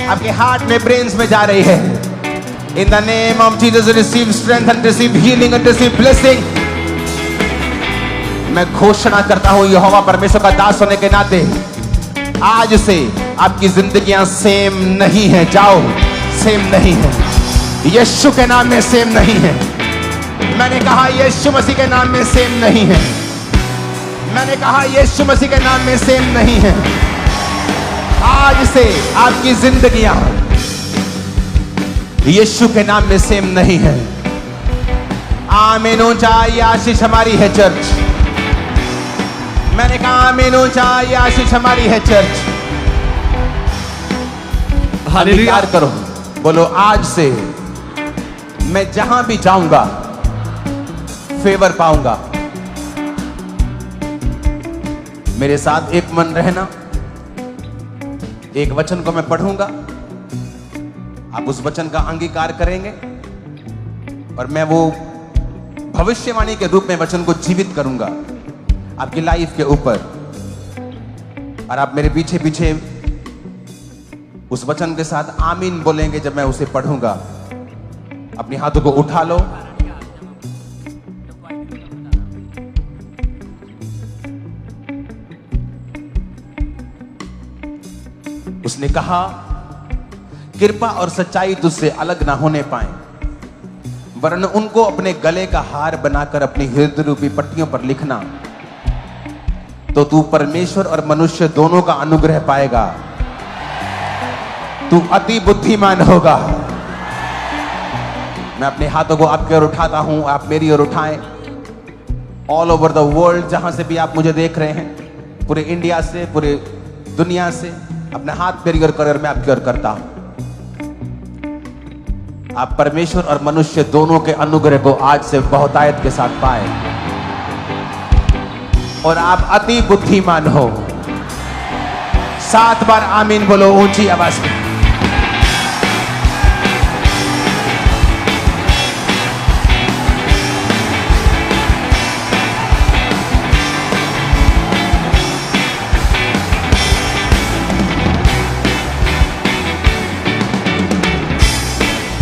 आपके हार्ट में, ब्रेन्स में जा रही है। इन the name of Jesus receive strength and receive healing and receive blessing. मैं घोषणा करता हूं यहोवा परमेश्वर का दास होने के नाते, आज से आपकी जिंदगियां सेम नहीं है। जाओ, सेम नहीं है, यीशु के नाम में सेम नहीं है। मैंने कहा यीशु मसीह के नाम में सेम नहीं है। मैंने कहा यीशु मसीह के नाम में सेम नहीं है। आज से आपकी जिंदगियां यीशु के नाम में सेम नहीं है। आमीन ऊंचा, ये आशीष हमारी है चर्च। मैंने कहा आमीन ऊंचा, ये आशीष हमारी है चर्च। हालेलुया। अंगीकार करो, बोलो आज से मैं जहां भी जाऊंगा फेवर पाऊंगा। मेरे साथ एक मन रहना। एक वचन को मैं पढ़ूंगा, आप उस वचन का अंगीकार करेंगे और मैं वो भविष्यवाणी के रूप में वचन को जीवित करूंगा आपकी लाइफ के ऊपर। और आप मेरे पीछे पीछे उस वचन के साथ आमीन बोलेंगे जब मैं उसे पढ़ूंगा। अपने हाथों को उठा लो। उसने कहा, कृपा और सच्चाई तुझसे अलग ना होने पाए, वरन उनको अपने गले का हार बनाकर अपनी हृदय रूपी पट्टियों पर लिखना, तो तू परमेश्वर और मनुष्य दोनों का अनुग्रह पाएगा। तू अति बुद्धिमान होगा। मैं अपने हाथों को आपकी ओर उठाता हूं, आप मेरी ओर उठाएं। ऑल ओवर द वर्ल्ड, जहां से भी आप मुझे देख रहे हैं, पूरे इंडिया से, पूरे दुनिया से, अपना हाथ मेरी ओर करें और मैं आपकी ओर करता हूं। आप परमेश्वर और मनुष्य दोनों के अनुग्रह को आज से बहुतायत के साथ पाए और आप अति बुद्धिमान हो। 7 बार आमीन बोलो ऊंची आवाज में।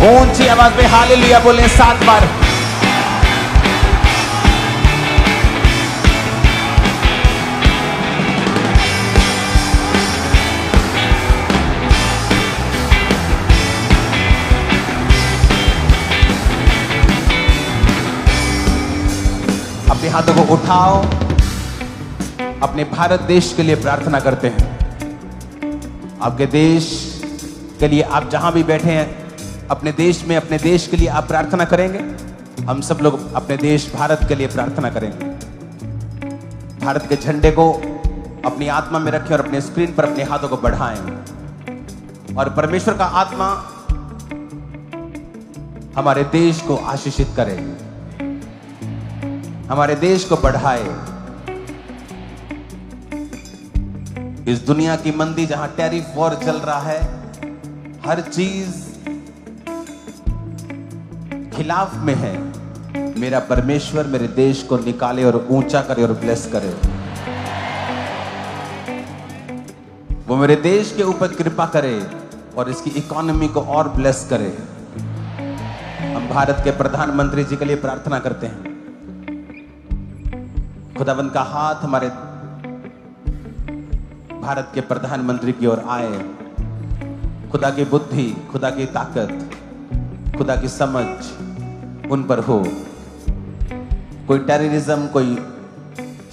ऊंची आवाज में हालेलुया बोले 7 बार। अपने हाथों को उठाओ। अपने भारत देश के लिए प्रार्थना करते हैं। आपके देश के लिए आप जहां भी बैठे हैं, अपने देश में, अपने देश के लिए आप प्रार्थना करेंगे। हम सब लोग अपने देश भारत के लिए प्रार्थना करेंगे। भारत के झंडे को अपनी आत्मा में रखें और अपने स्क्रीन पर अपने हाथों को बढ़ाएं और परमेश्वर का आत्मा हमारे देश को आशीषित करे, हमारे देश को बढ़ाए। इस दुनिया की मंदी, जहां टैरिफ वॉर चल रहा है, हर चीज खिलाफ में है, मेरा परमेश्वर मेरे देश को निकाले और ऊंचा करे और ब्लेस करे। वो मेरे देश के ऊपर कृपा करे और इसकी इकोनॉमी को और ब्लेस करे। हम भारत के प्रधानमंत्री जी के लिए प्रार्थना करते हैं। खुदावंद का हाथ हमारे भारत के प्रधानमंत्री की ओर आए। खुदा की बुद्धि, खुदा की ताकत, खुदा की समझ उन पर हो। कोई टेररिज्म, कोई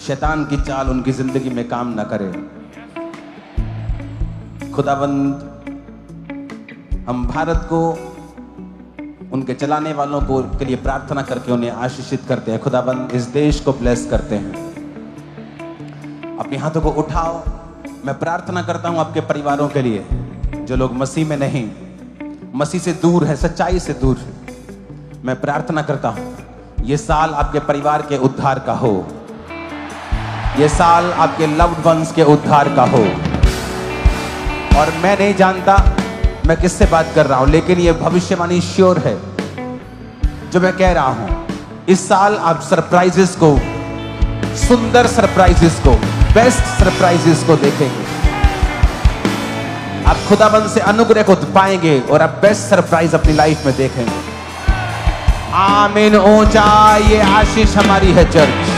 शैतान की चाल उनकी जिंदगी में काम ना करे। खुदावंद, हम भारत को, उनके चलाने वालों को के लिए प्रार्थना करके उन्हें आशीषित करते हैं। खुदावंद, इस देश को ब्लेस करते हैं। अपने हाथों को उठाओ। मैं प्रार्थना करता हूं आपके परिवारों के लिए, जो लोग मसीह में नहीं, मसीह से दूर है, सच्चाई से दूर है। मैं प्रार्थना करता हूं ये साल आपके परिवार के उद्धार का हो, ये साल आपके लव्ड वंस के उद्धार का हो। और मैं नहीं जानता मैं किससे बात कर रहा हूं, लेकिन ये भविष्यवाणी श्योर है जो मैं कह रहा हूं। इस साल आप सरप्राइजेस को, सुंदर सरप्राइजेस को, बेस्ट सरप्राइजेस को देखेंगे। आप खुदाबंद से अनुग्रह को पाएंगे और आप बेस्ट सरप्राइज अपनी लाइफ में देखेंगे। आमीन। ऊंचा, ये आशीष हमारी है चर्च।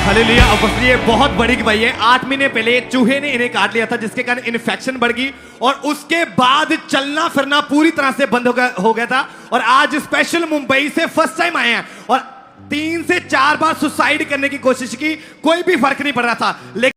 हालेलुया। अब ये बहुत बड़ी भाई है। 8 महीने पहले चूहे ने इन्हें काट लिया था, जिसके कारण इन्फेक्शन बढ़ गई और उसके बाद चलना फिरना पूरी तरह से बंद हो गया था। और आज स्पेशल मुंबई से फर्स्ट टाइम आए हैं और 3 से 4 बार सुसाइड करने की कोशिश की, कोई भी फर्क नहीं पड़ रहा था। लेकिन